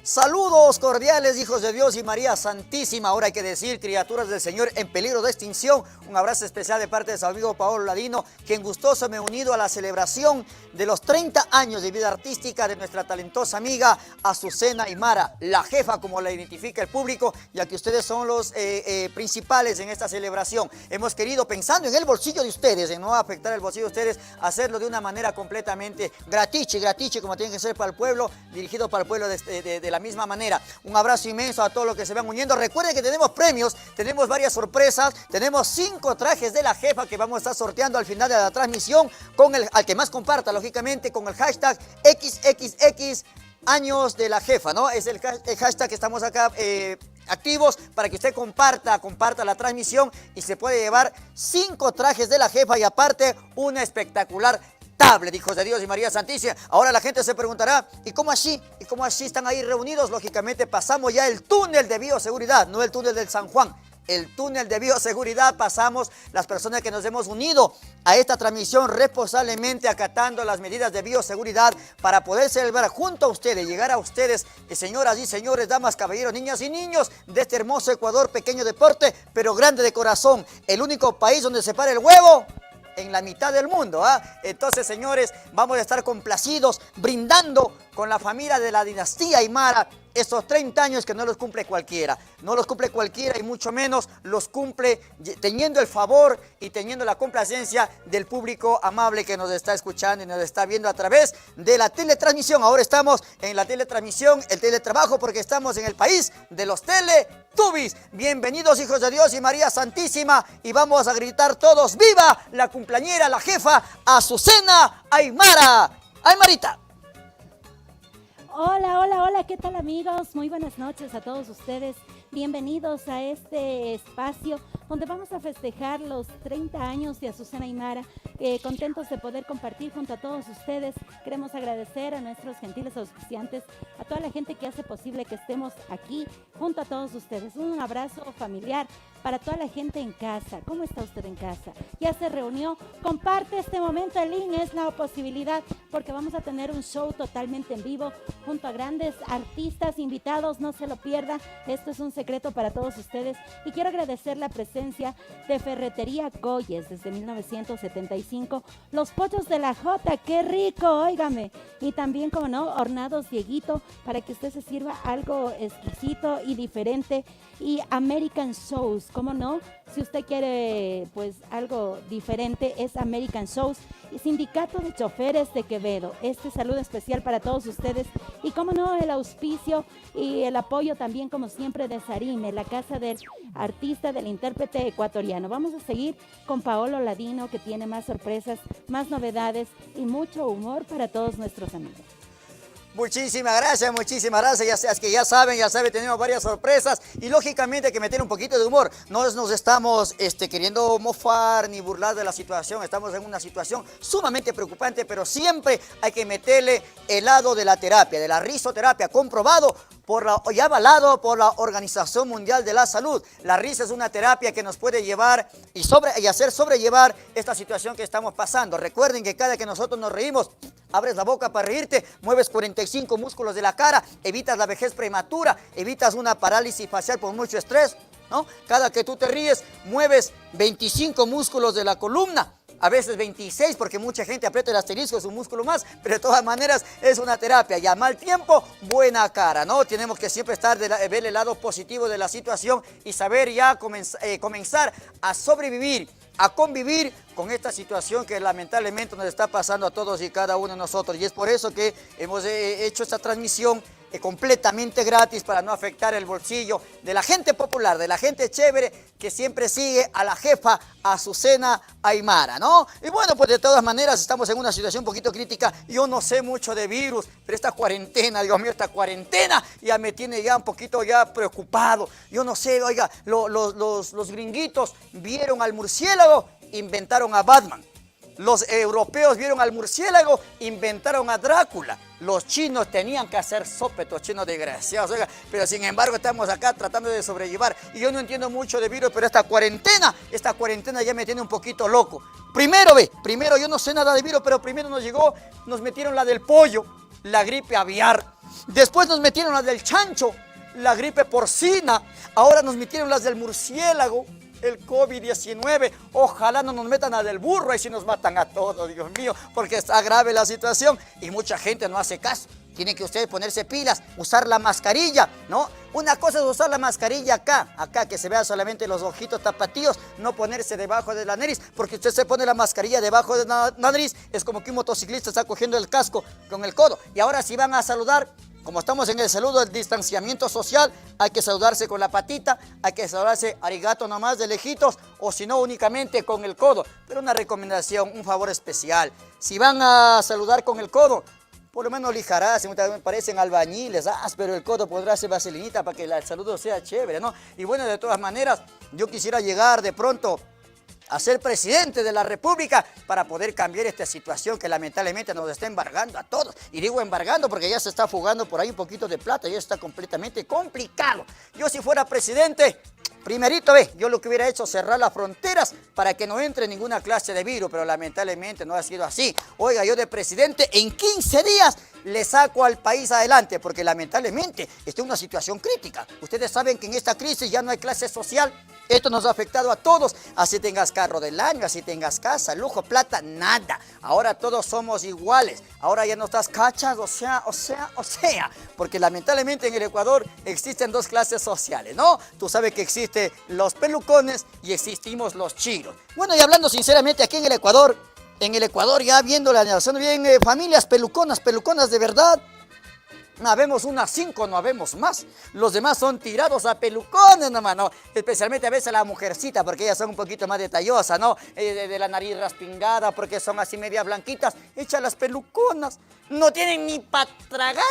Saludos cordiales, hijos de Dios y María Santísima. Ahora hay que decir, criaturas del Señor en peligro de extinción. Un abrazo especial de parte de su amigo Paolo Ladino, quien gustoso me ha unido a la celebración de los 30 años de vida artística de nuestra talentosa amiga Azucena Aymara, la jefa, como la identifica el público, ya que ustedes son los principales en esta celebración. Hemos querido, pensando en el bolsillo de ustedes, en no afectar el bolsillo de ustedes, hacerlo de una manera completamente gratiche, como tiene que ser para el pueblo, dirigido para el pueblo de la misma manera. Un abrazo inmenso a todos los que se van uniendo. Recuerden que tenemos premios, tenemos varias sorpresas, tenemos 5 trajes de la jefa que vamos a estar sorteando al final de la transmisión, al que más comparta, lógicamente, con el hashtag XXX años de la jefa, ¿no? Es el hashtag que estamos acá activos para que usted comparta la transmisión y se puede llevar 5 trajes de la jefa y aparte una espectacular tablet, hijos de Dios y María Santísima. Ahora la gente se preguntará, ¿y cómo así? ¿Y cómo así están ahí reunidos? Lógicamente pasamos ya el túnel de bioseguridad, no el túnel del San Juan. El túnel de bioseguridad pasamos las personas que nos hemos unido a esta transmisión responsablemente acatando las medidas de bioseguridad para poder celebrar junto a ustedes, llegar a ustedes, señoras y señores, damas, caballeros, niñas y niños de este hermoso Ecuador, pequeño deporte, pero grande de corazón. El único país donde se para el huevo en la mitad del mundo, ¿ah? Entonces, señores, vamos a estar complacidos brindando con la familia de la dinastía Aymara estos 30 años que no los cumple cualquiera. No los cumple cualquiera y mucho menos los cumple teniendo el favor y teniendo la complacencia del público amable que nos está escuchando y nos está viendo a través de la teletransmisión. Ahora estamos en la teletransmisión, el teletrabajo, porque estamos en el país de los Teletubbies. Bienvenidos, hijos de Dios y María Santísima, y vamos a gritar todos: ¡viva la cumpleañera, la jefa, Azucena Aymara! ¡Aymarita! Hola, hola, hola, ¿qué tal, amigos? Muy buenas noches a todos ustedes. Bienvenidos a este espacio donde vamos a festejar los 30 años de Azucena Aymara. Contentos de poder compartir junto a todos ustedes. Queremos agradecer a nuestros gentiles auspiciantes, a toda la gente que hace posible que estemos aquí junto a todos ustedes. Un abrazo familiar para toda la gente en casa. ¿Cómo está usted en casa? ¿Ya se reunió? Comparte este momento, el link es la posibilidad, porque vamos a tener un show totalmente en vivo junto a grandes artistas invitados. No se lo pierda, esto es un secreto para todos ustedes. Y quiero agradecer la presencia de Ferretería Goyes desde 1975. Los pollos de la Jota, qué rico, óigame. Y también, como no, Hornados Dieguito, para que usted se sirva algo exquisito y diferente. Y American Shows, ¿cómo no? Si usted quiere pues algo diferente, es American Shows. Y Sindicato de Choferes de Quevedo. Este saludo especial para todos ustedes. Y cómo no, el auspicio y el apoyo también, como siempre, de Sarime, la casa del artista, del intérprete ecuatoriano. Vamos a seguir con Paolo Ladino, que tiene más sorpresas, más novedades y mucho humor para todos nuestros amigos. Muchísimas gracias, ya saben, tenemos varias sorpresas y lógicamente hay que meter un poquito de humor. No nos estamos queriendo mofar ni burlar de la situación, estamos en una situación sumamente preocupante, pero siempre hay que meterle el lado de la terapia, de la risoterapia, comprobado y avalado por la Organización Mundial de la Salud. La risa es una terapia que nos puede llevar y hacer sobrellevar esta situación que estamos pasando. Recuerden que cada que nosotros nos reímos, abres la boca para reírte, mueves 45 músculos de la cara, evitas la vejez prematura, evitas una parálisis facial por mucho estrés, ¿no? Cada que tú te ríes, mueves 25 músculos de la columna, a veces 26, porque mucha gente aprieta el asterisco, es un músculo más, pero de todas maneras es una terapia. Y a mal tiempo, buena cara, ¿no? Tenemos que siempre ver el lado positivo de la situación y saber ya comenzar a sobrevivir, a convivir con esta situación que lamentablemente nos está pasando a todos y cada uno de nosotros. Y es por eso que hemos hecho esta transmisión completamente gratis para no afectar el bolsillo de la gente popular, de la gente chévere que siempre sigue a la jefa Azucena Aymara, ¿no? Y bueno, pues de todas maneras estamos en una situación un poquito crítica. Yo no sé mucho de virus, pero esta cuarentena, Dios mío, esta cuarentena ya me tiene ya un poquito ya preocupado. Yo no sé, oiga, los gringuitos vieron al murciélago, inventaron a Batman. Los europeos vieron al murciélago, inventaron a Drácula. Los chinos tenían que hacer sopetos, chinos desgraciados, oiga, pero sin embargo estamos acá tratando de sobrellevar. Y yo no entiendo mucho de virus, pero esta cuarentena ya me tiene un poquito loco. Primero yo no sé nada de virus, pero primero nos metieron la del pollo, la gripe aviar. Después nos metieron las del chancho, la gripe porcina. Ahora nos metieron las del murciélago, el COVID-19. Ojalá no nos metan a del burro, y si nos matan a todos, Dios mío, porque está grave la situación y mucha gente no hace caso. Tienen que ustedes ponerse pilas, usar la mascarilla, ¿no? Una cosa es usar la mascarilla acá, que se vean solamente los ojitos tapatíos, no ponerse debajo de la nariz, porque usted se pone la mascarilla debajo de la nariz, es como que un motociclista está cogiendo el casco con el codo. Y ahora si van a saludar, como estamos en el saludo del distanciamiento social, hay que saludarse con la patita, hay que saludarse arigato nomás de lejitos, o si no únicamente con el codo. Pero una recomendación, un favor especial, si van a saludar con el codo, por lo menos lijarás, me parecen albañiles, pero el codo podrá ser vaselinita para que el saludo sea chévere, ¿no? Y bueno, de todas maneras, yo quisiera llegar de pronto a ser presidente de la República para poder cambiar esta situación que lamentablemente nos está embargando a todos. Y digo embargando porque ya se está fugando por ahí un poquito de plata y está completamente complicado. Yo si fuera presidente, primerito, yo lo que hubiera hecho cerrar las fronteras para que no entre ninguna clase de virus, pero lamentablemente no ha sido así. Oiga, yo de presidente en 15 días le saco al país adelante, porque lamentablemente está en una situación crítica. Ustedes saben que en esta crisis ya no hay clase social. Esto nos ha afectado a todos, así tengas carro del año, así tengas casa, lujo, plata, nada. Ahora todos somos iguales, ahora ya no estás cachas, o sea, porque lamentablemente en el Ecuador existen dos clases sociales, ¿no? Tú sabes que existen los pelucones y existimos los chiros. Bueno, y hablando sinceramente, aquí en el Ecuador ya viendo la nación bien, familias peluconas de verdad, habemos unas 5, no habemos más. Los demás son tirados a pelucones nomás, ¿no? Especialmente a veces la mujercita, porque ellas son un poquito más detallosas, ¿no? De la nariz raspingada, porque son así media blanquitas. Echa las peluconas. No tienen ni para tragar.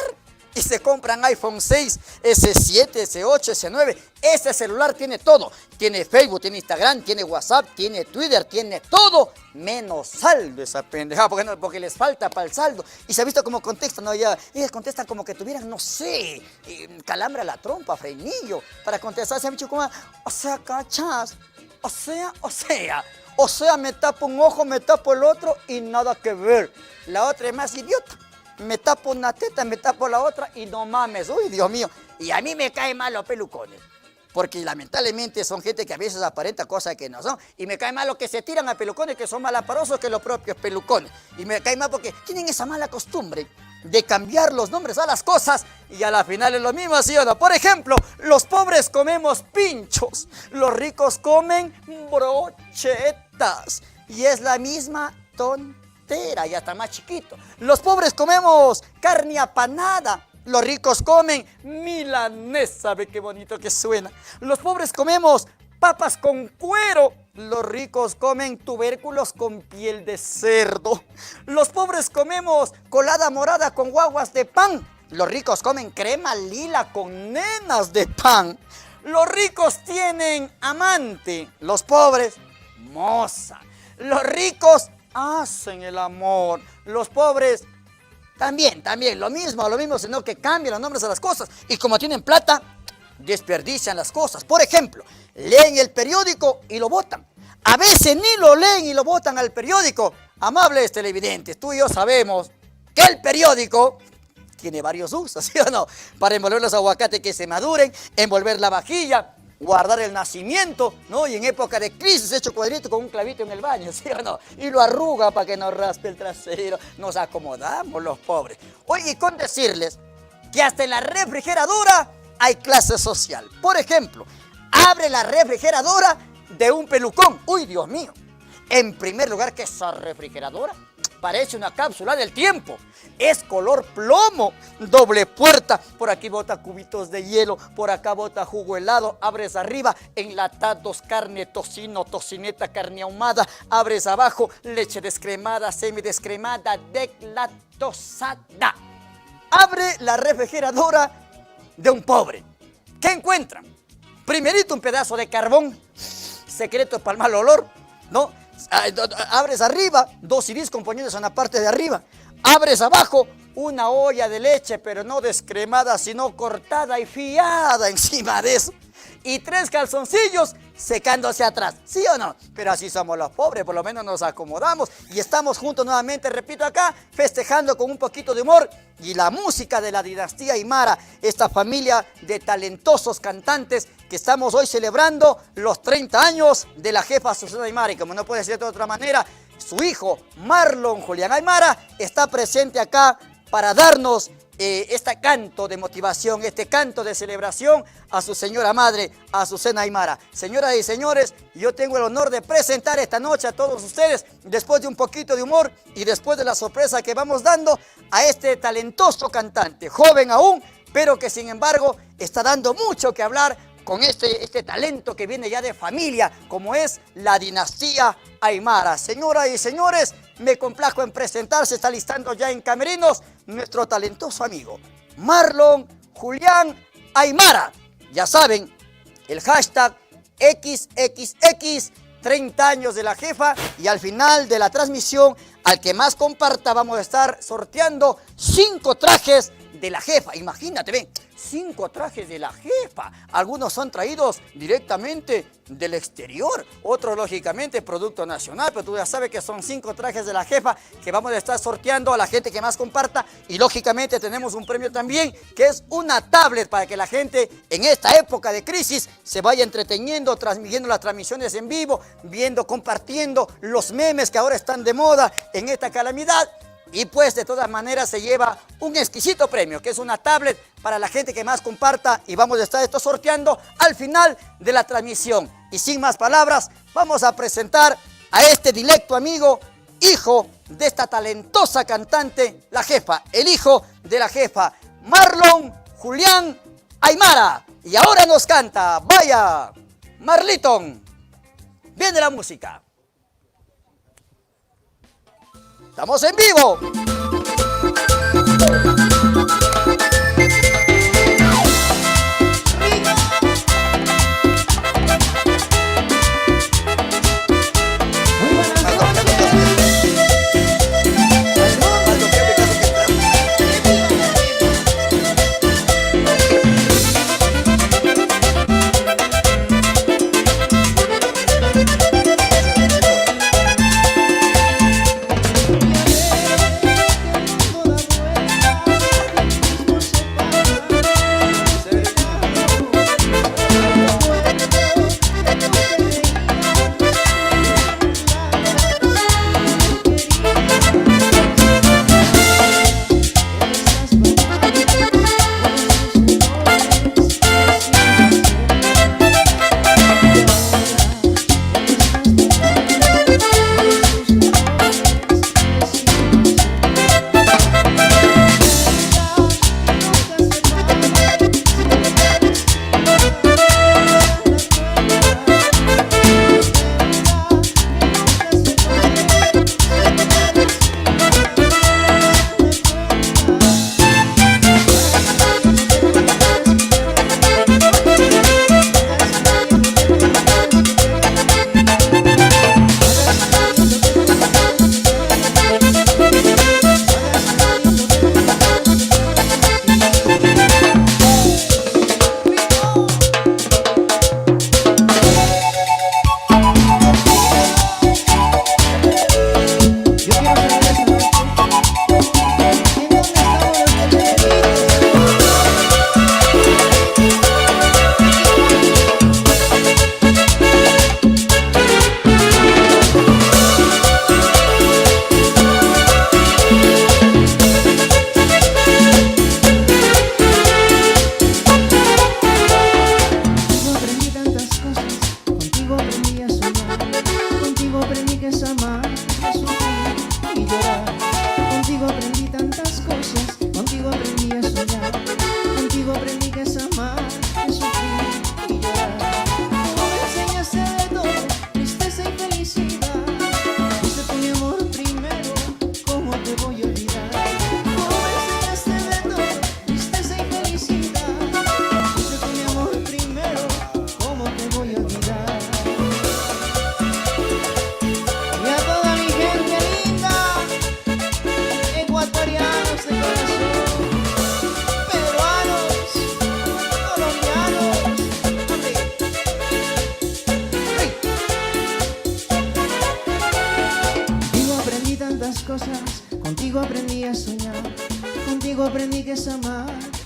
Y se compran iPhone 6, S7, S8, S9. Ese celular tiene todo. Tiene Facebook, tiene Instagram, tiene WhatsApp, tiene Twitter, tiene todo. Menos saldo esa pendejada, porque les falta para el saldo. Y se ha visto cómo contestan, ¿no? Ellas contestan como que tuvieran, no sé, calambre a la trompa, frenillo. Para contestar se han dicho como, o sea, cachas, o sea, me tapo un ojo, me tapo el otro y nada que ver. La otra es más idiota. Me tapo una teta, me tapo la otra y no mames, uy, Dios mío. Y a mí me caen mal los pelucones, porque lamentablemente son gente que a veces aparenta cosas que no son. Y me cae mal los que se tiran a pelucones, que son más laparosos que los propios pelucones. Y me cae mal porque tienen esa mala costumbre de cambiar los nombres a las cosas y a la final es lo mismo, ¿sí o no? Por ejemplo, los pobres comemos pinchos, los ricos comen brochetas. Y es la misma tontería. Ya está más chiquito. Los pobres comemos carne apanada, los ricos comen milanesa. Ve qué bonito que suena. Los pobres comemos papas con cuero, los ricos comen tubérculos con piel de cerdo. Los pobres comemos colada morada con guaguas de pan, los ricos comen crema lila con nenas de pan. Los ricos tienen amante, los pobres moza. Los ricos hacen el amor, los pobres también, lo mismo, sino que cambian los nombres a las cosas. Y como tienen plata, desperdician las cosas. Por ejemplo, leen el periódico y lo botan. A veces ni lo leen y lo botan al periódico. Amables televidentes, tú y yo sabemos que el periódico tiene varios usos, ¿sí o no? Para envolver los aguacates que se maduren, envolver la vajilla, guardar el nacimiento, ¿no? Y en época de crisis hecho cuadrito con un clavito en el baño, ¿sí o no? Y lo arruga para que no raspe el trasero. Nos acomodamos los pobres. Oye, y con decirles que hasta en la refrigeradora hay clase social. Por ejemplo, abre la refrigeradora de un pelucón. ¡Uy, Dios mío! En primer lugar, que esa refrigeradora parece una cápsula del tiempo. Es color plomo, doble puerta. Por aquí bota cubitos de hielo, por acá bota jugo helado. Abres arriba, enlatados, carne, tocino, tocineta, carne ahumada. Abres abajo, leche descremada, semidescremada, deslactosada. Abre la refrigeradora de un pobre. ¿Qué encuentran? Primerito un pedazo de carbón, secreto para el mal olor, ¿no? Abres arriba, 2 CDs componiéndose en la parte de arriba. Abres abajo, una olla de leche, pero no descremada, sino cortada y fiada encima de eso. y 3 calzoncillos secándose atrás, ¿sí o no? Pero así somos los pobres, por lo menos nos acomodamos y estamos juntos nuevamente, repito acá, festejando con un poquito de humor y la música de la dinastía Aymara, esta familia de talentosos cantantes que estamos hoy celebrando los 30 años de la jefa Susana Aymara, y como no puede ser de otra manera, su hijo Marlon Julián Aymara está presente acá para darnos este canto de motivación, este canto de celebración a su señora madre, a Azucena Aymara. Señoras y señores, yo tengo el honor de presentar esta noche a todos ustedes, después de un poquito de humor y después de la sorpresa que vamos dando a este talentoso cantante, joven aún, pero que sin embargo está dando mucho que hablar con este talento que viene ya de familia, como es la dinastía Aymara. Señoras y señores, me complazco en presentar, se está listando ya en camerinos nuestro talentoso amigo Marlon Julián Aymara. Ya saben, el hashtag XXX 30 años de la jefa, y al final de la transmisión, al que más comparta, vamos a estar sorteando 5 trajes de la jefa. Imagínate, ven, 5 trajes de la jefa. Algunos son traídos directamente del exterior, otros lógicamente producto nacional, pero tú ya sabes que son 5 trajes de la jefa que vamos a estar sorteando a la gente que más comparta, y lógicamente tenemos un premio también que es una tablet para que la gente en esta época de crisis se vaya entreteniendo, transmitiendo las transmisiones en vivo, viendo, compartiendo los memes que ahora están de moda en esta calamidad. Y pues de todas maneras se lleva un exquisito premio, que es una tablet para la gente que más comparta, y vamos a estar esto sorteando al final de la transmisión. Y sin más palabras, vamos a presentar a este directo amigo, hijo de esta talentosa cantante, la jefa, el hijo de la jefa, Marlon Julián Aymara. Y ahora nos canta, vaya, Marliton, viene la música. ¡Estamos en vivo!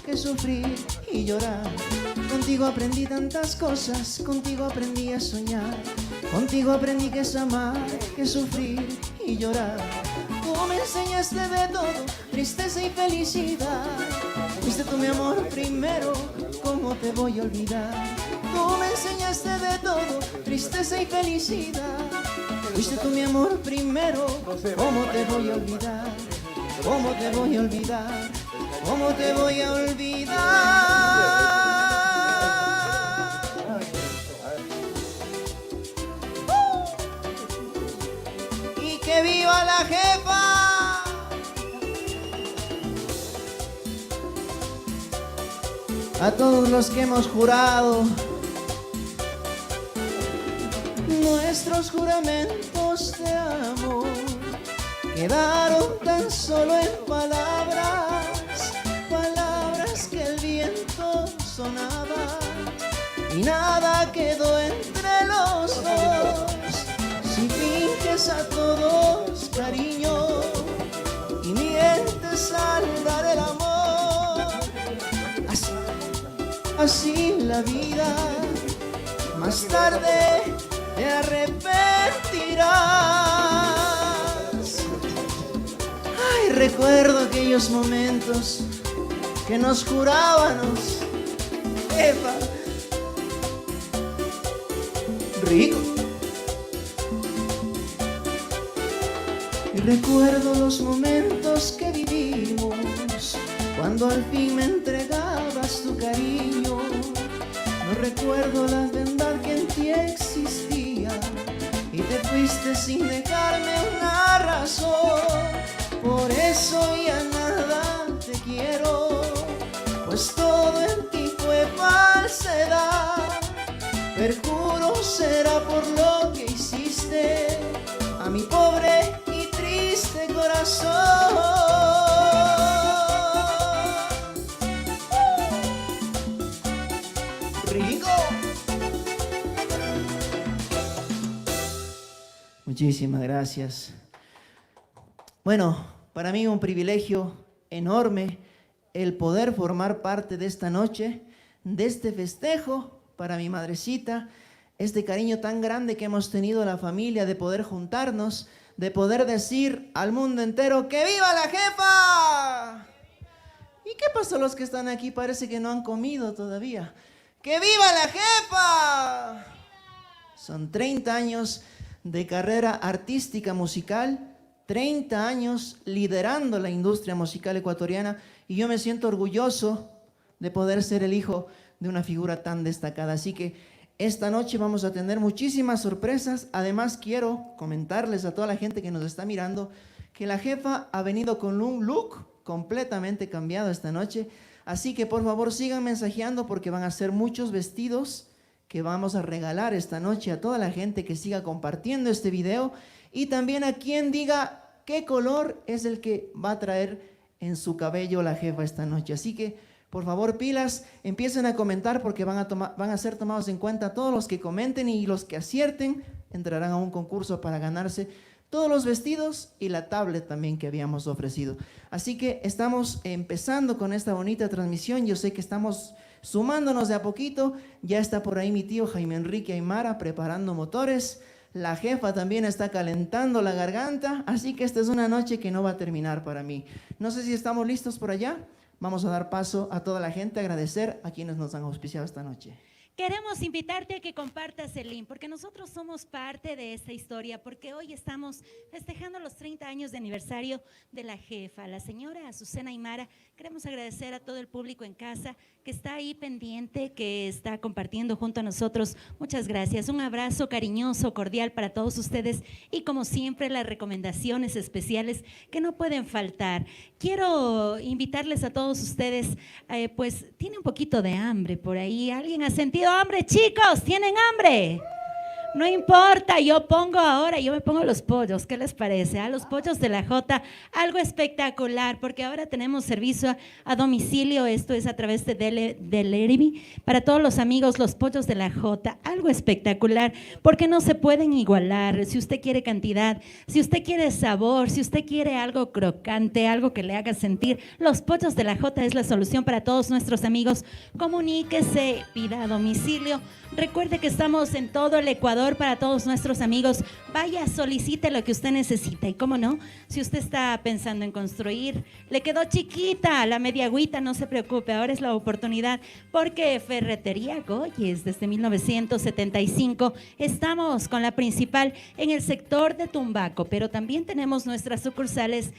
que sufrir y llorar. Contigo aprendí tantas cosas, contigo aprendí a soñar. Contigo aprendí que es amar, que sufrir y llorar. Tú me enseñaste de todo, tristeza y felicidad. Fuiste tú mi amor primero, ¿cómo te voy a olvidar? Tú me enseñaste de todo, tristeza y felicidad. Fuiste tú mi amor primero, ¿cómo te voy a olvidar? ¿Cómo te voy a olvidar? ¿Cómo te voy a olvidar? ¡Y que viva la jefa! A todos los que hemos jurado nuestros juramentos de amor quedaron tan solo en palabras, palabras que el viento sonaba y nada quedó entre los dos. Si finges a todos cariño y mientes al dar el amor, así la vida más tarde te arrepentirás. Ay, recuerdo aquellos momentos que nos jurábamos, Eva, rico. Y recuerdo los momentos que vivimos cuando al fin me entregabas tu cariño. No recuerdo la verdad que en ti existía y te fuiste sin dejarme una razón. Por eso ya nada te quiero, pues todo en ti fue falsedad. Perjuro será por lo que hiciste a mi pobre y triste corazón. Rico. Muchísimas gracias. Bueno, para mí un privilegio enorme el poder formar parte de esta noche, de este festejo para mi madrecita, este cariño tan grande que hemos tenido la familia, de poder juntarnos, de poder decir al mundo entero ¡que viva la jefa! ¿Y qué pasó los que están aquí? Parece que no han comido todavía. ¡Que viva la jefa! Son 30 años de carrera artística musical, 30 años liderando la industria musical ecuatoriana, y yo me siento orgulloso de poder ser el hijo de una figura tan destacada. Así que esta noche vamos a tener muchísimas sorpresas. Además, quiero comentarles a toda la gente que nos está mirando que la jefa ha venido con un look completamente cambiado esta noche. Así que por favor sigan mensajeando porque van a ser muchos vestidos que vamos a regalar esta noche a toda la gente que siga compartiendo este video, y también a quien diga qué color es el que va a traer en su cabello la jefa esta noche. Así que por favor pilas, empiecen a comentar porque van a ser tomados en cuenta todos los que comenten, y los que acierten entrarán a un concurso para ganarse todos los vestidos y la tablet también que habíamos ofrecido. Así que estamos empezando con esta bonita transmisión. Yo sé que estamos sumándonos de a poquito. Ya está por ahí mi tío Jaime Enrique Aymara preparando motores. La jefa también está calentando la garganta. Así que esta es una noche que no va a terminar para mí. No sé si estamos listos por allá. Vamos a dar paso a toda la gente, agradecer a quienes nos han auspiciado esta noche. Queremos invitarte a que compartas el link, porque nosotros somos parte de esta historia, porque hoy estamos festejando los 30 años de aniversario de la jefa, la señora Azucena Aymara. Queremos agradecer a todo el público en casa que está ahí pendiente, que está compartiendo junto a nosotros. Muchas gracias. Un abrazo cariñoso, cordial para todos ustedes, y como siempre las recomendaciones especiales que no pueden faltar. Quiero invitarles a todos ustedes, pues tiene un poquito de hambre por ahí. ¿Alguien ha sentido hambre, chicos? ¿Tienen hambre? No importa, yo me pongo los pollos, ¿qué les parece? A los pollos de la Jota, algo espectacular, porque ahora tenemos servicio a domicilio, esto es a través de Delivery, para todos los amigos, los pollos de la Jota, algo espectacular, porque no se pueden igualar, si usted quiere cantidad, si usted quiere sabor, si usted quiere algo crocante, algo que le haga sentir, los pollos de la Jota es la solución para todos nuestros amigos. Comuníquese, pida a domicilio. Recuerde que estamos en todo el Ecuador para todos nuestros amigos. Vaya, solicite lo que usted necesita. Y cómo no, si usted está pensando en construir, le quedó chiquita la media agüita, no se preocupe, ahora es la oportunidad, porque Ferretería Goyes, desde 1975, estamos con la principal en el sector de Tumbaco, pero también tenemos nuestras sucursales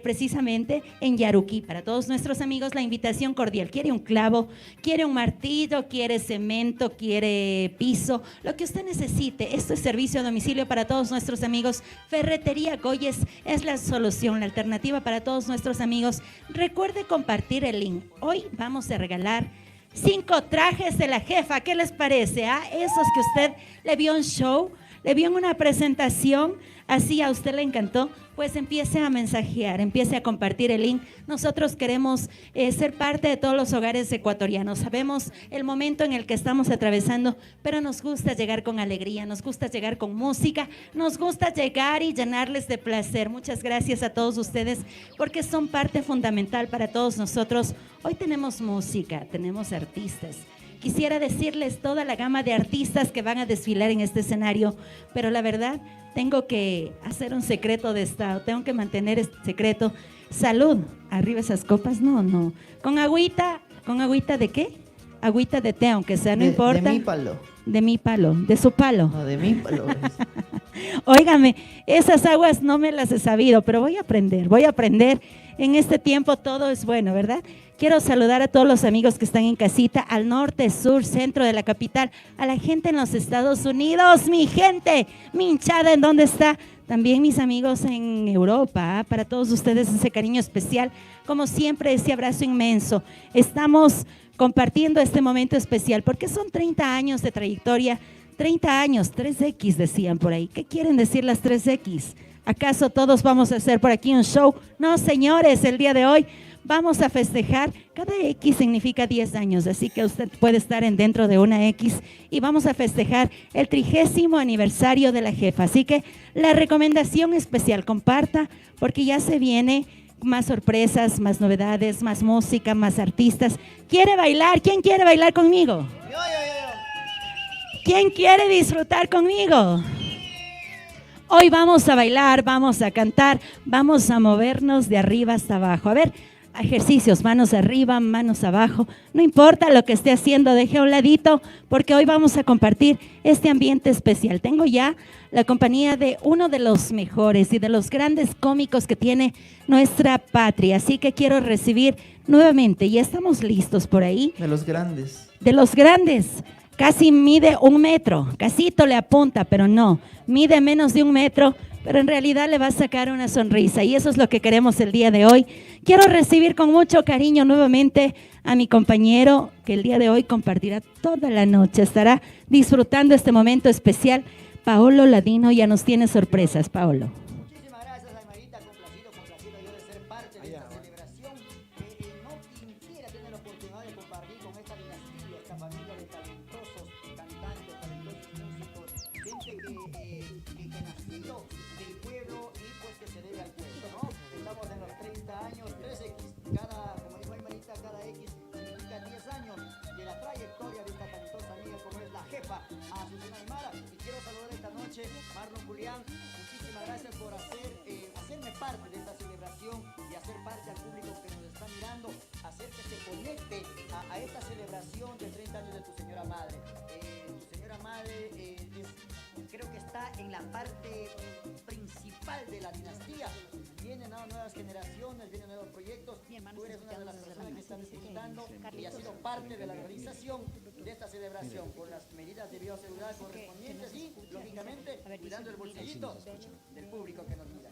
precisamente en Yaruquí. Para todos nuestros amigos, la invitación cordial. ¿Quiere un clavo? ¿Quiere un martillo? ¿Quiere cemento? ¿Quiere piso? Lo que usted necesite. Esto es servicio a domicilio para todos nuestros amigos. Ferretería Goyes es la solución, la alternativa para todos nuestros amigos. Recuerde compartir el link. Hoy vamos a regalar 5 trajes de la jefa. ¿Qué les parece? Esos que usted le vio en show, le vio en una presentación, así a usted le encantó, pues empiece a mensajear, empiece a compartir el link. Nosotros queremos ser parte de todos los hogares ecuatorianos. Sabemos el momento en el que estamos atravesando, pero nos gusta llegar con alegría, nos gusta llegar con música, nos gusta llegar y llenarles de placer. Muchas gracias a todos ustedes porque son parte fundamental para todos nosotros. Hoy tenemos música, tenemos artistas. Quisiera decirles toda la gama de artistas que van a desfilar en este escenario, pero la verdad, tengo que hacer un secreto de estado, tengo que mantener este secreto. Salud, arriba esas copas, no. Con agüita ¿de qué? Agüita de té, aunque sea, no importa. De mi palo. De mi palo, de su palo. No, de mi palo. Óigame, esas aguas no me las he sabido, pero voy a aprender. En este tiempo todo es bueno, ¿verdad? Quiero saludar a todos los amigos que están en casita, al norte, sur, centro de la capital, a la gente en los Estados Unidos, mi gente, mi hinchada, ¿en dónde está? También mis amigos en Europa, para todos ustedes ese cariño especial, como siempre ese abrazo inmenso. Estamos compartiendo este momento especial porque son 30 años de trayectoria, 30 años, 3X decían por ahí. ¿Qué quieren decir las 3X? ¿Acaso todos vamos a hacer por aquí un show? No, señores, el día de hoy vamos a festejar, cada X significa 10 años, así que usted puede estar dentro de una X y vamos a festejar el 30º aniversario de la jefa. Así que la recomendación especial, comparta, porque ya se viene más sorpresas, más novedades, más música, más artistas. ¿Quiere bailar? ¿Quién quiere bailar conmigo? Yo. ¿Quién quiere disfrutar conmigo? Hoy vamos a bailar, vamos a cantar, vamos a movernos de arriba hasta abajo. A ver, ejercicios, manos arriba, manos abajo, no importa lo que esté haciendo, deje a un ladito, porque hoy vamos a compartir este ambiente especial. Tengo ya la compañía de uno de los mejores y de los grandes cómicos que tiene nuestra patria, así que quiero recibir nuevamente, ya estamos listos por ahí. De los grandes. De los grandes, casi mide 1 metro, casito le apunta, pero no, mide menos de 1 metro, pero en realidad le va a sacar una sonrisa y eso es lo que queremos el día de hoy. Quiero recibir con mucho cariño nuevamente a mi compañero que el día de hoy compartirá toda la noche, estará disfrutando este momento especial. Paolo Ladino ya nos tiene sorpresas, Paolo. Muchísimas gracias, Aymarita, complacido yo de ser parte de esta celebración. No quisiera tener la oportunidad de compartir con esta dinastía, esta familia de talentosos cantantes, talentosos músicos, gente que nació del pueblo y pues que se debe al pueblo, ¿no? Estamos en los 30 años, 3X, como dijo Aymarita, cada X significa 10 años de la trayectoria de esta talentosa amiga como es la jefa, Azucena Aymara. Y quiero saludar esta noche, Marlon Julián, muchísimas gracias por hacerme parte de esta celebración y hacer parte al público que nos está mirando, hacer que se conecte a esta celebración de 30 años de tu señora madre. Tu señora madre creo que está en la parte principal de la dinastía. Vienen nuevas generaciones, vienen nuevos proyectos. Tú eres una de las personas que están disfrutando y ha sido parte de la organización de esta celebración con las medidas de bioseguridad correspondientes y, lógicamente, cuidando el bolsillito del público que nos mira.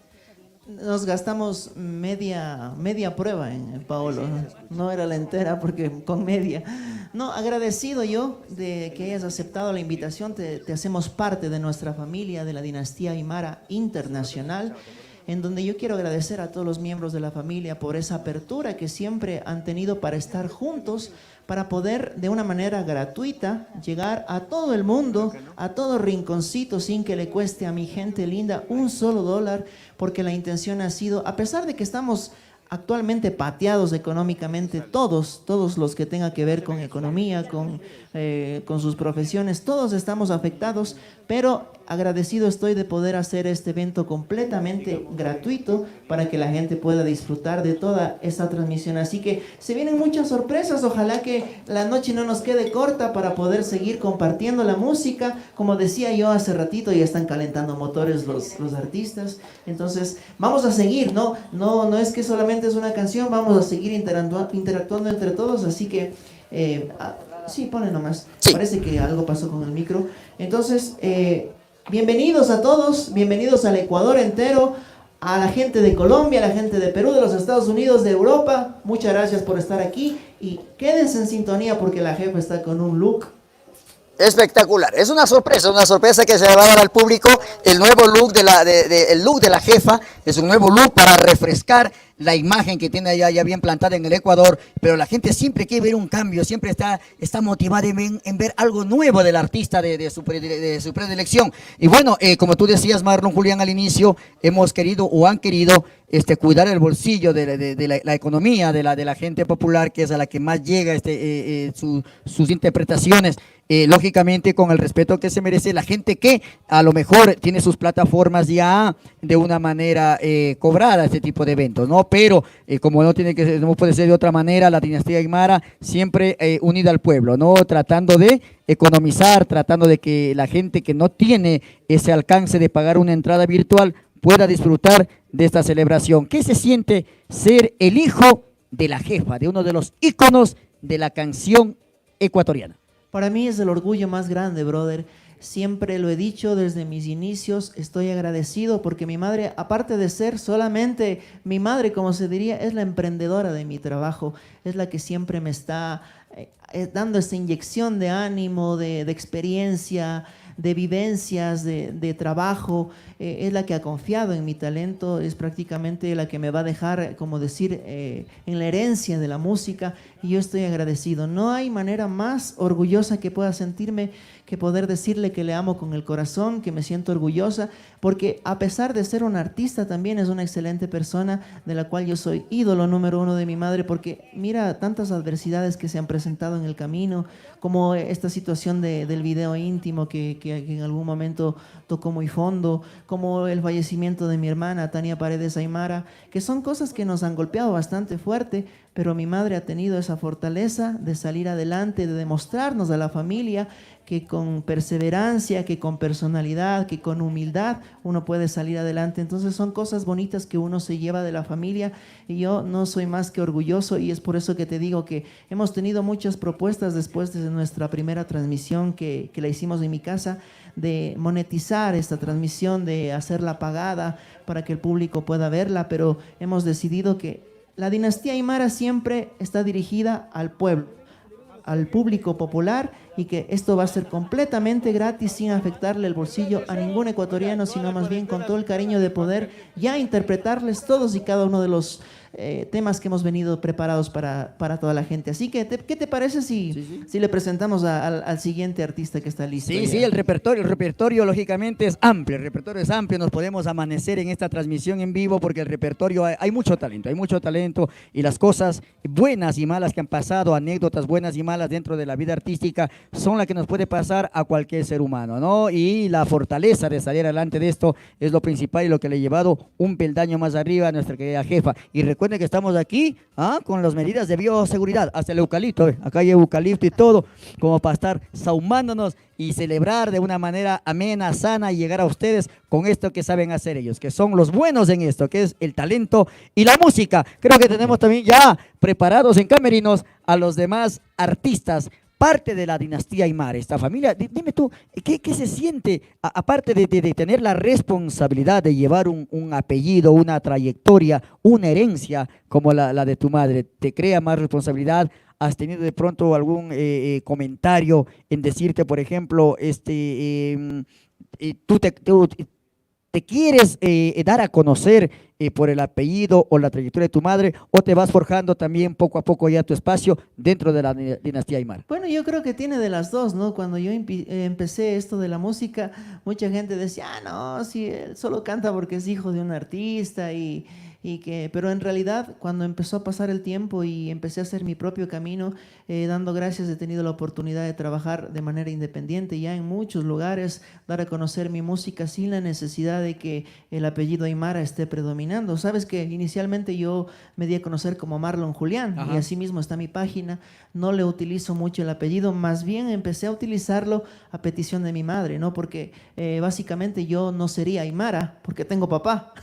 Nos gastamos media prueba en Paolo, no era la entera porque con media. No, agradecido yo de que hayas aceptado la invitación, te hacemos parte de nuestra familia, de la dinastía Aymara Internacional, en donde yo quiero agradecer a todos los miembros de la familia por esa apertura que siempre han tenido para estar juntos, para poder de una manera gratuita llegar a todo el mundo, a todo rinconcito, sin que le cueste a mi gente linda un solo dólar, porque la intención ha sido, a pesar de que estamos actualmente pateados económicamente, todos los que tengan que ver con economía, con sus profesiones, todos estamos afectados, pero agradecido estoy de poder hacer este evento completamente gratuito para que la gente pueda disfrutar de toda esta transmisión. Así que se vienen muchas sorpresas, ojalá que la noche no nos quede corta para poder seguir compartiendo la música. Como decía yo hace ratito, ya están calentando motores los artistas, entonces vamos a seguir, no es que solamente es una canción, vamos a seguir interactuando entre todos, así que sí, pone nomás, sí. Parece que algo pasó con el micro. Entonces, bienvenidos a todos, bienvenidos al Ecuador entero, a la gente de Colombia, a la gente de Perú, de los Estados Unidos, de Europa. Muchas gracias por estar aquí y quédense en sintonía porque la jefa está con un look espectacular. Es una sorpresa que se le va a dar al público. El nuevo look el look de la jefa es un nuevo look para refrescar la imagen que tiene ya bien plantada en el Ecuador, pero la gente siempre quiere ver un cambio, siempre está motivada en ver algo nuevo del artista de su predilección. Y bueno, como tú decías, Marlon, Julián, al inicio, hemos querido o han querido cuidar el bolsillo de la economía de la gente popular, que es a la que más llega sus interpretaciones. Lógicamente con el respeto que se merece la gente que a lo mejor tiene sus plataformas ya de una manera cobrada este tipo de eventos, ¿no? Pero como no puede ser de otra manera, la dinastía Aymara siempre unida al pueblo, ¿no? Tratando de economizar, tratando de que la gente que no tiene ese alcance de pagar una entrada virtual pueda disfrutar de esta celebración. ¿Qué se siente ser el hijo de la jefa, de uno de los íconos de la canción ecuatoriana? Para mí es el orgullo más grande, brother. Siempre lo he dicho desde mis inicios, estoy agradecido porque mi madre, aparte de ser solamente mi madre, como se diría, es la emprendedora de mi trabajo, es la que siempre me está dando esta inyección de ánimo, de experiencia, de vivencias, de trabajo, es la que ha confiado en mi talento, es prácticamente la que me va a dejar, como decir, en la herencia de la música, y yo estoy agradecido. No hay manera más orgullosa que pueda sentirme que poder decirle que le amo con el corazón, que me siento orgullosa, porque a pesar de ser una artista también es una excelente persona, de la cual yo soy ídolo número uno de mi madre, porque mira tantas adversidades que se han presentado en el camino, como esta situación del video íntimo que en algún momento tocó muy fondo, como el fallecimiento de mi hermana Tania Paredes Aymara, que son cosas que nos han golpeado bastante fuerte, pero mi madre ha tenido esa fortaleza de salir adelante, de demostrarnos a la familia que con perseverancia, que con personalidad, que con humildad uno puede salir adelante. Entonces son cosas bonitas que uno se lleva de la familia y yo no soy más que orgulloso, y es por eso que te digo que hemos tenido muchas propuestas después de nuestra primera transmisión que la hicimos en mi casa, de monetizar esta transmisión, de hacerla pagada para que el público pueda verla, pero hemos decidido que la dinastía Aymara siempre está dirigida al pueblo, al público popular, y que esto va a ser completamente gratis sin afectarle el bolsillo a ningún ecuatoriano, sino más bien con todo el cariño de poder ya interpretarles todos y cada uno de los temas que hemos venido preparados para toda la gente. Así que, ¿qué te parece si le presentamos al siguiente artista que está listo? Sí, el repertorio lógicamente es amplio, nos podemos amanecer en esta transmisión en vivo porque el repertorio hay mucho talento y las cosas buenas y malas que han pasado, anécdotas buenas y malas dentro de la vida artística son las que nos puede pasar a cualquier ser humano, ¿no? Y la fortaleza de salir adelante de esto es lo principal y lo que le ha llevado un peldaño más arriba a nuestra querida jefa. Y recuerden que estamos aquí con las medidas de bioseguridad, hasta el eucalipto, acá hay eucalipto y todo, como para estar sahumándonos y celebrar de una manera amena, sana y llegar a ustedes con esto que saben hacer ellos, que son los buenos en esto, que es el talento y la música. Creo que tenemos también ya preparados en camerinos a los demás artistas parte de la dinastía Aymara, esta familia. Dime tú, ¿qué se siente, aparte de tener la responsabilidad de llevar un apellido, una trayectoria, una herencia como la de tu madre? ¿Te crea más responsabilidad? ¿Has tenido de pronto algún comentario en decirte, por ejemplo, te quieres dar a conocer por el apellido o la trayectoria de tu madre, o te vas forjando también poco a poco ya tu espacio dentro de la dinastía Aymara? Bueno, yo creo que tiene de las dos, ¿no? Cuando yo empecé esto de la música, mucha gente decía, no, si él solo canta porque es hijo de un artista pero en realidad cuando empezó a pasar el tiempo y empecé a hacer mi propio camino, dando gracias he tenido la oportunidad de trabajar de manera independiente ya en muchos lugares, dar a conocer mi música sin la necesidad de que el apellido Aymara esté predominando. Sabes que inicialmente yo me di a conocer como Marlon Julián. Ajá. Y así mismo está mi página, no le utilizo mucho el apellido, más bien empecé a utilizarlo a petición de mi madre, ¿no? Porque básicamente yo no sería Aymara porque tengo papá.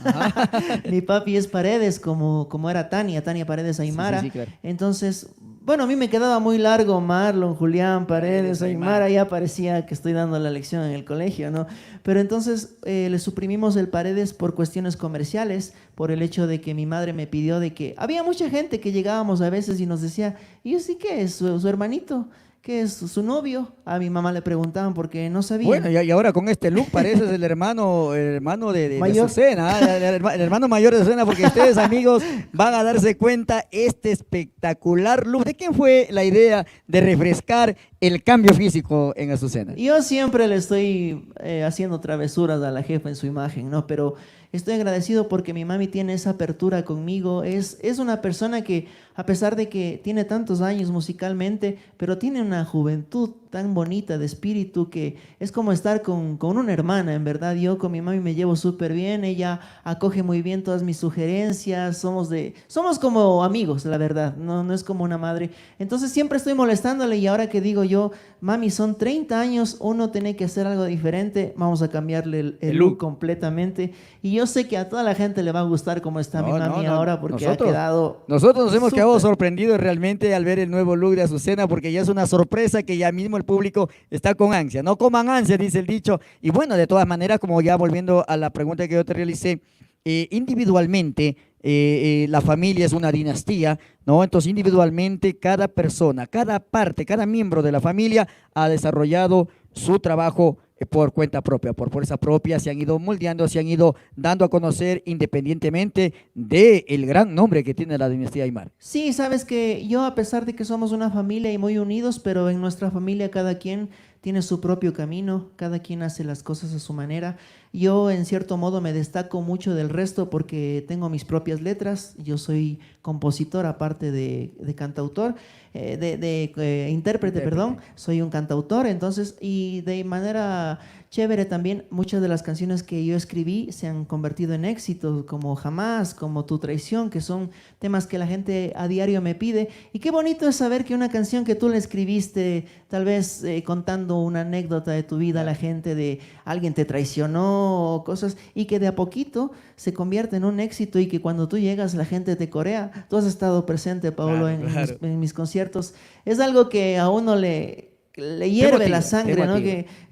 Mi papi es Paredes, como era Tania Paredes Aymara. Sí, claro. Entonces, bueno, a mí me quedaba muy largo Marlon, Julián, Paredes, Aymara, ya parecía que estoy dando la lección en el colegio, ¿no? Pero entonces le suprimimos el Paredes por cuestiones comerciales, por el hecho de que mi madre me pidió de que había mucha gente que llegábamos a veces y nos decía, ¿y yo sí qué es? ¿Su hermanito? ¿Qué es su novio? A mi mamá le preguntaban porque no sabía. Bueno, y ahora con este look pareces el hermano de Azucena, el hermano mayor de Azucena, porque ustedes, amigos, van a darse cuenta este espectacular look. ¿De quién fue la idea de refrescar el cambio físico en Azucena? Yo siempre le estoy haciendo travesuras a la jefa en su imagen, ¿no? Pero estoy agradecido porque mi mami tiene esa apertura conmigo. Es una persona que, a pesar de que tiene tantos años musicalmente, pero tiene una juventud tan bonita de espíritu que es como estar con una hermana, en verdad. Yo con mi mami me llevo súper bien, ella acoge muy bien todas mis sugerencias, somos como amigos, la verdad, no es como una madre. Entonces siempre estoy molestándole y ahora que digo yo, mami, son 30 años, uno tiene que hacer algo diferente, vamos a cambiarle el look completamente. Y yo sé que a toda la gente le va a gustar cómo está mi mami ahora porque ha quedado... Nosotros nos hemos quedado sorprendidos realmente al ver el nuevo look de Azucena, porque ya es una sorpresa que ya mismo el público está con ansia. No coman ansia, dice el dicho. Y bueno, de todas maneras, como ya volviendo a la pregunta que yo te realicé, individualmente la familia es una dinastía, ¿no? Entonces individualmente cada persona, cada parte, cada miembro de la familia ha desarrollado su trabajo por cuenta propia, por fuerza propia, se han ido moldeando, se han ido dando a conocer independientemente del gran nombre que tiene la dinastía Aymara. Sí, sabes que yo, a pesar de que somos una familia y muy unidos, pero en nuestra familia cada quien tiene su propio camino, cada quien hace las cosas a su manera. Yo en cierto modo me destaco mucho del resto porque tengo mis propias letras, yo soy compositor aparte de cantautor, intérprete, perdón, soy un cantautor, entonces, y de manera chévere también, muchas de las canciones que yo escribí se han convertido en éxitos, como Jamás, como Tu Traición, que son temas que la gente a diario me pide, y qué bonito es saber que una canción que tú le escribiste, tal vez contando una anécdota de tu vida a la gente, de alguien te traicionó o cosas, y que de a poquito se convierte en un éxito y que cuando tú llegas la gente te corea. Tú has estado presente, Paolo, claro. En mis conciertos. Es algo que a uno le hierve la sangre, ¿no?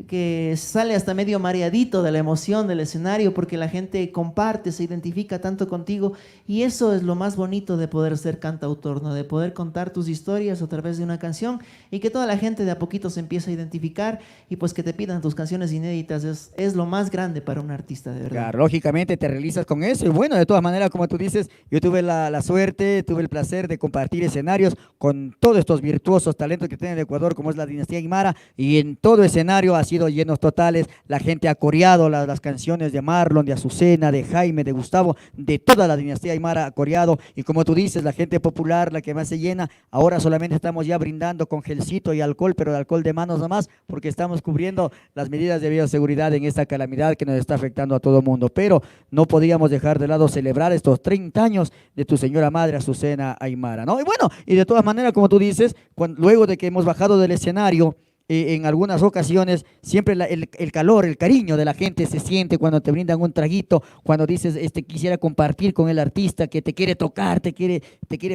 Que sale hasta medio mareadito de la emoción del escenario porque la gente comparte, se identifica tanto contigo, y eso es lo más bonito de poder ser cantautor, ¿no? De poder contar tus historias a través de una canción y que toda la gente de a poquito se empieza a identificar y pues que te pidan tus canciones inéditas es lo más grande para un artista, de verdad. Claro, lógicamente te realizas con eso y bueno, de todas maneras, como tú dices, yo tuve la suerte, tuve el placer de compartir escenarios con todos estos virtuosos talentos que tiene el Ecuador, como es la dinastía Aymara, y en todo escenario ha sido llenos totales, la gente ha coreado las canciones de Marlon, de Azucena, de Jaime, de Gustavo, de toda la dinastía Aymara ha coreado, y como tú dices, la gente popular, la que más se llena. Ahora solamente estamos ya brindando con gelcito y alcohol, pero de alcohol de manos nomás, porque estamos cubriendo las medidas de bioseguridad en esta calamidad que nos está afectando a todo el mundo, pero no podíamos dejar de lado celebrar estos 30 años de tu señora madre Azucena Aymara, ¿no? Y bueno, y de todas maneras, como tú dices, luego de que hemos bajado del escenario, en algunas ocasiones, siempre el calor, el cariño de la gente se siente cuando te brindan un traguito, cuando dices, quisiera compartir con el artista que te quiere tocar, te quiere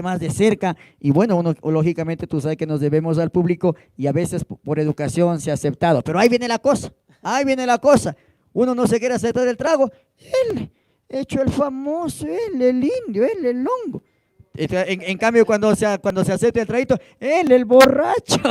más de cerca. Y bueno, uno, lógicamente, tú sabes que nos debemos al público y a veces por educación se ha aceptado. Pero ahí viene la cosa, ahí viene la cosa. Uno no se quiere aceptar el trago, él, hecho el famoso, él, el indio, él, el longo. En cambio, cuando se acepta el traguito, él, el borracho.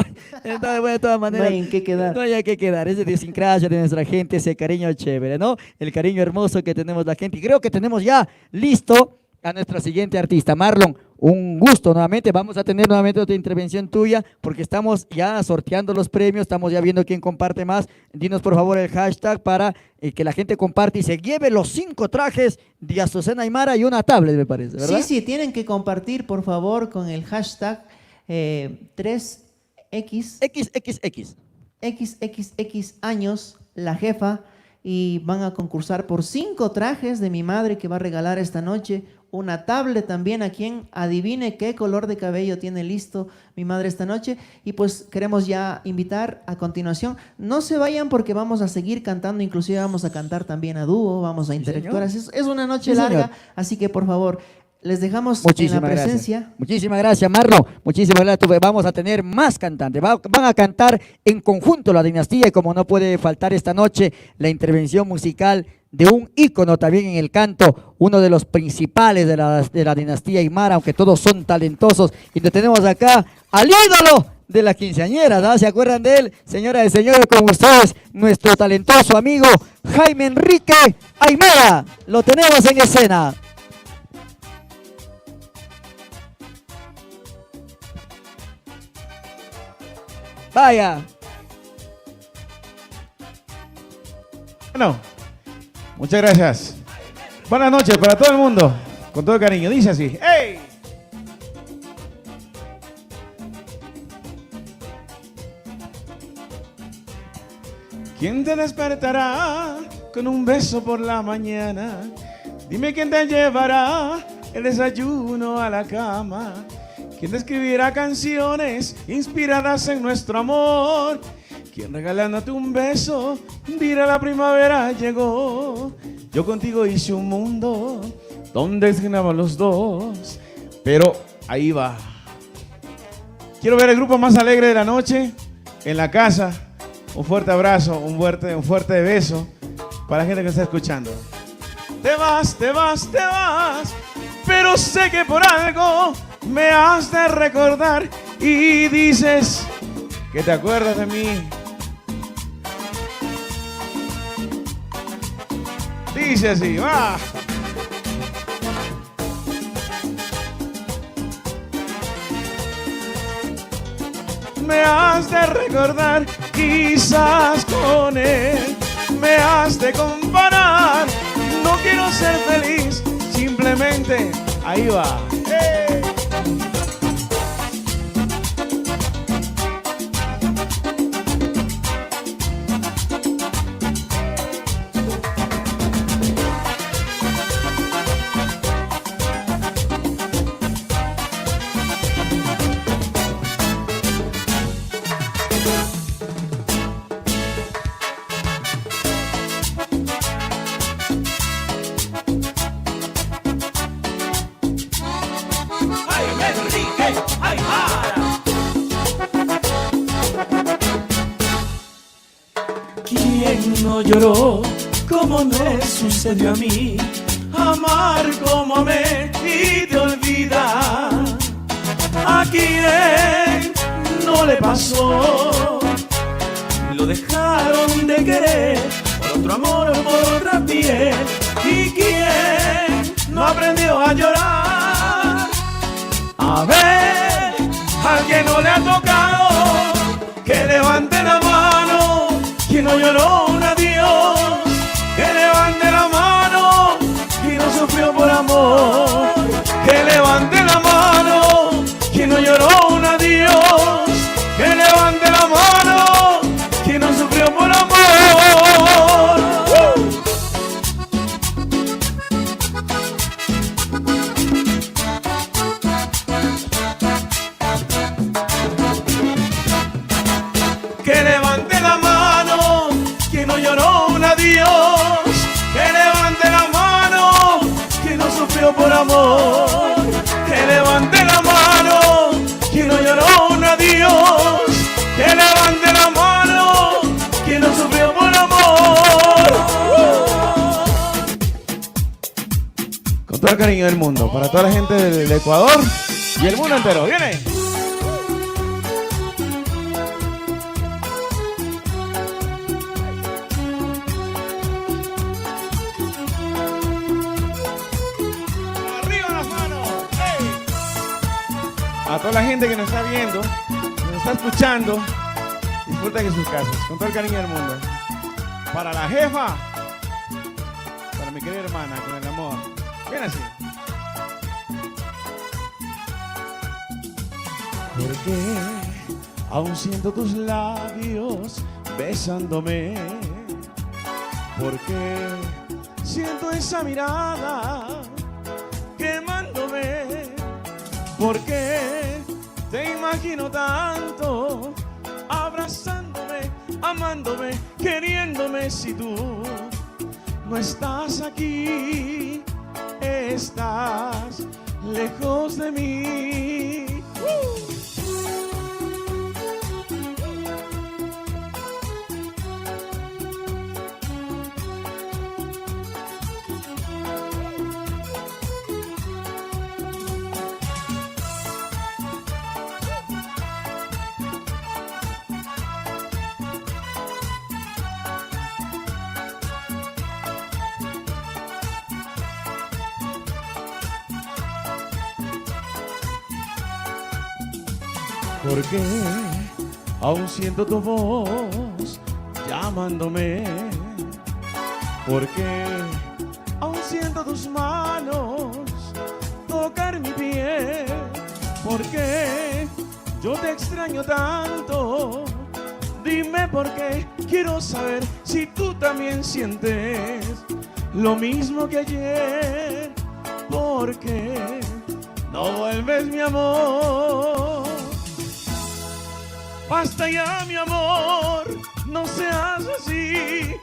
Entonces, bueno, de todas maneras, No hay en qué quedar. No hay en qué quedar. Esa idiosincrasia de nuestra gente, ese cariño chévere, ¿no? El cariño hermoso que tenemos la gente. Y creo que tenemos ya listo a nuestra siguiente artista. Marlon, un gusto nuevamente. Vamos a tener nuevamente otra intervención tuya porque estamos ya sorteando los premios, estamos ya viendo quién comparte más. Dinos por favor el hashtag para que la gente comparte y se lleve los 5 trajes de Azucena Aymara y una tablet, me parece, ¿verdad? Sí, tienen que compartir, por favor, con el hashtag 3X XXX años, la jefa, y van a concursar por 5 trajes de mi madre que va a regalar esta noche, una tablet también a quien adivine qué color de cabello tiene listo mi madre esta noche. Y pues queremos ya invitar a continuación, no se vayan porque vamos a seguir cantando, inclusive vamos a cantar también a dúo, vamos a interactuar, es una noche larga, señor. Así que por favor, les dejamos Muchísimas en la presencia. Gracias. Muchísimas gracias, Marlon. Muchísimas gracias. Vamos a tener más cantantes. Van a cantar en conjunto la dinastía y como no puede faltar esta noche la intervención musical de un ícono también en el canto, uno de los principales de la dinastía Aymara, aunque todos son talentosos. Y nos tenemos acá al ídolo de las quinceañeras, ¿no? ¿Se acuerdan de él? Señoras y señores, con ustedes, nuestro talentoso amigo Jaime Enrique Aymara. Lo tenemos en escena. Vaya. Bueno, muchas gracias. Buenas noches para todo el mundo. Con todo cariño. Dice así. ¡Hey! ¿Quién te despertará con un beso por la mañana? Dime quién te llevará el desayuno a la cama. ¿Quién te escribirá canciones inspiradas en nuestro amor? ¿Quién regalándote un beso dirá la primavera llegó? Yo contigo hice un mundo donde estábamos los dos. Pero ahí va. Quiero ver el grupo más alegre de la noche en la casa. Un fuerte abrazo, un fuerte beso para la gente que está escuchando. Te vas, pero sé que por algo me has de recordar y dices que te acuerdas de mí. Dice así, va. Me has de recordar, quizás con él me has de comparar. No quiero ser feliz, simplemente ahí va. ¡Hey! ¿Quién no lloró como me sucedió a mí? Amar como amé y te olvidar. ¿A quién no le pasó? Lo dejaron de querer por otro amor, por otra piel. ¿Y quién no aprendió a llorar? A ver, a quien no le ha tocado, que levante la mano. Quien no lloró un adiós, que levante la mano. Quien no sufrió por amor, que levante la mano. Quien no lloró un adiós, que levante la mano. Quien no sufrió por amor. Que levante Dios, que levante la mano, que no sufrió por amor. Que levante la mano, que no lloró un adiós. Que levante la mano, que no sufrió por amor. Con todo el cariño del mundo, para toda la gente del Ecuador y el mundo entero. ¡Viene! A toda la gente que nos está viendo, que nos está escuchando, disfruten en sus casas, con todo el cariño del mundo. Para la jefa, para mi querida hermana, con el amor. Bien así. Porque aún siento tus labios besándome. Porque siento esa mirada quemándome. Porque te imagino tanto, abrazándome, amándome, queriéndome. Si tú no estás aquí, estás lejos de mí. Porque aún siento tu voz llamándome. Porque aún siento tus manos tocar mi piel. Porque yo te extraño tanto. Dime por qué, quiero saber si tú también sientes lo mismo que ayer. Porque no vuelves, mi amor. Basta ya, mi amor, no seas así,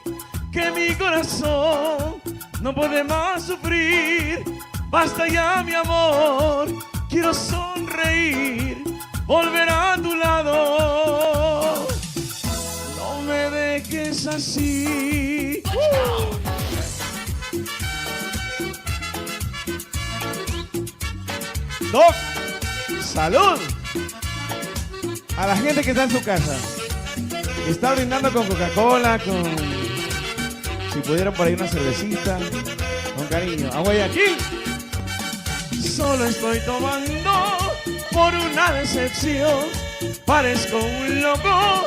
que mi corazón no puede más sufrir. Basta ya, mi amor, quiero sonreír, volver a tu lado. No me dejes así. Doc, salud. A la gente que está en su casa, está brindando con Coca-Cola, con, si pudieran por ahí una cervecita, con cariño. A Guayaquil. Solo estoy tomando por una decepción. Parezco un loco,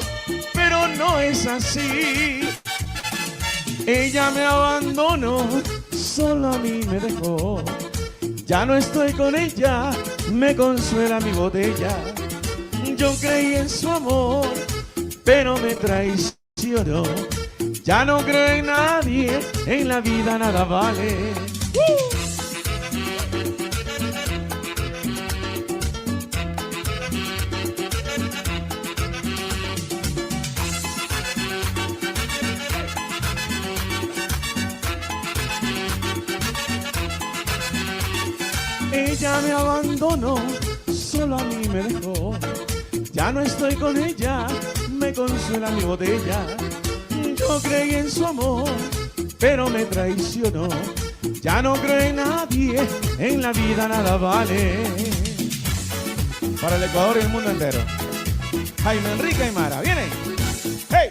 pero no es así. Ella me abandonó, solo a mí me dejó. Ya no estoy con ella, me consuela mi botella. Yo creí en su amor, pero me traicionó. Ya no creo en nadie, en la vida nada vale. Ella me abandonó, solo a mí me dejó. Ya no estoy con ella, me consuela mi botella. Yo creí en su amor, pero me traicionó. Ya no creo en nadie, en la vida nada vale. Para el Ecuador y el mundo entero. Jaime Enrique Aymara, viene. ¡Hey!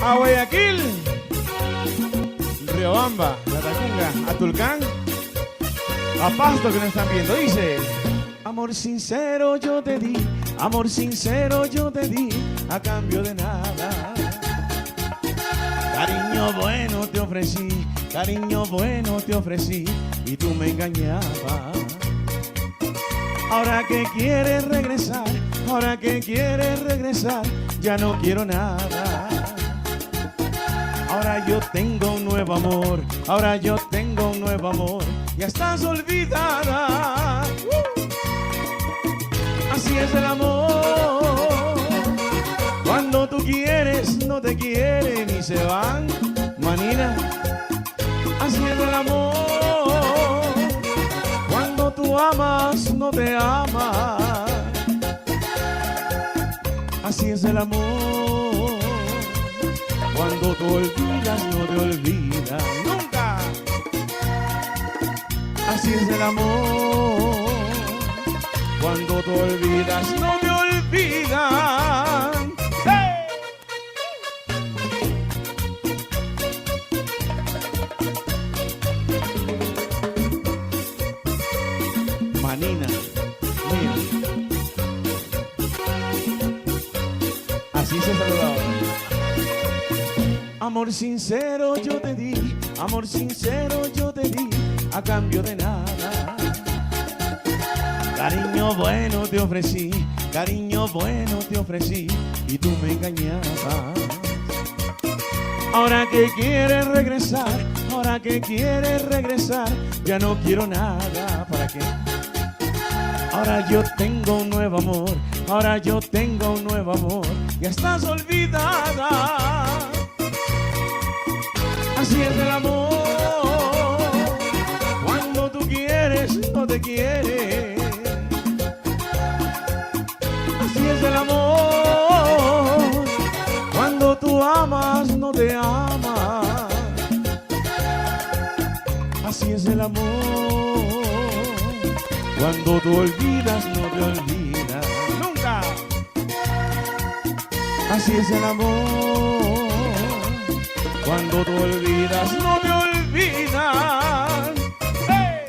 A Guayaquil, Riobamba, La Tacunga, a Tulcán, a Pasto que nos están viendo. Dice: amor sincero yo te di, amor sincero yo te di, a cambio de nada. Cariño bueno te ofrecí, cariño bueno te ofrecí, y tú me engañabas. Ahora que quieres regresar, ahora que quieres regresar, ya no quiero nada. Ahora yo tengo un nuevo amor, ahora yo tengo un nuevo amor, ya estás olvidada. Así es el amor, cuando tú quieres no te quieren y se van, manina. Así es el amor, cuando tú amas no te ama. Así es el amor, cuando tú olvidas no te olvida nunca. Así es el amor, cuando tú olvidas no te olvidan. ¡Hey! Manina, mira. Así se saludaba. Amor sincero yo te di, amor sincero yo te di, a cambio de nada. Cariño bueno te ofrecí, cariño bueno te ofrecí, y tú me engañabas. Ahora que quieres regresar, ahora que quieres regresar, ya no quiero nada. ¿Para qué? Ahora yo tengo un nuevo amor, ahora yo tengo un nuevo amor, ya estás olvidada. Así es el amor, cuando tú quieres no te quiere. Así es el amor, cuando tú amas no te ama. Así es el amor, cuando tú olvidas no te olvidas nunca. Así es el amor, cuando tú olvidas no te olvidan. ¡Hey!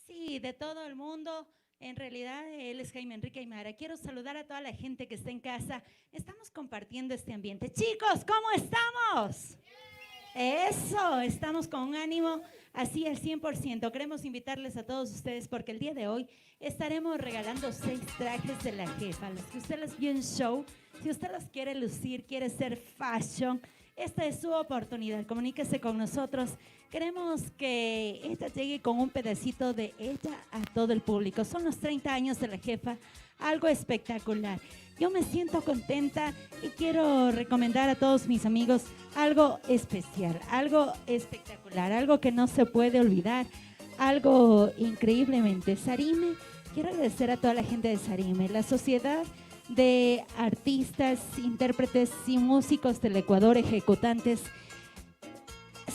Sí, de todo el mundo. En realidad, él es Jaime Enrique Aymara. Quiero saludar a toda la gente que está en casa. Estamos compartiendo este ambiente. Chicos, ¿cómo estamos? Eso, estamos con un ánimo así al 100%. Queremos invitarles a todos ustedes porque el día de hoy estaremos regalando 6 trajes de la jefa. Los que usted los vio en show, si usted los quiere lucir, quiere ser fashion, esta es su oportunidad. Comuníquese con nosotros. Queremos que ella llegue con un pedacito de ella a todo el público. Son los 30 años de la jefa, algo espectacular. Yo me siento contenta y quiero recomendar a todos mis amigos algo especial, algo espectacular, algo que no se puede olvidar, algo increíblemente. Sarime, quiero agradecer a toda la gente de Sarime, la sociedad de artistas, intérpretes y músicos del Ecuador, ejecutantes.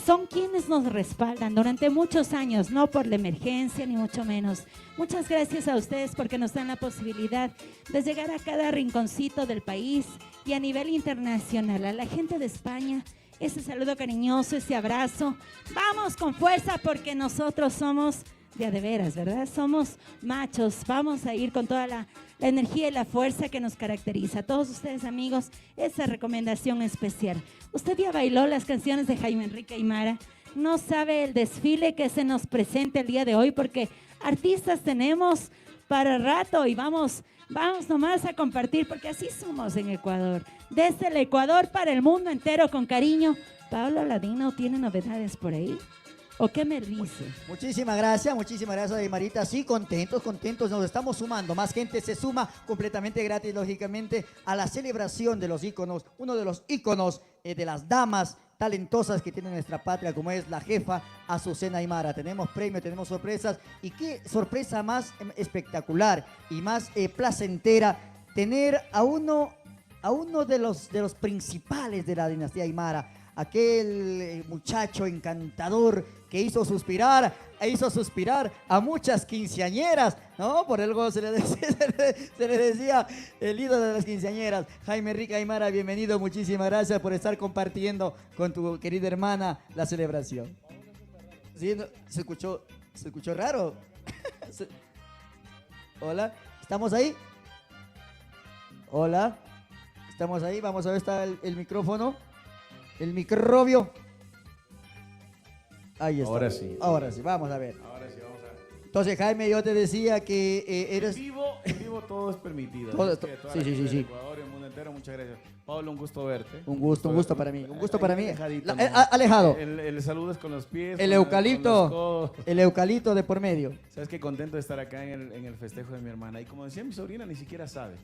Son quienes nos respaldan durante muchos años, no por la emergencia ni mucho menos. Muchas gracias a ustedes porque nos dan la posibilidad de llegar a cada rinconcito del país y a nivel internacional. A la gente de España, ese saludo cariñoso, ese abrazo. Vamos con fuerza porque nosotros somos de a de veras, ¿verdad? Somos machos, vamos a ir con toda la energía y la fuerza que nos caracteriza. A todos ustedes, amigos, esa recomendación especial. Usted ya bailó las canciones de Jaime Enrique Aymara, no sabe el desfile que se nos presenta el día de hoy porque artistas tenemos para rato y vamos nomás a compartir porque así somos en Ecuador. Desde el Ecuador para el mundo entero con cariño. Pablo Ladino, ¿tiene novedades por ahí? ¿O qué me dice? Muchísimas gracias, Aymarita. Sí, contentos, nos estamos sumando. Más gente se suma completamente gratis, lógicamente, a la celebración de los íconos, uno de los íconos de las damas talentosas que tiene nuestra patria, como es la jefa Azucena Aymara. Tenemos premios, tenemos sorpresas, y qué sorpresa más espectacular y más placentera tener a uno de los principales de la dinastía Aymara, aquel muchacho encantador que hizo suspirar hizo suspirar a muchas quinceañeras, ¿no? Por algo se le decía, se le decía el ídolo de las quinceañeras. Jaime Enrique Aymara, bienvenido, muchísimas gracias por estar compartiendo con tu querida hermana la celebración. Sí, no, se escuchó raro. Hola, ¿estamos ahí? Hola, ¿estamos ahí? Vamos a ver, está el micrófono, el microbio. Ahí está. Ahora sí. Ahora sí, vamos a ver. Ahora sí, vamos a ver. Entonces, Jaime, yo te decía que eres... En vivo todo es permitido. Todo- Así que toda sí, la sí, gente sí, del sí. Ecuador y el mundo entero, muchas gracias. Pablo, un gusto verte. Un gusto para mí, un gusto para mí. Alejadito, La- ¿no? alejado. El saludo es con los pies. El con eucalipto, con los codos. el eucalipto de por medio. Sabes que contento de estar acá en el festejo de mi hermana. Y como decía mi sobrina, ni siquiera sabe.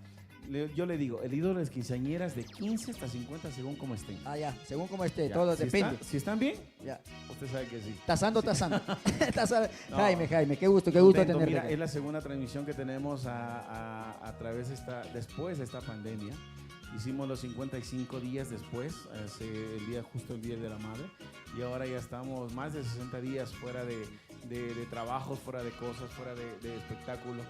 Yo le digo, el ídolo de las quinceañeras de 15 hasta 50 según como estén. Ah, ya, según como esté, Ya, todo si depende. si están bien, Ya. usted sabe que sí. Tasando. No. Jaime, qué gusto Contento, tenerte. mira, acá. es la segunda transmisión que tenemos a través después de esta pandemia. Hicimos los 55 días después, justo el día de la madre, y ahora ya estamos más de 60 días fuera de trabajos, fuera de cosas, fuera de espectáculo.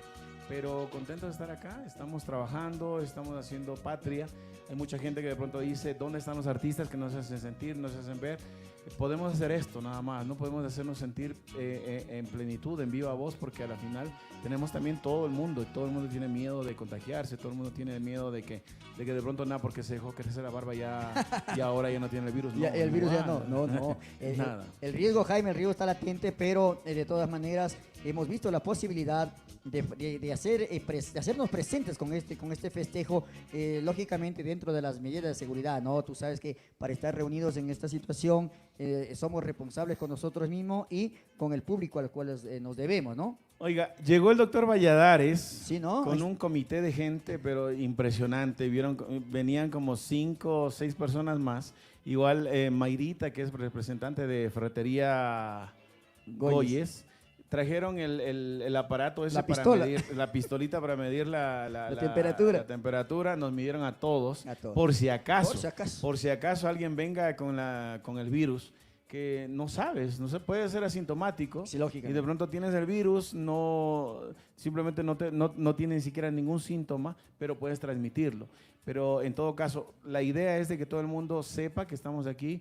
Pero contento de estar acá, estamos trabajando, estamos haciendo patria. Hay mucha gente que de pronto dice, ¿dónde están los artistas que nos hacen sentir, nos hacen ver? Podemos hacer esto nada más, no podemos hacernos sentir en plenitud, en viva voz, porque a la final tenemos también todo el mundo, y todo el mundo tiene miedo de contagiarse, todo el mundo tiene miedo de que de pronto nada, porque se dejó crecer la barba y ahora ya no tiene el virus. Ya, No, el virus ya igual. no. Nada. El riesgo, Jaime, el riesgo está latente, pero de todas maneras hemos visto la posibilidad de hacernos presentes con este festejo, lógicamente dentro de las medidas de seguridad, ¿no? Tú sabes que para estar reunidos en esta situación somos responsables con nosotros mismos y con el público al cual nos debemos, ¿no? Oiga, llegó el doctor Valladares Sí, ¿no? con un comité de gente, pero impresionante. Venían como 5 o 6 personas más. Igual Mayrita, que es representante de Ferretería Goyes. Trajeron el aparato ese La para pistola. medir, la pistolita para medir la temperatura. La temperatura. Nos midieron a todos, A todos. por si acaso. Por si acaso. Alguien venga con el virus, que no sabes, no se puede ser asintomático. Sí, lógicamente. Y de pronto tienes el virus, simplemente no tiene ni siquiera ningún síntoma, pero puedes transmitirlo. Pero en todo caso, la idea es de que todo el mundo sepa que estamos aquí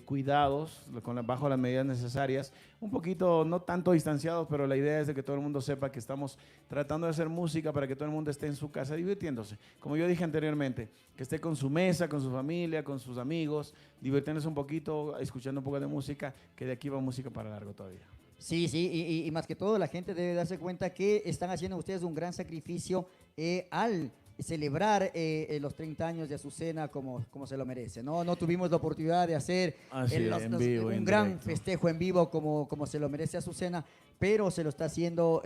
cuidados, bajo las medidas necesarias, un poquito, no tanto distanciados, pero la idea es de que todo el mundo sepa que estamos tratando de hacer música para que todo el mundo esté en su casa divirtiéndose. Como yo dije anteriormente, que esté con su mesa, con su familia, con sus amigos, divirtiéndose un poquito, escuchando un poco de música, que de aquí va música para largo todavía. Sí, y más que todo la gente debe darse cuenta que están haciendo ustedes un gran sacrificio al celebrar los 30 años de Azucena como se lo merece, ¿no? No tuvimos la oportunidad de hacer en vivo, un en gran directo. festejo en vivo como se lo merece Azucena, pero se lo está haciendo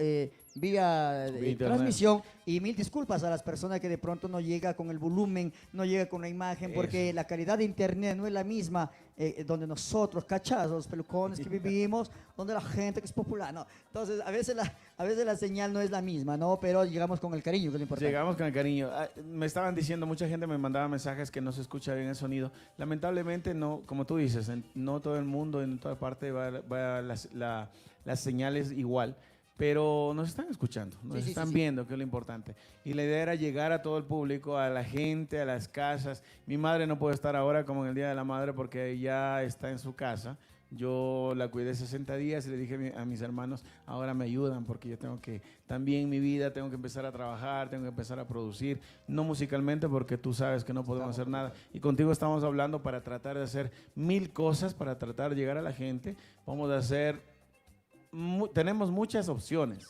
vía internet. transmisión. Y mil disculpas a las personas que de pronto no llega con el volumen, no llega con la imagen, porque la calidad de internet no es la misma donde nosotros, cachazos, los pelucones que vivimos, donde la gente que es popular, ¿no? Entonces, a veces la señal no es la misma, ¿no? Pero llegamos con el cariño, que es lo importante. Llegamos con el cariño. Me estaban diciendo, mucha gente me mandaba mensajes que no se escucha bien el sonido. Lamentablemente, no, como tú dices, no todo el mundo, en toda parte va las señales igual. Pero nos están escuchando, nos Sí, están sí. viendo, que es lo importante. Y la idea era llegar a todo el público, a la gente, a las casas. Mi madre no puede estar ahora como en el Día de la Madre porque ya está en su casa. Yo la cuidé 60 días y le dije a mis hermanos, ahora me ayudan porque yo tengo que, también mi vida, tengo que empezar a trabajar, tengo que empezar a producir, no musicalmente porque tú sabes que no podemos hacer nada. Y contigo estamos hablando para tratar de hacer 1000 cosas, para tratar de llegar a la gente. Vamos a hacer, tenemos muchas opciones.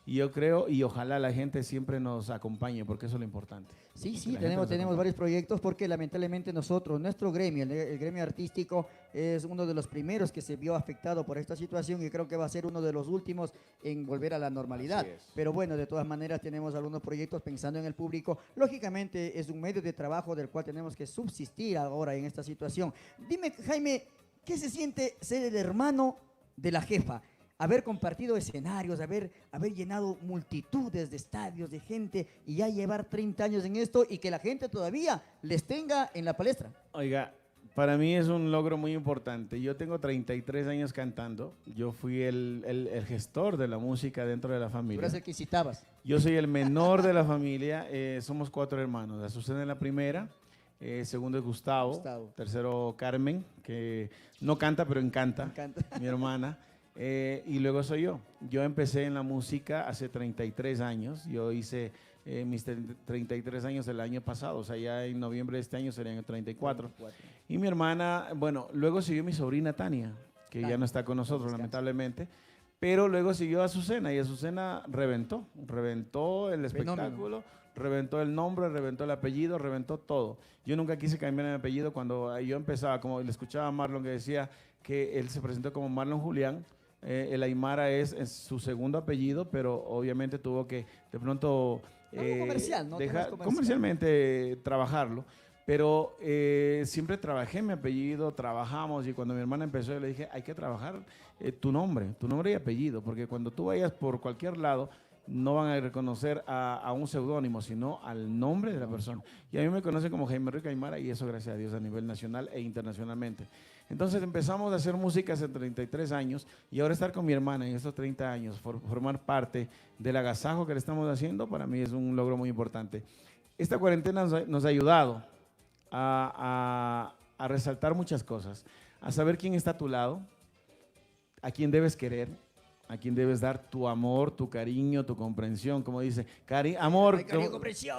Y yo creo, y ojalá la gente siempre nos acompañe, porque eso es lo importante. Sí, Que sí, la gente nos tenemos acompañe. varios proyectos porque lamentablemente nuestro gremio, el gremio artístico, es uno de los primeros que se vio afectado por esta situación y creo que va a ser uno de los últimos en volver a la normalidad. Así es. Pero bueno, de todas maneras tenemos algunos proyectos pensando en el público. Lógicamente es un medio de trabajo del cual tenemos que subsistir ahora en esta situación. Dime, Jaime, ¿qué se siente ser el hermano de la jefa? Haber compartido escenarios, haber llenado multitudes de estadios de gente y ya llevar 30 años en esto y que la gente todavía les tenga en la palestra. Oiga, Para mí es un logro muy importante. Yo tengo 33 años cantando. Yo fui el gestor de la música dentro de la Tú familia. eres el que citabas. Yo soy el menor de la familia. Somos 4 hermanos. Azucena es la primera. Segundo es Gustavo. Tercero Carmen, que no canta pero encanta. Mi hermana. Y luego soy yo. Yo empecé en la música hace 33 años. Yo hice mis 33 años el año pasado, o sea, ya en noviembre de este año serían 34. Y mi hermana, bueno, luego siguió mi sobrina Tania, que ya no está con nosotros, lamentablemente, pero luego siguió Azucena, y Azucena reventó el espectáculo, reventó el nombre, reventó el apellido, reventó todo. Yo nunca quise cambiar mi apellido cuando yo empezaba, como le escuchaba a Marlon que decía que él se presentó como Marlon Julián. El Aymara es su segundo apellido, pero obviamente tuvo que de pronto comercial, ¿no? Comercialmente trabajarlo. Pero siempre trabajé mi apellido, trabajamos, y cuando mi hermana empezó yo le dije, hay que trabajar tu nombre y apellido, porque cuando tú vayas por cualquier lado no van a reconocer a un seudónimo, sino al nombre de la persona. Y a mí me conocen como Jaime Enrique Aymara, y eso gracias a Dios a nivel nacional e internacionalmente. Entonces empezamos a hacer música hace 33 años, y ahora estar con mi hermana en estos 30 años, formar parte del agasajo que le estamos haciendo, para mí es un logro muy importante. Esta cuarentena nos ha ayudado a resaltar muchas cosas, a saber quién está a tu lado, a quién debes querer, a quién debes dar tu amor, tu cariño, tu comprensión, como dice, amor,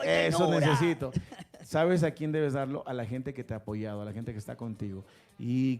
eso necesito. ¿Sabes a quién debes darlo? A la gente que te ha apoyado, a la gente que está contigo. Y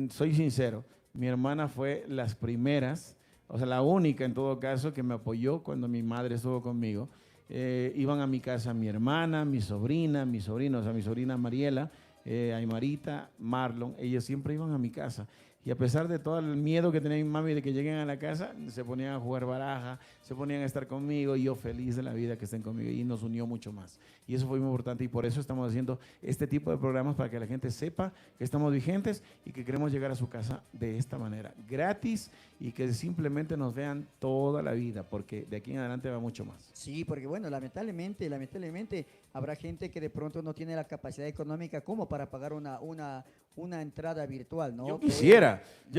soy sincero, mi hermana fue las primeras, o sea, la única en todo caso que me apoyó cuando mi madre estuvo conmigo. Iban a mi casa mi hermana, mi sobrina, mis sobrinos, o sea, mi sobrina Mariela, Aymarita, Marlon, ellos siempre iban a mi casa. Y a pesar de todo el miedo que tenía mi mami de que lleguen a la casa, se ponían a jugar baraja, se ponían a estar conmigo, y yo feliz de la vida que estén conmigo, y nos unió mucho más. Y eso fue muy importante, y por eso estamos haciendo este tipo de programas, para que la gente sepa que estamos vigentes y que queremos llegar a su casa de esta manera, gratis, y que simplemente nos vean toda la vida, porque de aquí en adelante va mucho más. Sí, porque bueno, lamentablemente habrá gente que de pronto no tiene la capacidad económica como para pagar una entrada virtual, ¿no? Yo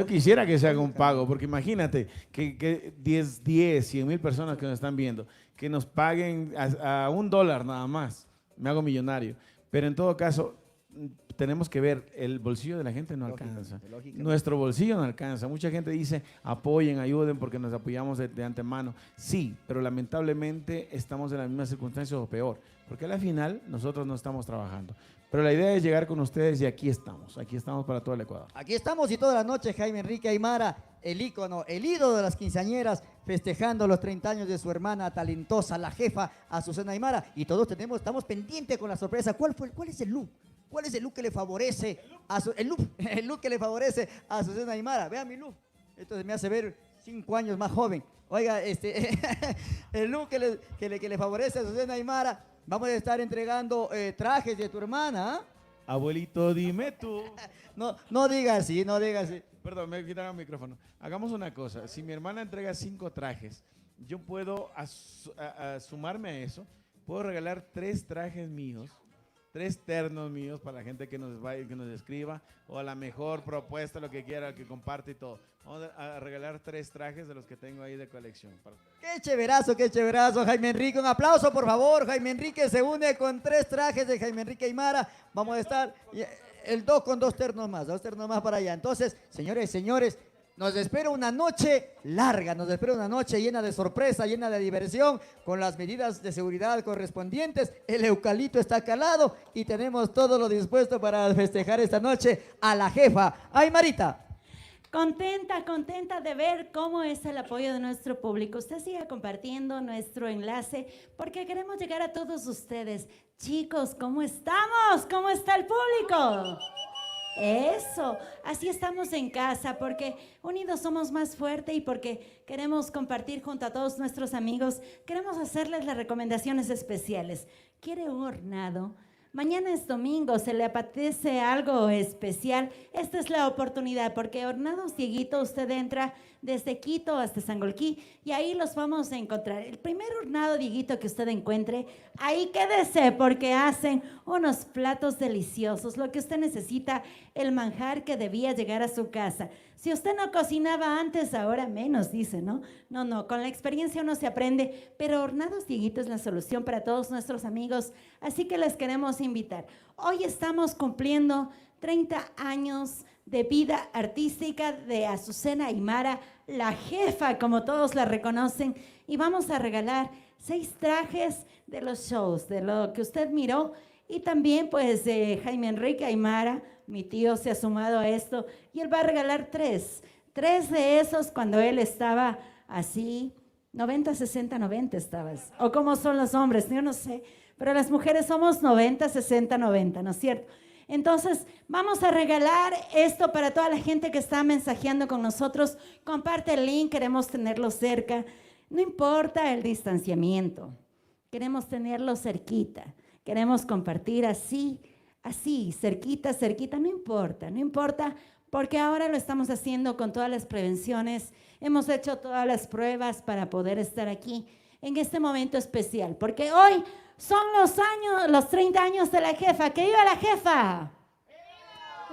quisiera que se haga un pago, porque imagínate que 100,000 personas que nos están viendo, que nos paguen a $1 nada más, me hago millonario. Pero en todo caso, tenemos que ver, el bolsillo de la gente no alcanza. Nuestro bolsillo no alcanza. Mucha gente dice, apoyen, ayuden, porque nos apoyamos de antemano. Sí, pero lamentablemente estamos en las mismas circunstancias o peor, porque al final nosotros no estamos trabajando. Pero la idea es llegar con ustedes, y aquí estamos para todo el Ecuador. Aquí estamos, y toda la noche Jaime Enrique Aymara, el ícono, el ídolo de las quinceañeras, festejando los 30 años de su hermana talentosa, la jefa Azucena Aymara, y todos estamos pendientes con la sorpresa. ¿Cuál es el look? ¿Cuál es el look que le favorece el look que le favorece a Azucena Aymara? Vean mi look. Esto me hace ver 5 años más joven. Oiga, el look que le favorece a Azucena Aymara. Vamos a estar entregando trajes de tu hermana. Abuelito, dime tú. No digas así, no digas así. Perdón, me quitaron el micrófono. Hagamos una cosa. Si mi hermana entrega 5 trajes, yo puedo sumarme a eso. Puedo regalar 3 trajes míos, 3 ternos míos para la gente que nos escriba, o a la mejor propuesta, lo que quiera, que comparte y todo. Vamos a regalar 3 trajes de los que tengo ahí de colección. Qué chéverazo, Jaime Enrique. Un aplauso, por favor. Jaime Enrique se une con 3 trajes de Jaime Enrique Aymara. Vamos a estar el 2 con 2 ternos más, 2 ternos más para allá. Entonces, señores, nos espera una noche larga, nos espera una noche llena de sorpresa, llena de diversión, con las medidas de seguridad correspondientes. El eucalipto está calado y tenemos todo lo dispuesto para festejar esta noche a la jefa Aymarita. Contenta de ver cómo es el apoyo de nuestro público. Usted siga compartiendo nuestro enlace, porque queremos llegar a todos ustedes. Chicos, ¿cómo estamos? ¿Cómo está el público? Eso, así estamos en casa, porque unidos somos más fuertes, y porque queremos compartir junto a todos nuestros amigos. Queremos hacerles las recomendaciones especiales. ¿Quiere un hornado? Mañana es domingo, ¿se le apetece algo especial? Esta es la oportunidad, porque Hornados Dieguito, usted entra desde Quito hasta Sangolquí, y ahí los vamos a encontrar. El primer hornado, Dieguito, que usted encuentre, ahí quédese, porque hacen unos platos deliciosos, lo que usted necesita, el manjar que debía llegar a su casa. Si usted no cocinaba antes, ahora menos, dice, ¿no? No, con la experiencia uno se aprende, pero Hornados Dieguito es la solución para todos nuestros amigos, así que les queremos invitar. Hoy estamos cumpliendo 30 años de vida artística de Azucena Aymara, la jefa, como todos la reconocen, y vamos a regalar 6 trajes de los shows, de lo que usted miró, y también pues de Jaime Enrique Aymara, mi tío se ha sumado a esto, y él va a regalar 3 de esos cuando él estaba así, 90, 60, 90 estabas, o como son los hombres, yo no sé, pero las mujeres somos 90, 60, 90, ¿no es cierto? Entonces, vamos a regalar esto para toda la gente que está mensajeando con nosotros. Comparte el link, queremos tenerlo cerca. No importa el distanciamiento, queremos tenerlo cerquita. Queremos compartir así, cerquita, no importa, porque ahora lo estamos haciendo con todas las prevenciones. Hemos hecho todas las pruebas para poder estar aquí en este momento especial, porque hoy son los 30 años de la jefa. ¡Que viva la jefa!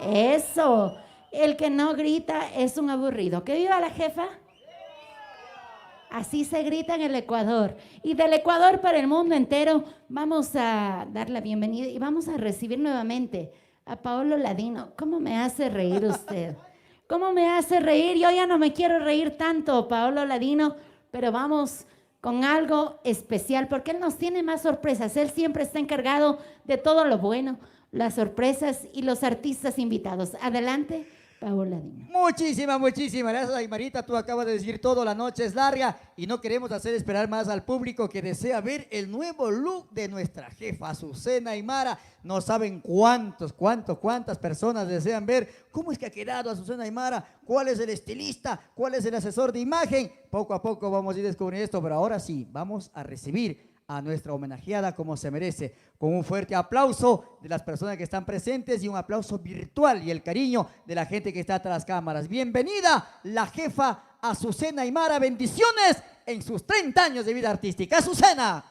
Eso, el que no grita es un aburrido. ¡Que viva la jefa! Así se grita en el Ecuador. Y del Ecuador para el mundo entero vamos a dar la bienvenida y vamos a recibir nuevamente a Paolo Ladino. ¿Cómo me hace reír usted? ¿Cómo me hace reír? Yo ya no me quiero reír tanto, Paolo Ladino, pero vamos con algo especial, porque él nos tiene más sorpresas. Él siempre está encargado de todo lo bueno, las sorpresas y los artistas invitados. Adelante, Paolo Ladino. Muchísimas gracias, Aymarita. Tú acabas de decir todo, la noche es larga y no queremos hacer esperar más al público que desea ver el nuevo look de nuestra jefa, Azucena Aymara. No saben cuántas personas desean ver cómo es que ha quedado Azucena Aymara, cuál es el estilista, cuál es el asesor de imagen. Poco a poco vamos a ir descubriendo esto, pero ahora sí, vamos a recibir a nuestra homenajeada como se merece, con un fuerte aplauso de las personas que están presentes y un aplauso virtual y el cariño de la gente que está tras las cámaras. Bienvenida la jefa Azucena Aymara, bendiciones en sus 30 años de vida artística. Azucena.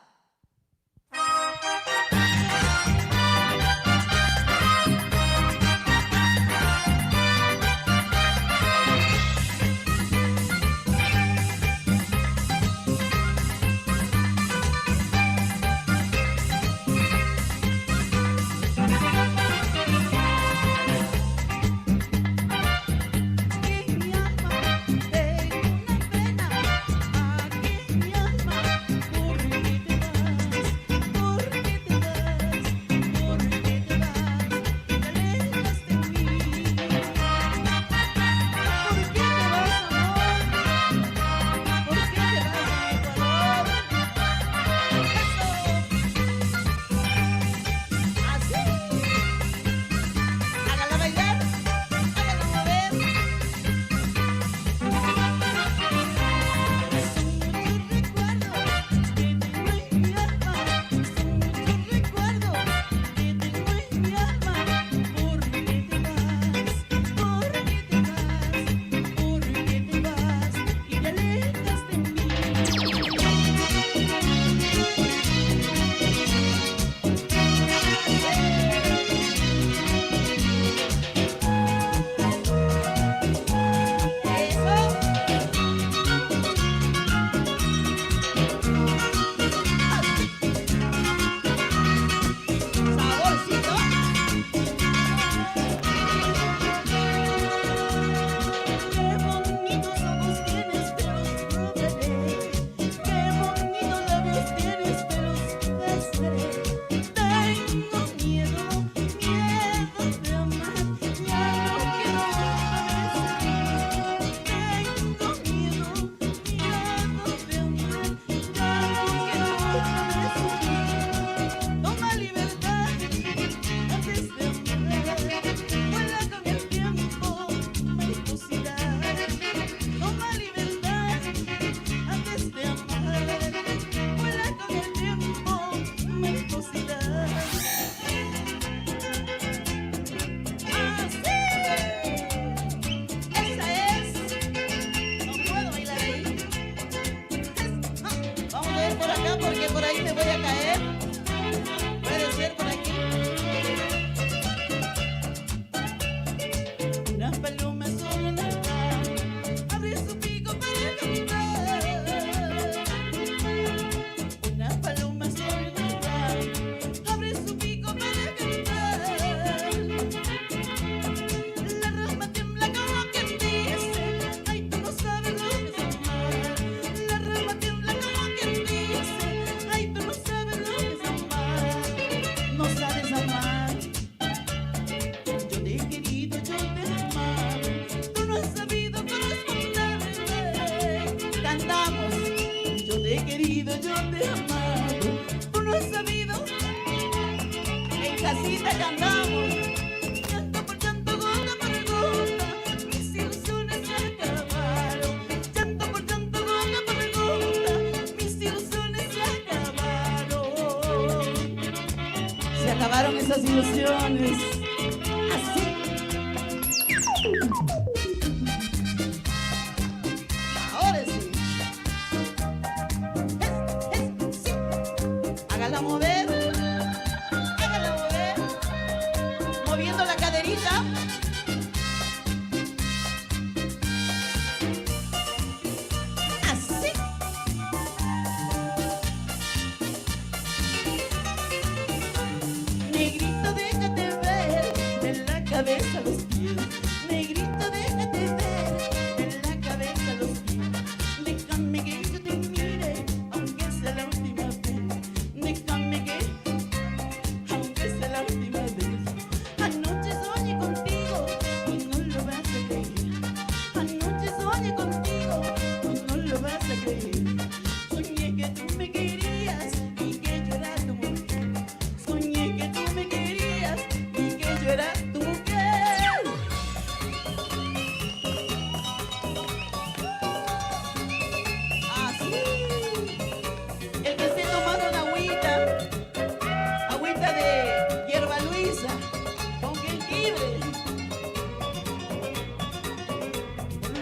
Aquí mi alma, por mi por acá porque por ahí me voy a caer. Puede ser por aquí. Una paloma sola abre su pico para cantar. Una paloma sola abre su pico para cantar. La rama tiembla como quien dice, ay, tú no sabes lo que es amar. La rama tiembla como quien dice, ay, tú no sabes lo que es amar. No sabes amar. Yo te he querido, yo te he amado. Tú no has sabido corresponderme. Cantamos. Yo te he querido, yo te he amado. Tú no has sabido. En casita cantamos. Llanto por llanto, gota por gota, mis ilusiones se acabaron. Llanto por llanto, gota por gota, mis ilusiones se acabaron. Se acabaron esas ilusiones. Así. Ahora sí. Sí. Hágala mover. Hágala mover. Moviendo la caderita. Así. Negrito, déjate ver de la cabeza a los pies. Negrito, déjate ver de la cabeza a los pies. Déjame que yo te mire, aunque sea la última vez. Déjame que, aunque sea la última vez. Anoche soñé contigo y no lo vas a creer. Anoche soñé contigo y no lo vas a creer. Soñé que tú me querías y que yo era tu mujer. Soñé que tú me querías y que yo era tu mujer. Así. El que esté tomando una agüita de hierba Luisa, con jengibre.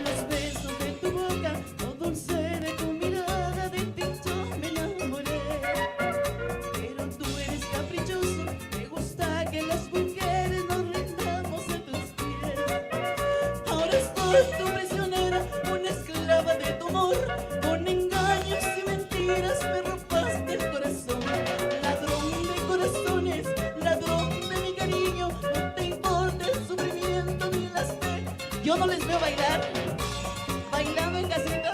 Los besos de tu boca, lo dulce de tu mirada, de ti yo me enamoré. Pero tú eres caprichoso, te gusta que las mujeres nos rindamos a tus pies. Ahora estoy tu prisionera, una esclava de tu amor. Con engaños y mentiras me robaste el corazón. Ladrón de corazones, ladrón de mi cariño, no te importa el sufrimiento ni las penas. Yo no les veo bailar, bailando en casita.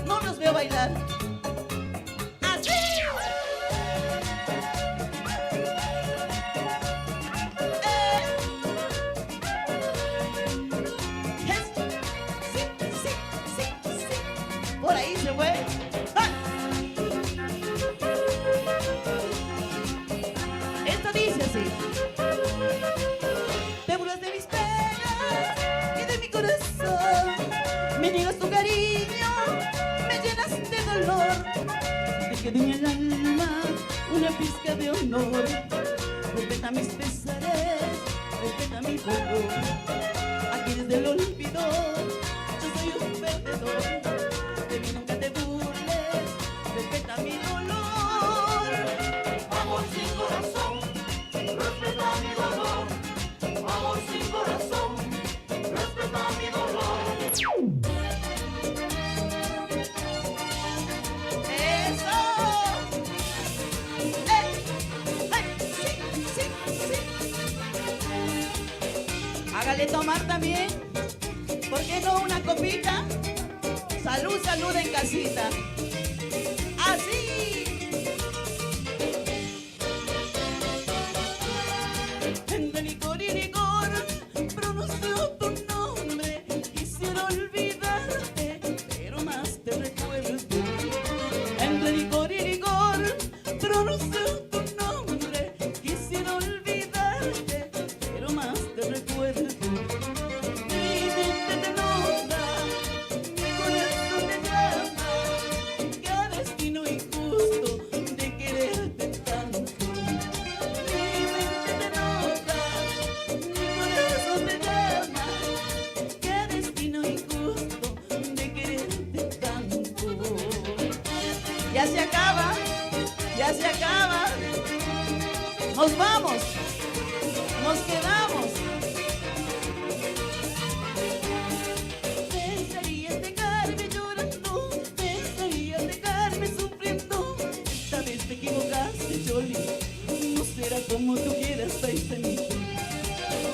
No los veo bailar. Así. Sí, sí, sí, sí. Por ahí se fue. ¡Ah! Esto dice así. Te burlas de mis penas y de mi corazón. Me niegas tu cariño, me llenas de dolor. Te quedé en el alma una pizca de honor. Respeta mis pesares, respeta mi dolor. Aquí desde el olvido, yo soy un perdedor. De mí nunca te burles, respeta mi dolor. Amor sin corazón, respeta mi dolor. Amor sin corazón, respeta mi dolor. Eso. Sí, sí, sí. Hágale tomar también. ¿Por qué no una copita? Salud, salud en casita. Así. Entre licor y licor pronunció tu nombre. Quisiera olvidarte, pero más te recuerdo. Entre licor y licor pronunció tu nombre. Quisiera olvidarte, pero más te recuerdo. Mi mente te nota, mi corazón te llama. Qué destino injusto de quererte tanto. Mi mente te nota, mi corazón te llama. Qué destino injusto de quererte tanto. Ya se acaba, ya se acaba. Nos vamos, nos quedamos. Pensarías dejarme llorando, pensarías dejarme sufriendo. Esta vez te equivocaste, Yoli. No será como tú quieras, paisanito.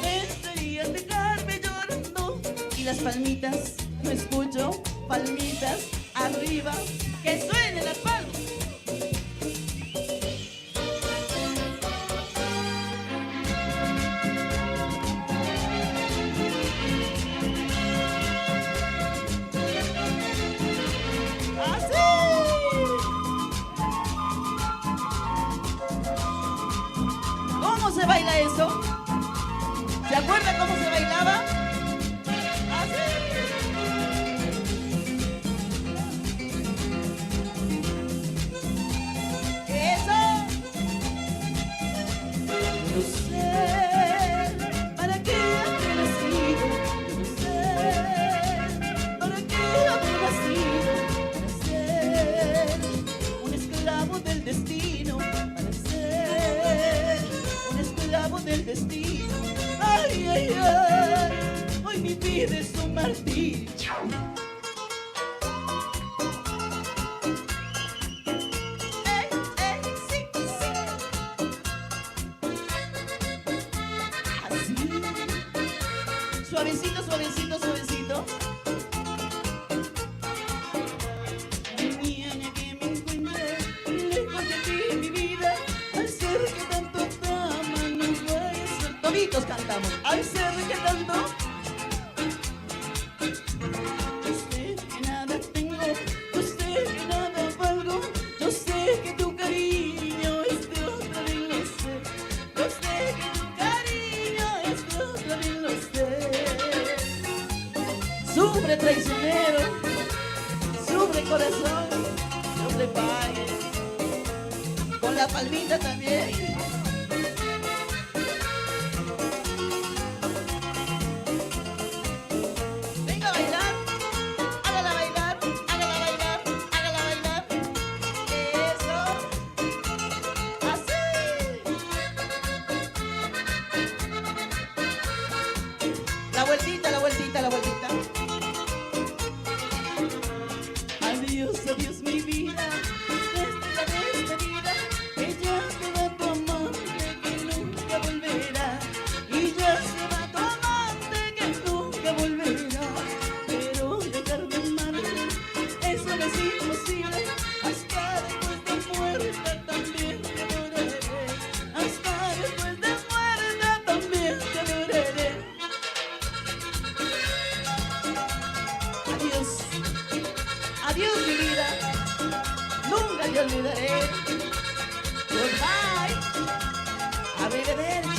Pensarías dejarme llorando. Y las palmitas, no escucho, palmitas arriba, que suenen las palmas. ¿Cómo se baila eso? ¿Se acuerda cómo se bailaba? Así. Eso. No sé para qué habré nacido. No sé para qué habré nacido. Para ser un esclavo del destino. Para ser un esclavo del destino. Ay, ay, ay, hoy mi vida es un martirio. Sí, sí. Así. Suavecito, suavecito, suavecito. Mañana que me encuentre lejos de ti, mi vida, al ser que tanto te ama, no vayas a... Toditos cantamos. Al ser que tanto, yo sé que nada tengo, yo sé que nada valgo, yo sé que tu cariño es de otra, bien lo sé. Yo sé que tu cariño es de otra, bien lo sé. Sufre traicionero, sufre corazón, no te pagues. Con la palmita también. Venga a bailar, hágala bailar, hágala bailar, hágala bailar. Eso, así. La vueltita, la vueltita, la vueltita. Adiós, adiós mi vida, esta es la despedida. Ella se va tu amante que nunca volverá. Y ya se va tu amante que nunca volverá. Pero dejarme amarte, eso no es imposible. Hasta después de muerta también te adoraré. Hasta después de muerta también te adoraré. Adiós, adiós mi vida, nunca te olvidaré. Goodbye, arrivederci.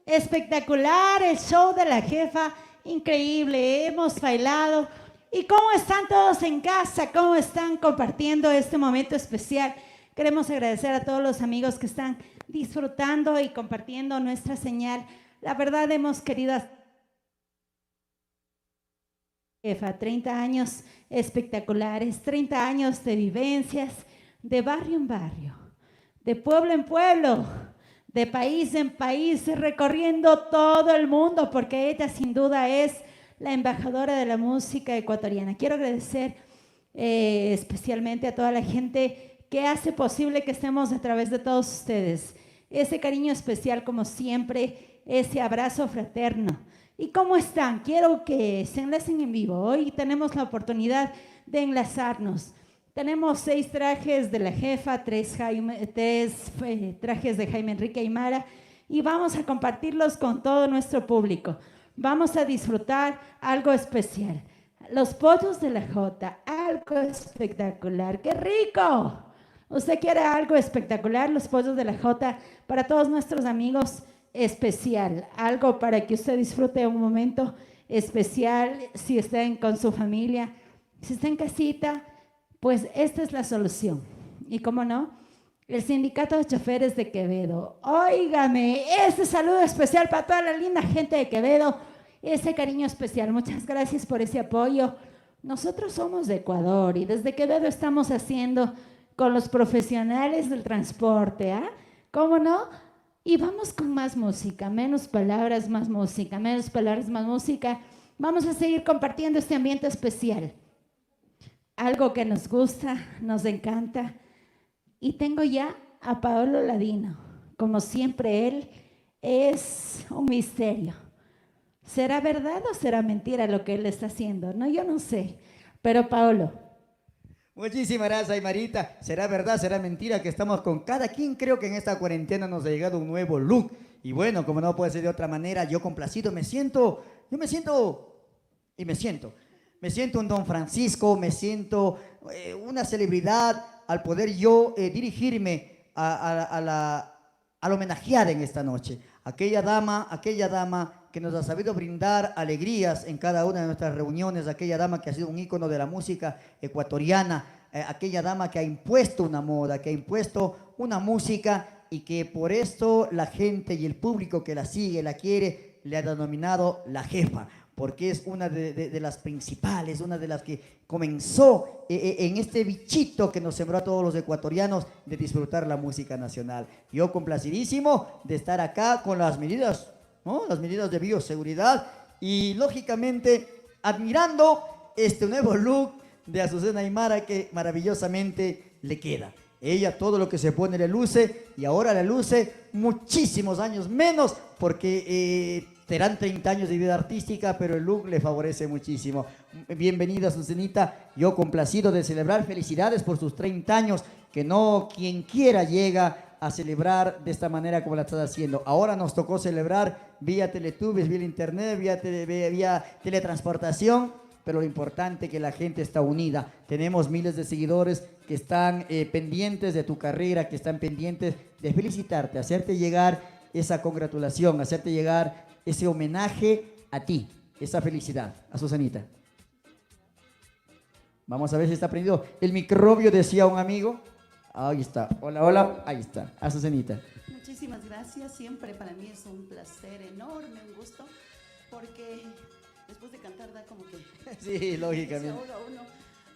Espectacular el show de la jefa, increíble, hemos bailado. ¿Y cómo están todos en casa? ¿Cómo están compartiendo este momento especial? Queremos agradecer a todos los amigos que están disfrutando y compartiendo nuestra señal. La verdad hemos querido hacer jefa, 30 años espectaculares, 30 años de vivencias, de barrio en barrio, de pueblo en pueblo, de país en país, recorriendo todo el mundo, porque ella sin duda es la embajadora de la música ecuatoriana. Quiero agradecer especialmente a toda la gente que hace posible que estemos a través de todos ustedes. Ese cariño especial, como siempre, ese abrazo fraterno. ¿Y cómo están? Quiero que se enlacen en vivo. Hoy tenemos la oportunidad de enlazarnos. Tenemos 6 trajes de la jefa, 3 trajes de Jaime Enrique Aymara, y vamos a compartirlos con todo nuestro público. Vamos a disfrutar algo especial. Los pollos de la Jota, algo espectacular. ¡Qué rico! ¿Usted quiere algo espectacular? Los pollos de la Jota, para todos nuestros amigos, especial. Algo para que usted disfrute un momento especial, si está con su familia, si está en casita, pues esta es la solución. Y cómo no, el Sindicato de Choferes de Quevedo. Óigame, este saludo especial para toda la linda gente de Quevedo, ese cariño especial. Muchas gracias por ese apoyo. Nosotros somos de Ecuador y desde Quevedo estamos haciendo con los profesionales del transporte, ¿ah? ¿Cómo no? Y vamos con más música, menos palabras, más música, menos palabras, más música. Vamos a seguir compartiendo este ambiente especial. Algo que nos gusta, nos encanta. Y tengo ya a Paolo Ladino. Como siempre, él es un misterio. ¿Será verdad o será mentira lo que él está haciendo? No, yo no sé. Pero Paolo. Muchísimas gracias, Aymarita. ¿Será verdad, será mentira que estamos con cada quien? Creo que en esta cuarentena nos ha llegado un nuevo look. Y bueno, como no puede ser de otra manera, yo complacido me siento un Don Francisco, me siento una celebridad al poder yo dirigirme a la homenajeada en esta noche. Aquella dama que nos ha sabido brindar alegrías en cada una de nuestras reuniones, aquella dama que ha sido un ícono de la música ecuatoriana, aquella dama que ha impuesto una moda, que ha impuesto una música y que por esto la gente y el público que la sigue, la quiere, le ha denominado la jefa, porque es una de las principales, una de las que comenzó en este bichito que nos sembró a todos los ecuatorianos de disfrutar la música nacional. Yo complacidísimo de estar acá con las medidas, ¿no? Las medidas de bioseguridad y lógicamente admirando este nuevo look de Azucena Aymara que maravillosamente le queda. Ella todo lo que se pone le luce y ahora le luce muchísimos años menos porque serán 30 años de vida artística, pero el look le favorece muchísimo. Bienvenida, Azucenita. Yo complacido de celebrar. Felicidades por sus 30 años, que no quien quiera llega a celebrar de esta manera como la estás haciendo. Ahora nos tocó celebrar vía Teletubbies, vía internet, vía teletransportación, pero lo importante es que la gente está unida. Tenemos miles de seguidores que están pendientes de tu carrera, que están pendientes de felicitarte, hacerte llegar esa congratulación, hacerte llegar ese homenaje a ti, esa felicidad. Azucenita. Vamos a ver si está prendido. El microbio, decía un amigo. Ahí está. Hola, hola. Ahí está. Azucenita. Muchísimas gracias. Siempre para mí es un placer enorme, un gusto, porque después de cantar da como que... Sí, lógicamente. Se ahoga uno,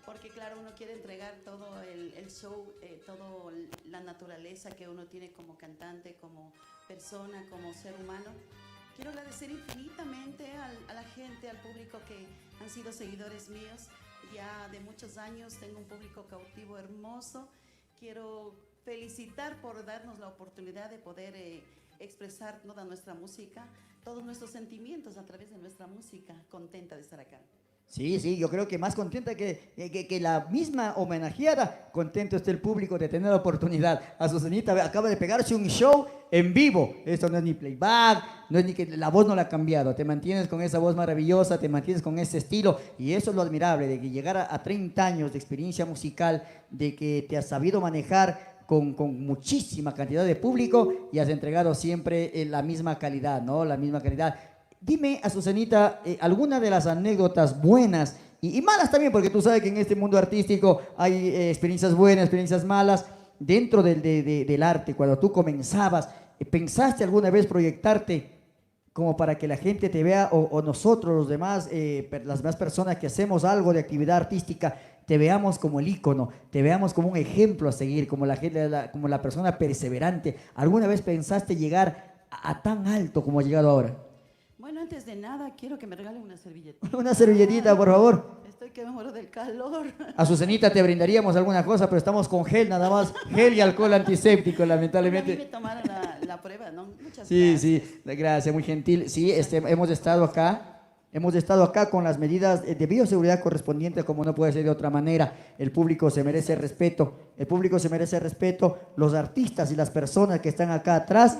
porque claro, uno quiere entregar todo el show, toda la naturaleza que uno tiene como cantante, como persona, como ser humano. Quiero agradecer infinitamente a la gente, al público que han sido seguidores míos ya de muchos años. Tengo un público cautivo hermoso. Quiero felicitar por darnos la oportunidad de poder expresar toda nuestra música, todos nuestros sentimientos a través de nuestra música. Contenta de estar acá. Sí, yo creo que más contenta que la misma homenajeada, contento está el público de tener la oportunidad. Azucenita acaba de pegarse un show en vivo. Esto no es ni playback, no es ni que la voz no la ha cambiado. Te mantienes con esa voz maravillosa, te mantienes con ese estilo y eso es lo admirable, de que llegar a 30 años de experiencia musical, de que te has sabido manejar con muchísima cantidad de público y has entregado siempre la misma calidad, ¿no? La misma calidad. Dime, Azucenita, alguna de las anécdotas buenas y malas también, porque tú sabes que en este mundo artístico hay experiencias buenas, experiencias malas. Dentro del arte, cuando tú comenzabas, ¿pensaste alguna vez proyectarte como para que la gente te vea o nosotros, los demás, las demás personas que hacemos algo de actividad artística, te veamos como el ícono, te veamos como un ejemplo a seguir, como como la persona perseverante? ¿Alguna vez pensaste llegar a tan alto como has llegado ahora? Bueno, antes de nada, quiero que me regalen una servilletita. Una servilletita, por favor. Estoy que me muero del calor. Azucenita, te brindaríamos alguna cosa, pero estamos con gel nada más. Gel y alcohol antiséptico, lamentablemente. A mí me tomaron la prueba, ¿no? Muchas gracias. Sí, Gracias, muy gentil. Sí, hemos estado acá con las medidas de bioseguridad correspondientes, como no puede ser de otra manera. El público se merece respeto. Los artistas y las personas que están acá atrás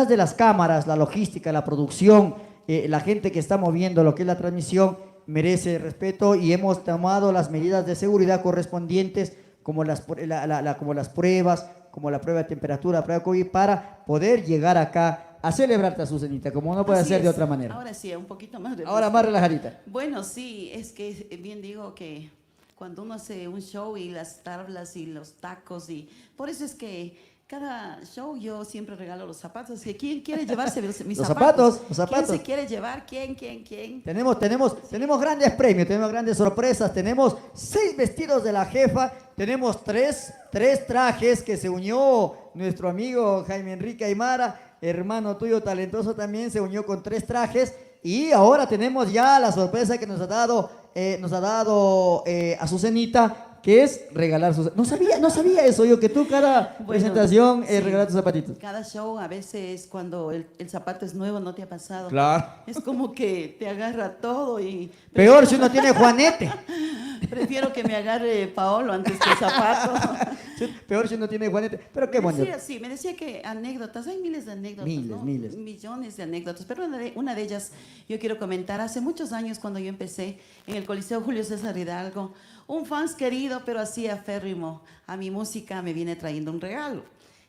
de las cámaras, la logística, la producción, la gente que está moviendo lo que es la transmisión, merece respeto y hemos tomado las medidas de seguridad correspondientes, como las pruebas, como la prueba de temperatura, la prueba de COVID, para poder llegar acá a celebrarte, Azucenita, como no puede ser de otra manera. Ahora sí, un poquito más de... Ahora más relajadita. Bueno, sí, es que bien digo que cuando uno hace un show y las tablas y los tacos, y por eso es que cada show yo siempre regalo los zapatos. Que ¿quién quiere llevarse mis Los zapatos? zapatos, los zapatos. ¿Quién se quiere llevar? ¿Quién? Tenemos grandes premios, tenemos grandes sorpresas, tenemos 6 vestidos de la jefa, tenemos tres trajes que se unió nuestro amigo Jaime Enrique Aymara, hermano tuyo talentoso también, se unió con 3 trajes. Y ahora tenemos ya la sorpresa que nos ha dado Azucenita, que es regalar sus... No sabía eso yo, que tú cada presentación sí, regalas tus zapatitos. Cada show a veces cuando el zapato es nuevo, ¿no te ha pasado? Claro. Es como que te agarra todo y... Peor si uno tiene Juanete. Prefiero que me agarre Paolo antes que el zapato. Peor si uno tiene Juanete. Pero qué bonito. Me decía que anécdotas, hay miles de anécdotas, ¿no? Miles. Millones de anécdotas, pero una de ellas yo quiero comentar. Hace muchos años cuando yo empecé en el Coliseo Julio César Hidalgo, un fans querido, pero así aférrimo a mi música, me viene trayendo un regalo.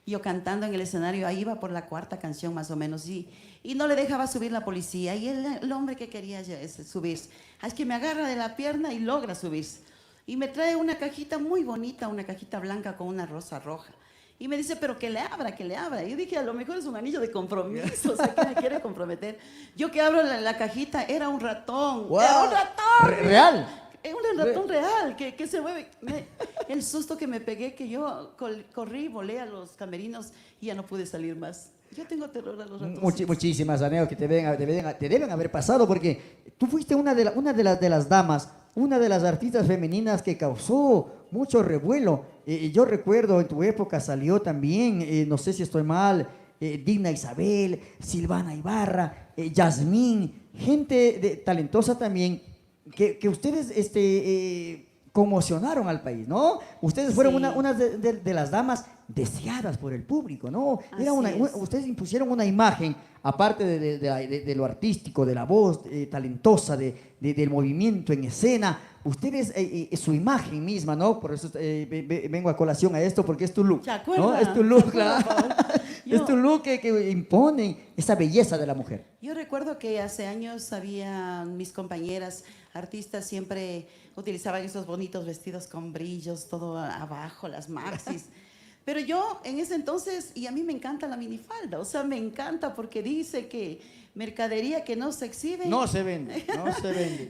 Yo cantando en el escenario, ahí iba por la 4ª canción más o menos, y no le dejaba subir la policía, y el hombre que quería subirse, es que me agarra de la pierna y logra subirse. Y me trae una cajita muy bonita, una cajita blanca con una rosa roja. Y me dice, pero que le abra. Y yo dije, a lo mejor es un anillo de compromiso, o sea, que me quiere comprometer. Yo que abro la cajita, era un ratón. Wow. Era un ratón. ¿Real? Es un ratón real, que se mueve. El susto que me pegué, que yo corrí, volé a los camerinos y ya no pude salir más. Yo tengo terror a los ratones. Muchísimas anécdotas que te deben haber pasado, porque tú fuiste una de las damas, una de las artistas femeninas que causó mucho revuelo. Yo recuerdo, en tu época salió también, no sé si estoy mal, Digna Isabel, Silvana Ibarra, Yasmín, gente talentosa también, que ustedes conmocionaron al país, ¿no? Ustedes fueron una de las damas deseadas por el público, ¿no? Ustedes impusieron una imagen, aparte de lo artístico, de la voz talentosa, del movimiento en escena. Ustedes, su imagen misma, ¿no? Por eso vengo a colación a esto, porque es tu look, ¿no? Es tu look, claro. Es tu look que impone esa belleza de la mujer. Yo recuerdo que hace años mis compañeras artistas siempre utilizaban esos bonitos vestidos con brillos, todo abajo, las maxis. Pero yo en ese entonces, y a mí me encanta la minifalda, o sea, me encanta porque dice que mercadería que no se exhibe. No se vende.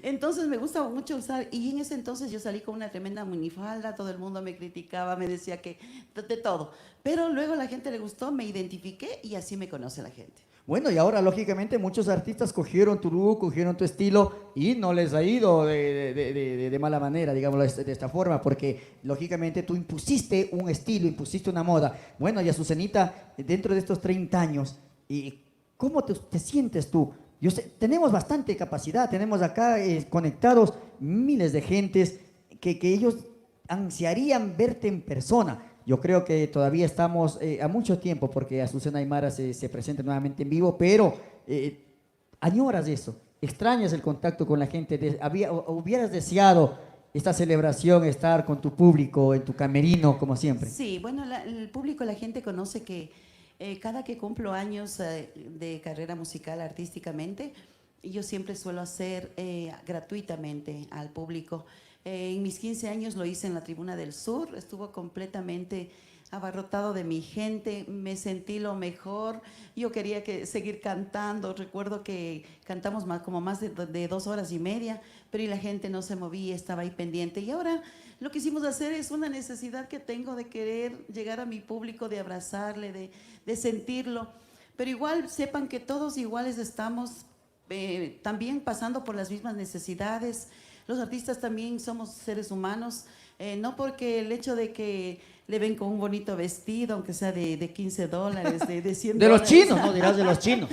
Entonces me gusta mucho usar, y en ese entonces yo salí con una tremenda minifalda, todo el mundo me criticaba, me decía que de todo. Pero luego a la gente le gustó, me identifiqué y así me conoce la gente. Bueno, y ahora lógicamente muchos artistas cogieron tu look, cogieron tu estilo y no les ha ido de mala manera, digámoslo de esta forma, porque lógicamente tú impusiste un estilo, impusiste una moda. Bueno, y Azucenita, dentro de estos 30 años, ¿cómo te sientes tú? Tenemos bastante capacidad, tenemos acá conectados miles de gentes que ellos ansiarían verte en persona. Yo creo que todavía estamos a mucho tiempo porque Azucena Aymara se presenta nuevamente en vivo, pero añoras eso, extrañas el contacto con la gente. ¿Hubieras deseado esta celebración, estar con tu público en tu camerino, como siempre? Sí, bueno, el público, la gente conoce que cada que cumplo años de carrera musical artísticamente, yo siempre suelo hacer gratuitamente al público. En mis 15 años lo hice en la Tribuna del Sur, estuvo completamente abarrotado de mi gente, me sentí lo mejor, yo quería seguir cantando, recuerdo que cantamos como más de 2 horas y media, pero y la gente no se movía, estaba ahí pendiente. Y ahora lo que hicimos hacer es una necesidad que tengo de querer llegar a mi público, de abrazarle, de sentirlo, pero igual sepan que todos iguales estamos también pasando por las mismas necesidades. Los artistas también somos seres humanos, no porque el hecho de que le ven con un bonito vestido, aunque sea de $15, de 100 de los chinos, ¿no? Dirás de los chinos.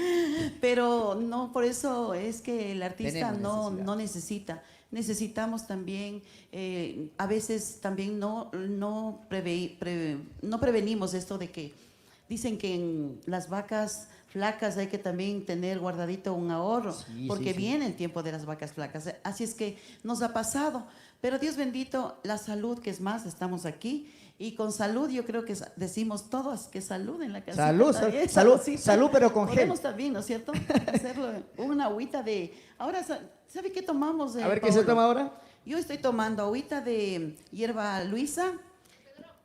Pero no, por eso es que el artista no necesita. Necesitamos también, a veces también no prevenimos esto de que dicen que en las vacas flacas hay que también tener guardadito un ahorro, porque viene el tiempo de las vacas flacas. Así es que nos ha pasado, pero Dios bendito, la salud, que es más, estamos aquí, y con salud yo creo que decimos todos que salud en la casa. Salud, pero con gel. Podemos también, ¿no es cierto? Hacerlo una agüita de... Ahora, ¿sabe qué tomamos? A ver, ¿qué se toma ahora? Yo estoy tomando agüita de hierba luisa,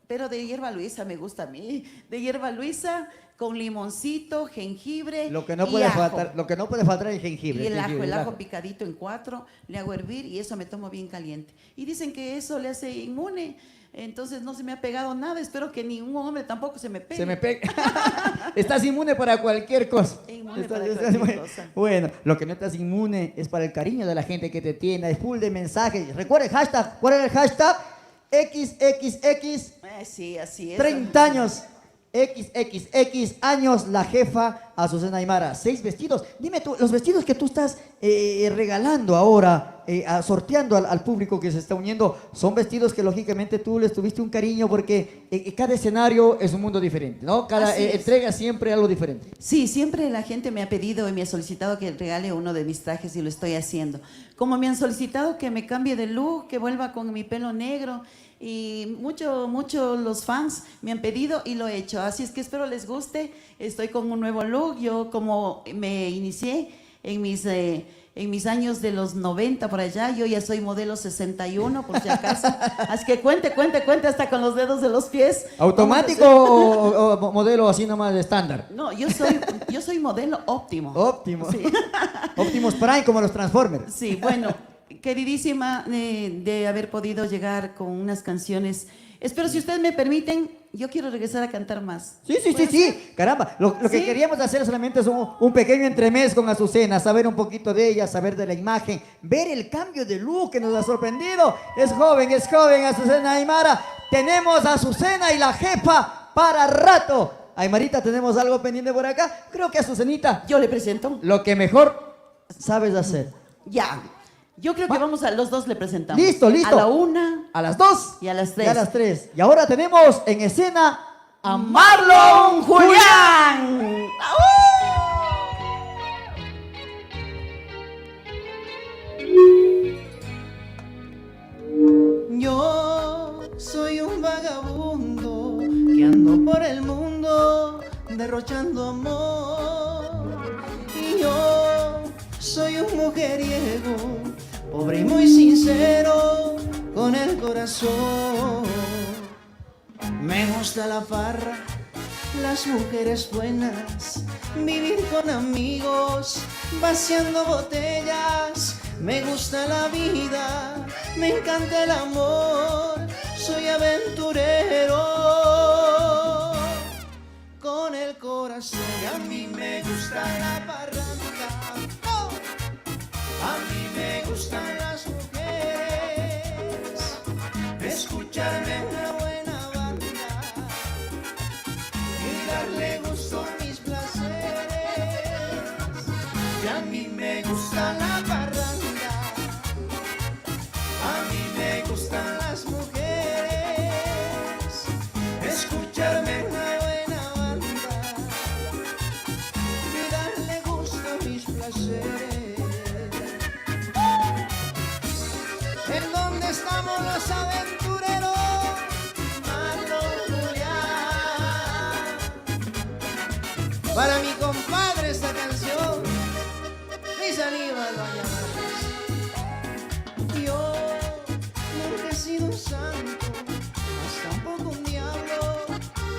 pero de hierba luisa me gusta a mí. De hierba luisa con limoncito, jengibre Lo que no y puede ajo. faltar, lo que no puede faltar es el jengibre. Y el jengibre, ajo picadito en 4, le hago hervir y eso me tomo bien caliente. Y dicen que eso le hace inmune, entonces no se me ha pegado nada. Espero que ningún hombre tampoco se me pegue. Se me pega. Estás inmune para cualquier cosa. Inmune Estás- para estás cualquier inmune. cosa. Bueno, lo que no estás inmune es para el cariño de la gente que te tiene, es full de mensajes. Recuerda el hashtag. ¿Cuál era el hashtag? XXX Sí, así es. 30 años. XXX años la jefa Azucena Aymara. 6 vestidos. Dime tú, los vestidos que tú estás regalando ahora, sorteando al público que se está uniendo, son vestidos que lógicamente tú les tuviste un cariño porque cada escenario es un mundo diferente, ¿no? Cada Así es. entrega siempre algo diferente. Sí, siempre la gente me ha pedido y me ha solicitado que regale uno de mis trajes y lo estoy haciendo. Como me han solicitado que me cambie de look, que vuelva con mi pelo negro y mucho los fans me han pedido y lo he hecho. Así es que espero les guste. Estoy con un nuevo look. Yo como me inicié en mis años de los 90 por allá, yo ya soy modelo 61 por si acaso. Así que cuente hasta con los dedos de los pies. ¿Automático o modelo así nomás de estándar? No, yo soy modelo óptimo. Óptimo. Sí. Optimus Prime como los Transformers. Sí, bueno, queridísima de haber podido llegar con unas canciones. Espero, si ustedes me permiten, yo quiero regresar a cantar más. Sí. Caramba, lo que Sí. queríamos hacer solamente es un pequeño entremés con Azucena, saber un poquito de ella, saber de la imagen, ver el cambio de look que nos ha sorprendido. Es joven, Azucena Aymara. Tenemos a Azucena y la jefa para rato. Aymarita, tenemos algo pendiente por acá. Creo que Azucenita, Yo le presento. lo que mejor sabes hacer. Ya. Yo creo que vamos a los dos le presentamos. Listo. A la 1. A las 2 Y a las 3. Y a las 3. Y ahora tenemos en escena a Marlon Julián. Yo soy un vagabundo que ando por el mundo derrochando amor. Y yo soy un mujeriego, pobre y muy sincero con el corazón. Me gusta la farra, las mujeres buenas, vivir con amigos, vaciando botellas. Me gusta la vida, me encanta el amor, soy aventurero con el corazón. Y a mí me gusta la parranda, ¡oh! A mí me gustan las mujeres, escucharme una buena banda y darle gusto a mis placeres. Y a mí me gusta la parranda, a mí me gustan las mujeres, escucharme una buena banda y darle gusto a mis placeres. ¿En dónde estamos los aventureros? Marlon Julián. Para mi compadre esta canción, mis Aníbal Valladares. Yo nunca he sido un santo, mas tampoco un diablo.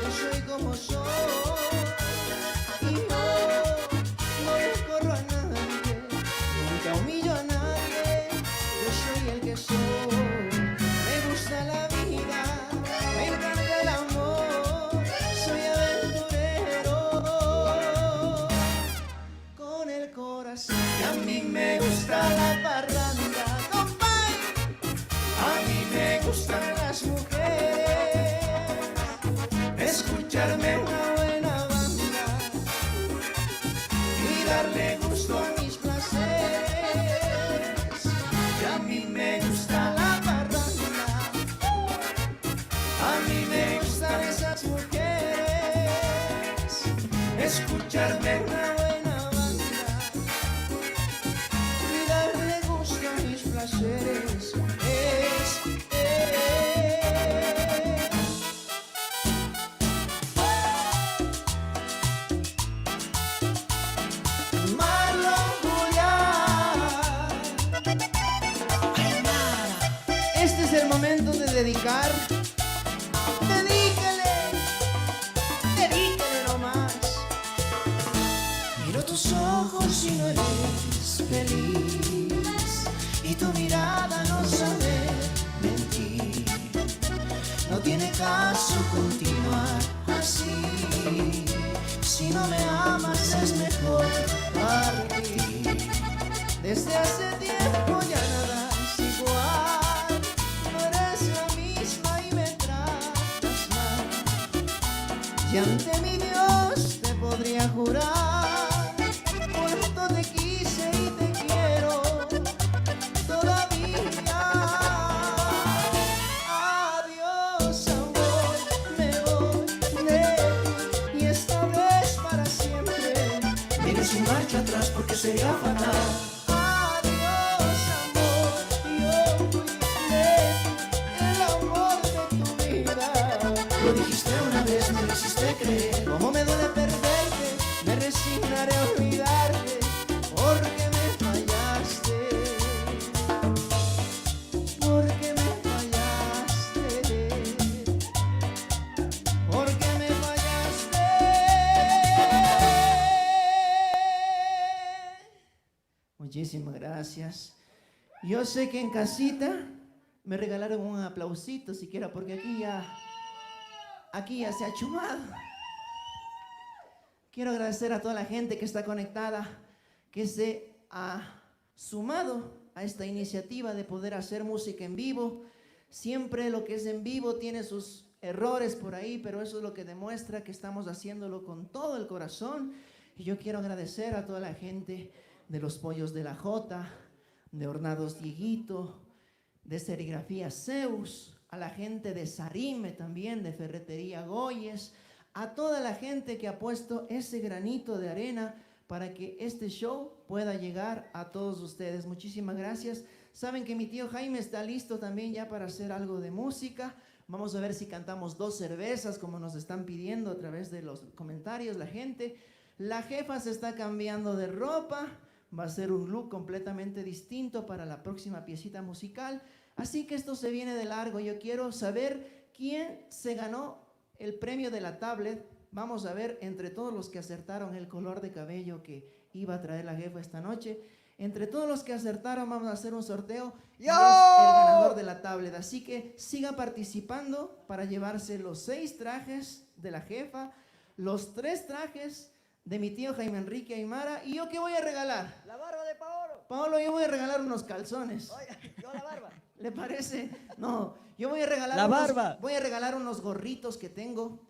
Yo soy como soy y no recorro a nadie, nunca humillo a nadie. Yo soy el que soy. Me gusta la vida, me encanta el amor, soy aventurero con el corazón. Y a mí me gusta la parranda, compay. A mí me gustan las mujeres, escucharme una buena banda y darle gusto a mis placeres. Y a mí me gusta la parranda, a mí me gustan esas mujeres, escucharme una buena banda y darle gusto a mis placeres. Marlon Julián. Este es el momento de dedicar si no eres feliz y tu mirada no sabe mentir. No tiene caso continuar así. Si no me amas es mejor partir. Desde hace tiempo ya nada es igual. No eres la misma y me tratas mal. Y ante mi Dios te podría jurar cuánto te quise y te quiero todavía. Adiós amor, me voy de ti y esta vez para siempre. Viene sin marcha atrás porque sería fatal. Adiós amor, yo fui de ti, el amor de tu vida. Lo dijiste una vez, me lo hiciste creer. Como me duele perderte, me resignaré a olvidarte, porque me fallaste, porque me fallaste, porque me fallaste. Muchísimas gracias. Yo sé que en casita me regalaron un aplausito siquiera, porque aquí ya se ha chumado. Quiero agradecer a toda la gente que está conectada, que se ha sumado a esta iniciativa de poder hacer música en vivo. Siempre lo que es en vivo tiene sus errores por ahí, pero eso es lo que demuestra que estamos haciéndolo con todo el corazón. Y yo quiero agradecer a toda la gente de los Pollos de la Jota, de Hornados Dieguito, de Serigrafía Zeus, a la gente de Sarime también, de Ferretería Goyes, a toda la gente que ha puesto ese granito de arena para que este show pueda llegar a todos ustedes. Muchísimas gracias. Saben que mi tío Jaime está listo también ya para hacer algo de música. Vamos a ver si cantamos 2 cervezas como nos están pidiendo a través de los comentarios la gente. La jefa se está cambiando de ropa. Va a ser un look completamente distinto para la próxima piecita musical. Así que esto se viene de largo. Yo quiero saber quién se ganó el premio de la tablet. Vamos a ver entre todos los que acertaron el color de cabello que iba a traer la jefa esta noche. Entre todos los que acertaron vamos a hacer un sorteo y es el ganador de la tablet. Así que siga participando para llevarse los 6 trajes de la jefa, los 3 trajes de mi tío Jaime Enrique Aymara. ¿Y yo qué voy a regalar? La barba de Paolo. Paolo, yo voy a regalar unos calzones. Oye, yo la barba. ¿Le parece? No, yo voy a regalar voy a regalar unos gorritos que tengo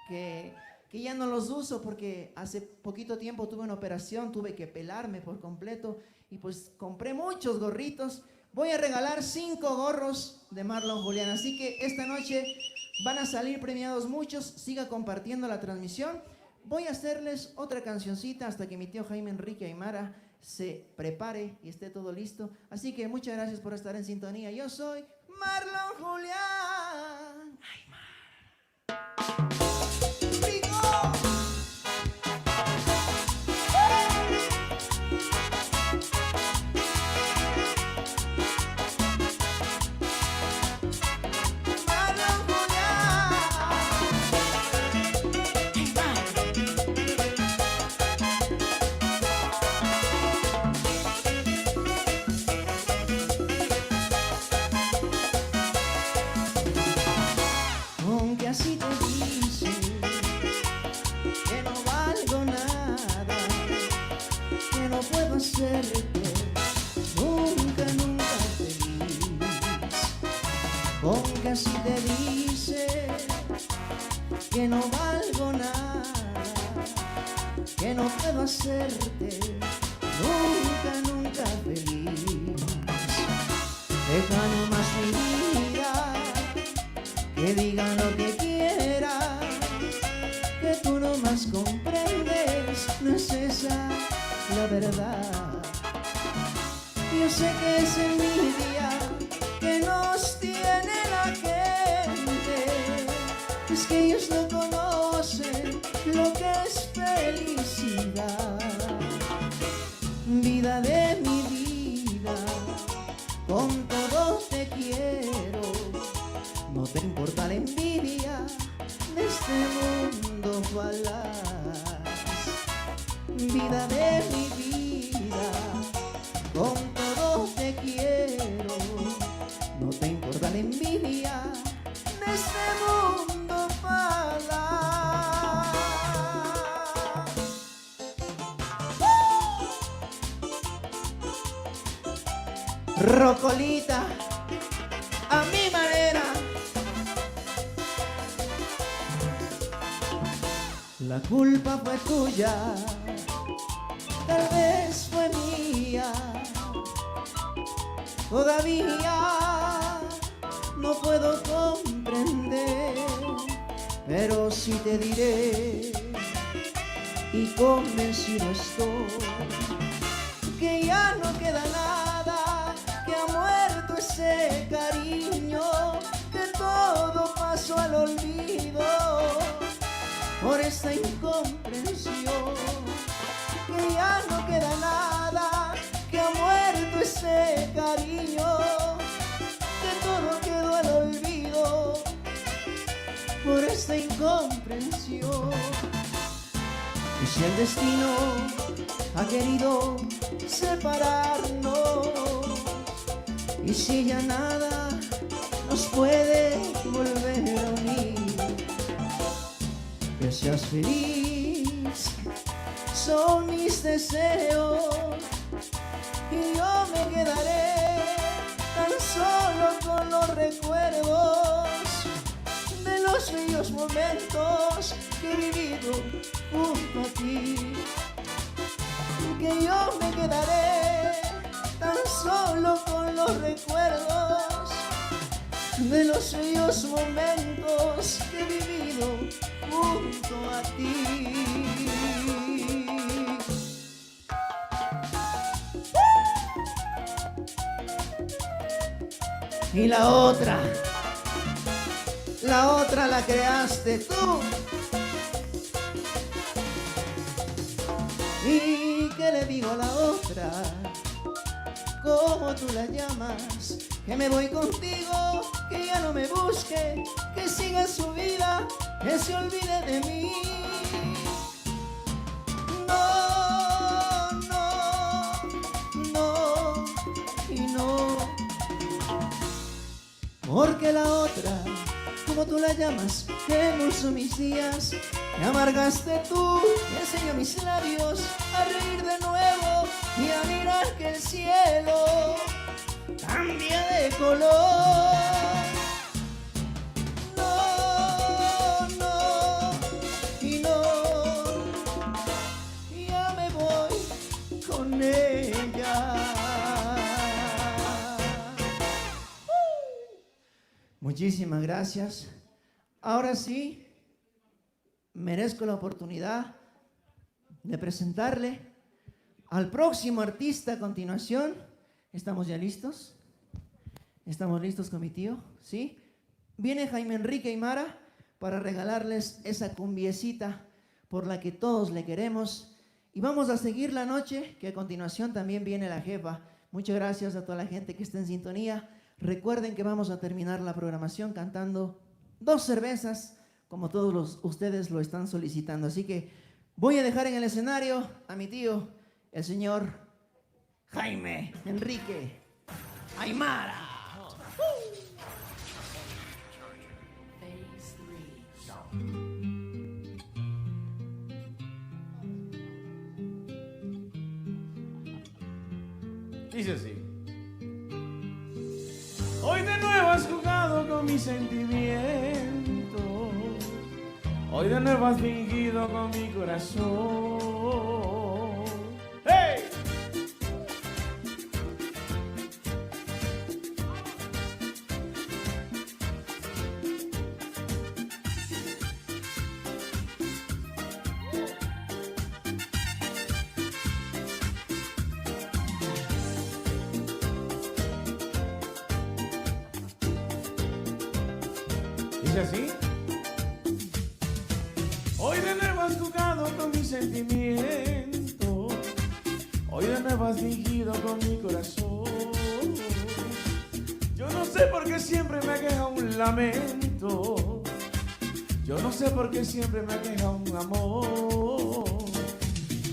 que ya no los uso porque hace poquito tiempo tuve una operación, tuve que pelarme por completo y pues compré muchos gorritos. Voy a regalar 5 gorros de Marlon Julián, así que esta noche van a salir premiados muchos. Siga compartiendo la transmisión. Voy a hacerles otra cancioncita hasta que mi tío Jaime Enrique Aymara se prepare y esté todo listo. Así que muchas gracias por estar en sintonía. Yo soy Marlon Julián Aymara. Aunque así te dice que no valgo nada, que no puedo hacerte nunca, nunca feliz. Aunque así te dice que no valgo nada, que no puedo hacerte nunca, nunca feliz. Deja nomás mi vida, que digan lo que quieran, que tú nomás comprendes, no es esa la verdad. Yo sé que es envidia que nos tiene la gente, es que ellos no conocen lo que es felicidad. Vida de mi vida, con todo te quiero. No te importa la envidia de este mundo falaz. Vida de mi vida, rocolita, a mi manera. La culpa fue tuya, tal vez fue mía. Todavía no puedo comprender, pero sí te diré, y convencido estoy, que ya no queda nada, que ha muerto ese cariño, que todo pasó al olvido por esta incomprensión, que ya no queda nada, que ha muerto ese cariño, que todo quedó al olvido por esta incomprensión. Y si el destino ha querido separarnos, y si ya nada nos puede volver a unir, que seas feliz son mis deseos, y yo me quedaré tan solo con los recuerdos de los bellos momentos que he vivido junto a ti, que yo me quedaré tan solo con los recuerdos de los bellos momentos que he vivido junto a ti. Y la otra la creaste tú. ¿Y qué le digo a la otra? ¿Cómo tú la llamas? Que me voy contigo, que ya no me busque, que siga su vida, que se olvide de mí. No, no, no y no. Porque la otra, como tú la llamas, que endulzó mis días, me amargaste tú, me enseñó mis labios a reír de nuevo y a mirar que el cielo cambia de color. No, no y no, ya me voy con ella. Muchísimas gracias. Ahora sí, merezco la oportunidad de presentarle al próximo artista a continuación. ¿Estamos ya listos? ¿Estamos listos con mi tío? ¿Sí? Viene Jaime Enrique Aymara para regalarles esa cumbiecita por la que todos le queremos. Y vamos a seguir la noche, que a continuación también viene la jefa. Muchas gracias a toda la gente que está en sintonía. Recuerden que vamos a terminar la programación cantando 2 cervezas, como todos ustedes lo están solicitando. Así que voy a dejar en el escenario a mi tío, el señor Jaime Enrique Aymara. Dice así. Hoy de nuevo has jugado con mis sentimientos, hoy de nuevo has fingido con mi corazón. ¡Hey! Dice así. Hoy de nuevo has jugado con mis sentimientos, hoy de nuevo has fingido con mi corazón. Yo no sé por qué siempre me aqueja un lamento, yo no sé por qué siempre me aqueja un amor.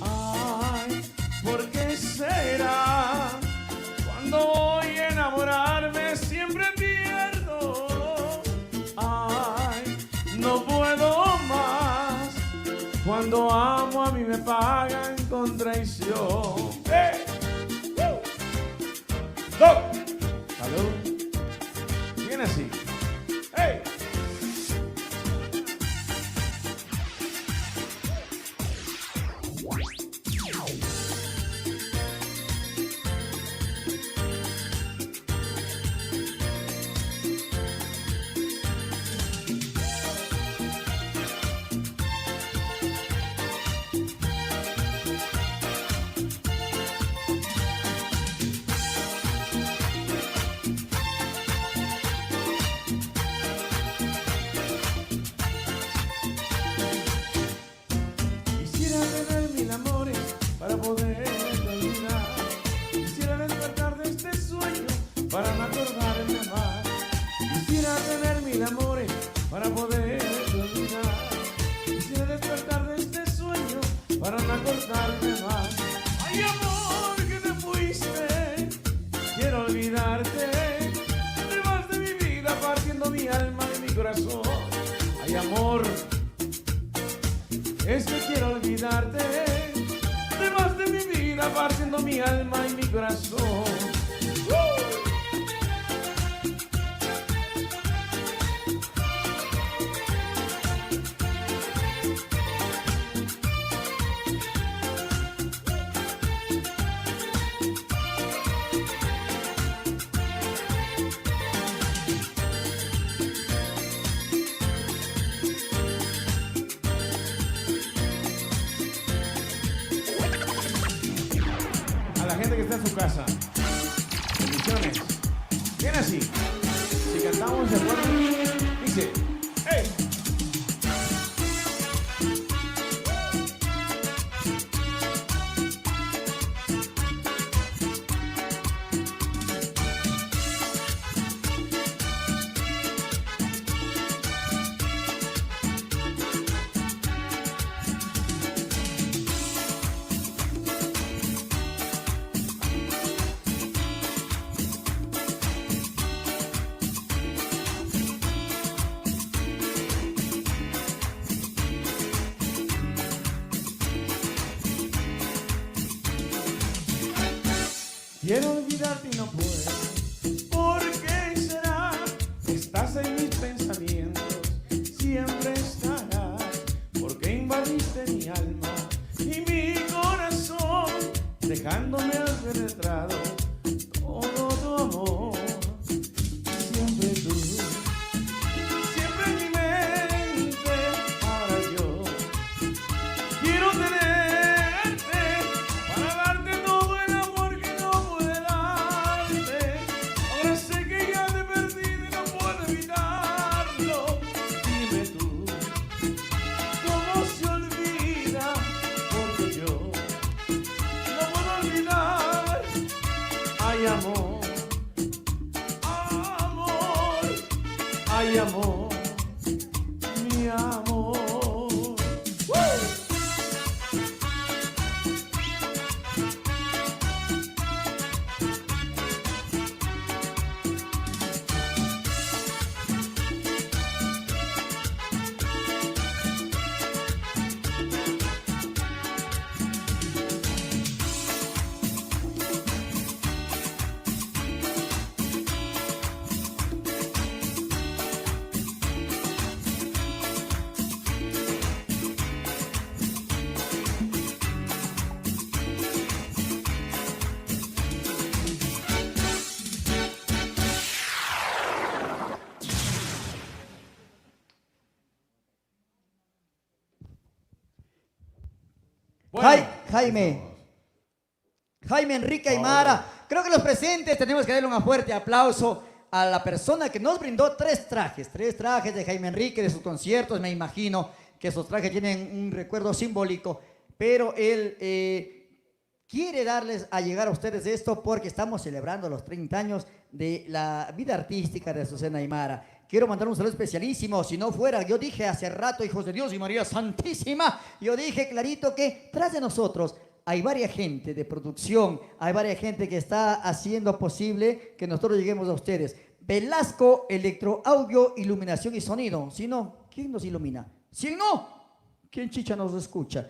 Ay, ¿por qué será? Cuando voy a enamorarme siempre pierdo. Ay, no puedo más. Cuando amo a mí me pagan con traición. ¡Hey! dos. Salud. Bien así. ¡Hey! Quisiera tener mil amores para poder olvidar. Quisiera despertar de este sueño para no acordarme más. Quisiera tener mil amores para poder olvidar. Quisiera despertar de este sueño para no acordarme más. Ay, amor, que te fuiste, quiero olvidarte. Te vas de mi vida partiendo mi alma y mi corazón. Ay, amor, es que quiero olvidarte. Te vas de mi vida partiendo mi alma y mi corazón. A la gente que está en su casa, bendiciones. Bien así. Si cantamos de acuerdo, dice, ¡hey! Quiero olvidarte y no puedo. ¿Por qué será? Estás en mis pensamientos, siempre estarás. Porque invadiste mi alma y mi corazón, dejándome penetrado todo tu amor. Siempre tú, siempre en mi mente. Ahora yo quiero tenerte para darte todo el amor que no pude darte. Ahora sé que ya te perdí y no puedo evitarlo. Dime tú, ¿cómo se olvida? Porque yo no puedo olvidar. Ay, amor, amor, ay, amor, mi amor. Bueno, Jaime Enrique Aymara. Creo que los presentes tenemos que darle un fuerte aplauso a la persona que nos brindó tres trajes de Jaime Enrique de sus conciertos. Me imagino que esos trajes tienen un recuerdo simbólico, pero él quiere darles a llegar a ustedes esto porque estamos celebrando los 30 años de la vida artística de Azucena Aymara. Quiero mandar un saludo especialísimo. Si no fuera, yo dije hace rato, hijos de Dios y María Santísima, yo dije clarito que tras de nosotros hay varias gente de producción, hay varias gente que está haciendo posible que nosotros lleguemos a ustedes. Velasco, Electroaudio, Iluminación y Sonido. Si no, ¿quién nos ilumina? Si no, ¿quién chicha nos escucha?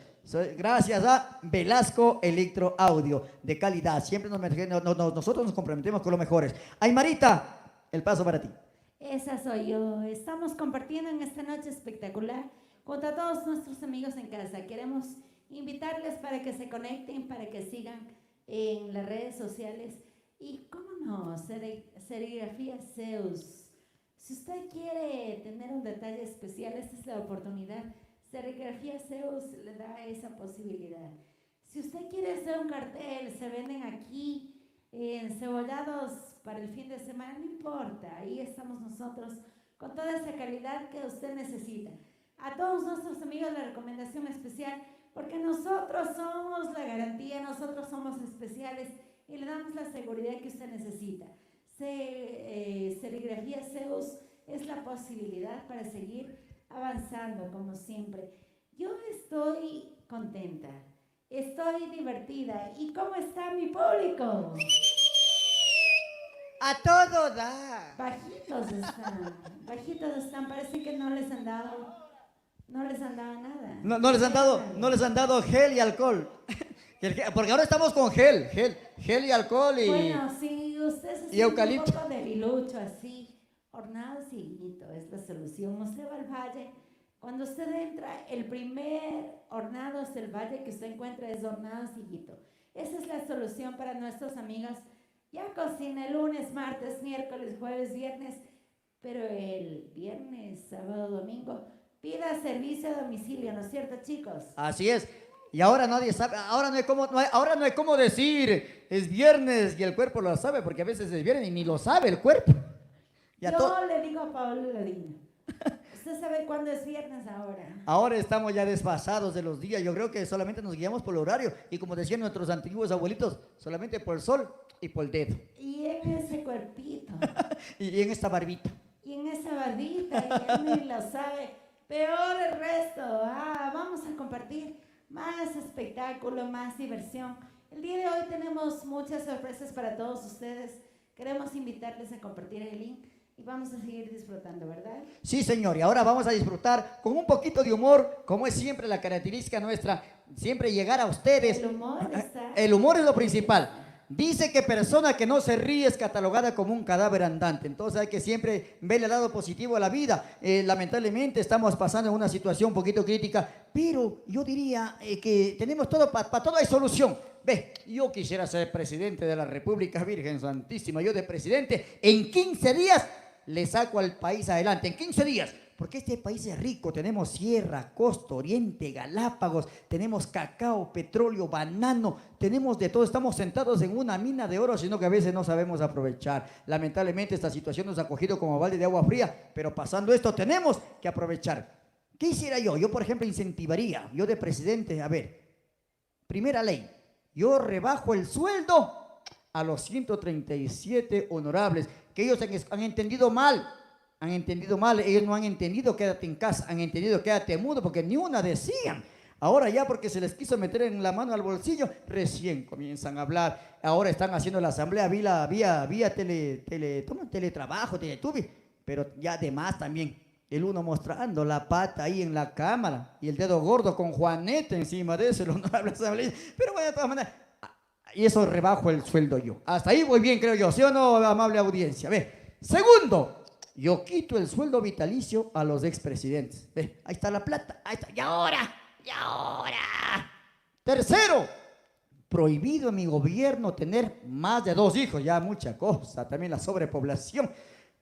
Gracias a Velasco Electro Audio, de calidad. Siempre nosotros nos comprometemos con los mejores. Aymarita, el paso para ti. Esa soy yo. Estamos compartiendo en esta noche espectacular junto a todos nuestros amigos en casa. Queremos invitarles para que se conecten, para que sigan en las redes sociales. Y cómo no, Serigrafía Zeus. Si usted quiere tener un detalle especial, esta es la oportunidad. Serigrafía Zeus le da esa posibilidad. Si usted quiere hacer un cartel, se venden aquí encebollados para el fin de semana, no importa, ahí estamos nosotros con toda esa calidad que usted necesita. A todos nuestros amigos la recomendación especial, porque nosotros somos la garantía, nosotros somos especiales y le damos la seguridad que usted necesita. Serigrafía Zeus es la posibilidad para seguir avanzando como siempre. Yo estoy contenta, estoy divertida. ¿Y cómo está mi público? A todo da. Bajitos están, parece que no les han dado nada. No les han dado gel y alcohol. Porque ahora estamos con gel y alcohol y... Bueno, sí, usted se siente eucalipto. un poco debilucho así, hornado ciguito, es la solución. Usted va al valle, cuando usted entra, el primer hornado del valle que usted encuentra es hornado ciguito. Esa es la solución para nuestros amigos. Ya cocina el lunes, martes, miércoles, jueves, viernes, pero el viernes, sábado, domingo, pida servicio a domicilio, ¿no es cierto, chicos? Así es. Y ahora nadie sabe, ahora no hay cómo decir, es viernes y el cuerpo lo sabe, porque a veces es viernes y ni lo sabe el cuerpo. Yo le digo a Paolo Ladino, ¿usted sabe cuándo es viernes ahora? Ahora estamos ya desfasados de los días, yo creo que solamente nos guiamos por el horario y como decían nuestros antiguos abuelitos, solamente por el sol y por el dedo. Y en ese cuerpito. y en esta barbita. Y en esa barbita, y él ni lo sabe. Peor el resto. Vamos a compartir más espectáculo, más diversión. El día de hoy tenemos muchas sorpresas para todos ustedes. Queremos invitarles a compartir el link y vamos a seguir disfrutando, ¿verdad? Sí, señor, y ahora vamos a disfrutar con un poquito de humor, como es siempre la característica nuestra, siempre llegar a ustedes. El humor está... El humor es lo principal. Dice que persona que no se ríe es catalogada como un cadáver andante. Entonces hay que siempre ver el lado positivo a la vida. Lamentablemente estamos pasando en una situación un poquito crítica, pero yo diría que tenemos todo, para todo hay solución. Ve, yo quisiera ser presidente de la República, Virgen Santísima. Yo de presidente, en 15 días le saco al país adelante. En 15 días. Porque este país es rico, tenemos sierra, costa, oriente, Galápagos, tenemos cacao, petróleo, banano, tenemos de todo, estamos sentados en una mina de oro, sino que a veces no sabemos aprovechar. Lamentablemente esta situación nos ha cogido como balde de agua fría, pero pasando esto tenemos que aprovechar. ¿Qué hiciera yo? Yo, por ejemplo, incentivaría, yo de presidente, a ver, primera ley, yo rebajo el sueldo a los 137 honorables, que ellos han entendido mal. Ellos no han entendido quédate en casa, han entendido quédate mudo, porque ni una decían. Ahora ya porque se les quiso meter en la mano al bolsillo, recién comienzan a hablar. Ahora están haciendo la asamblea vía teletrabajo, teletubi, pero ya además también el uno mostrando la pata ahí en la cámara y el dedo gordo con Juanete encima de eso, el honorable asamblea. Pero bueno, de todas maneras, y eso rebajo el sueldo yo. Hasta ahí voy bien, creo yo, ¿sí o no, amable audiencia? Ve, segundo, yo quito el sueldo vitalicio a los expresidentes. Ve, ahí está la plata. Ahí está. Y ahora. Tercero, prohibido en mi gobierno tener más de 2 hijos. Ya mucha cosa. También la sobrepoblación.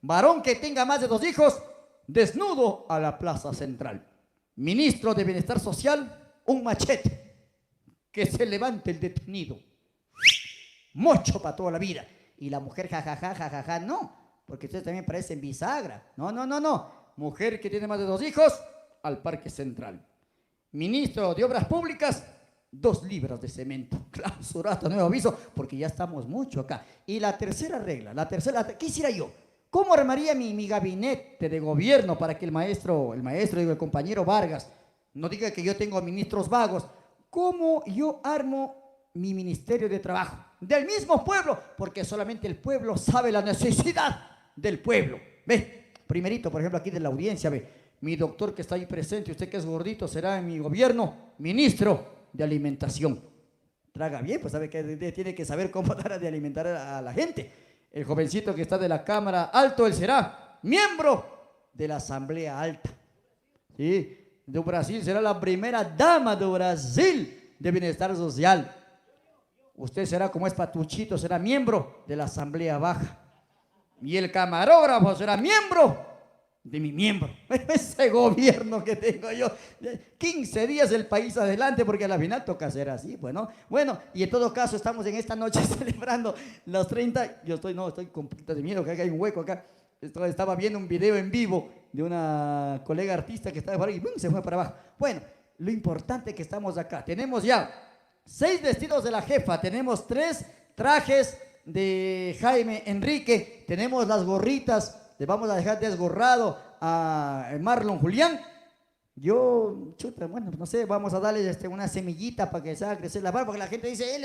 Varón que tenga más de 2 hijos, desnudo a la plaza central. Ministro de Bienestar Social, un machete. Que se levante el detenido. Mocho para toda la vida. Y la mujer, jajaja, no. Porque ustedes también parecen bisagra. No. Mujer que tiene más de 2 hijos, al Parque Central. Ministro de Obras Públicas, 2 libras de cemento. Clausurado, nuevo aviso, porque ya estamos mucho acá. Y la tercera regla, ¿qué hiciera yo? ¿Cómo armaría mi gabinete de gobierno para que el compañero Vargas, no diga que yo tengo ministros vagos? ¿Cómo yo armo mi Ministerio de Trabajo? Del mismo pueblo, porque solamente el pueblo sabe la necesidad del pueblo. Ve, primerito, por ejemplo, aquí de la audiencia, ve, Mi doctor que está ahí presente, usted que es gordito, será en mi gobierno ministro de alimentación. Traga bien, pues sabe que tiene que saber cómo dar de alimentar a la gente. El jovencito que está de la Cámara Alto, él será miembro de la Asamblea Alta. Sí, de Brasil será la primera dama de Brasil de Bienestar Social. Usted será, como es Patuchito, será miembro de la Asamblea Baja. Y el camarógrafo será miembro de mi miembro. Ese gobierno que tengo yo, 15 días el país adelante, porque a la final toca ser así, bueno, y en todo caso estamos en esta noche celebrando los 30, estoy con punta de miedo, que hay un hueco acá, estaba viendo un video en vivo de una colega artista que estaba por ahí y ¡bum!, se fue para abajo. Bueno, lo importante es que estamos acá, tenemos ya 6 vestidos de la jefa, tenemos 3 trajes de Jaime Enrique, tenemos las gorritas. Le vamos a dejar desgorrado a Marlon Julián. Yo, chuta, bueno, no sé, vamos a darle una semillita para que se haga crecer la barba, porque la gente dice, él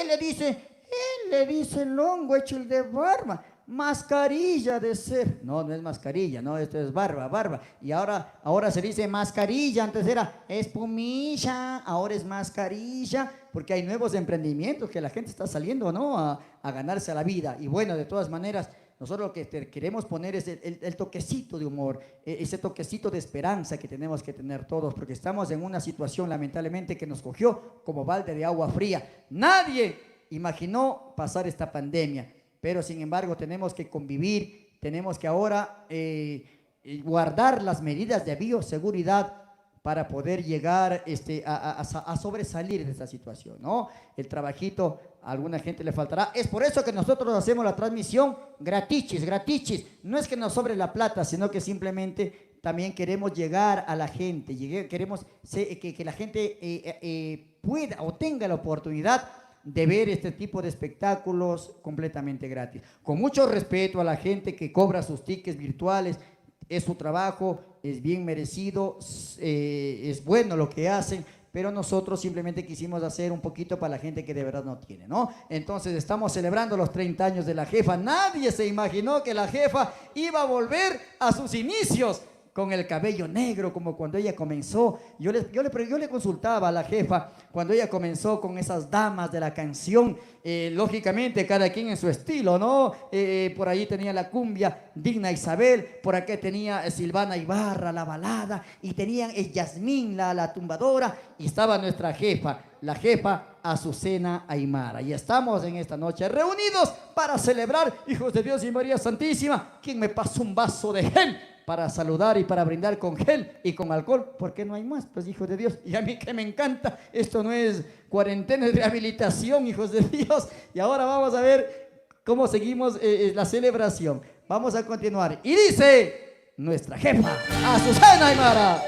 le dice el hongo hecho el de barba, mascarilla de ser. No, no es mascarilla, no, esto es barba. Y ahora se dice mascarilla, antes era espumilla, ahora es mascarilla, porque hay nuevos emprendimientos que la gente está saliendo, ¿no?, a ganarse la vida. Y bueno, de todas maneras, nosotros lo que queremos poner es el toquecito de humor, ese toquecito de esperanza que tenemos que tener todos, porque estamos en una situación lamentablemente que nos cogió como balde de agua fría. Nadie imaginó pasar esta pandemia, pero sin embargo tenemos que convivir, tenemos que ahora guardar las medidas de bioseguridad para poder llegar a sobresalir de esta situación, ¿no? El trabajito a alguna gente le faltará. Es por eso que nosotros hacemos la transmisión gratichis. No es que nos sobre la plata, sino que simplemente también queremos llegar a la gente. Queremos que la gente pueda o tenga la oportunidad de ver este tipo de espectáculos completamente gratis. Con mucho respeto a la gente que cobra sus tickets virtuales. Es su trabajo, es bien merecido, es bueno lo que hacen, pero nosotros simplemente quisimos hacer un poquito para la gente que de verdad no tiene, ¿no? Entonces estamos celebrando los 30 años de la jefa. Nadie se imaginó que la jefa iba a volver a sus inicios con el cabello negro, como cuando ella comenzó. Yo le consultaba a la jefa cuando ella comenzó con esas damas de la canción, lógicamente cada quien en su estilo, ¿no? Por ahí tenía la cumbia Digna Isabel, por acá tenía Silvana Ibarra, la balada, y tenían Yasmín, la tumbadora, y estaba nuestra jefa, la jefa Azucena Aymara. Y estamos en esta noche reunidos para celebrar, hijos de Dios y María Santísima. ¿Quién me pasa un vaso de gel para saludar y para brindar con gel y con alcohol? Porque no hay más, pues, hijos de Dios. Y a mí que me encanta, esto no es cuarentena, es rehabilitación, hijos de Dios. Y ahora vamos a ver cómo seguimos la celebración. Vamos a continuar. Y dice nuestra jefa, Azucena Aymara.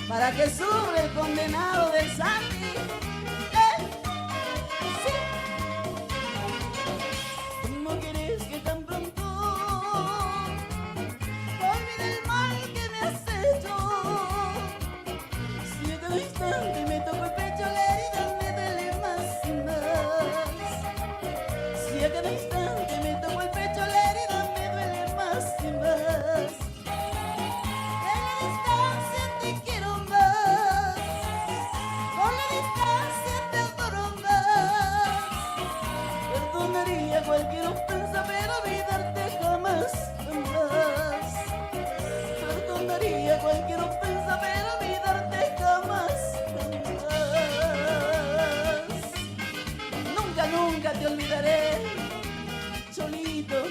para que sube el condenado del Santi. Sí. Tú no quieres que tan pronto olvide el mal que me has hecho. Si a cada instante me toco el pecho, la herida me duele más y más. Si a cada instante me toco el pecho, la herida me duele más y más. En la distancia te quiero más, con la distancia te adoro más. Perdonaría cualquier ofensa, pero olvidarte jamás, jamás. Perdonaría cualquier ofensa, pero olvidarte jamás, jamás. Nunca, nunca te olvidaré, Cholito.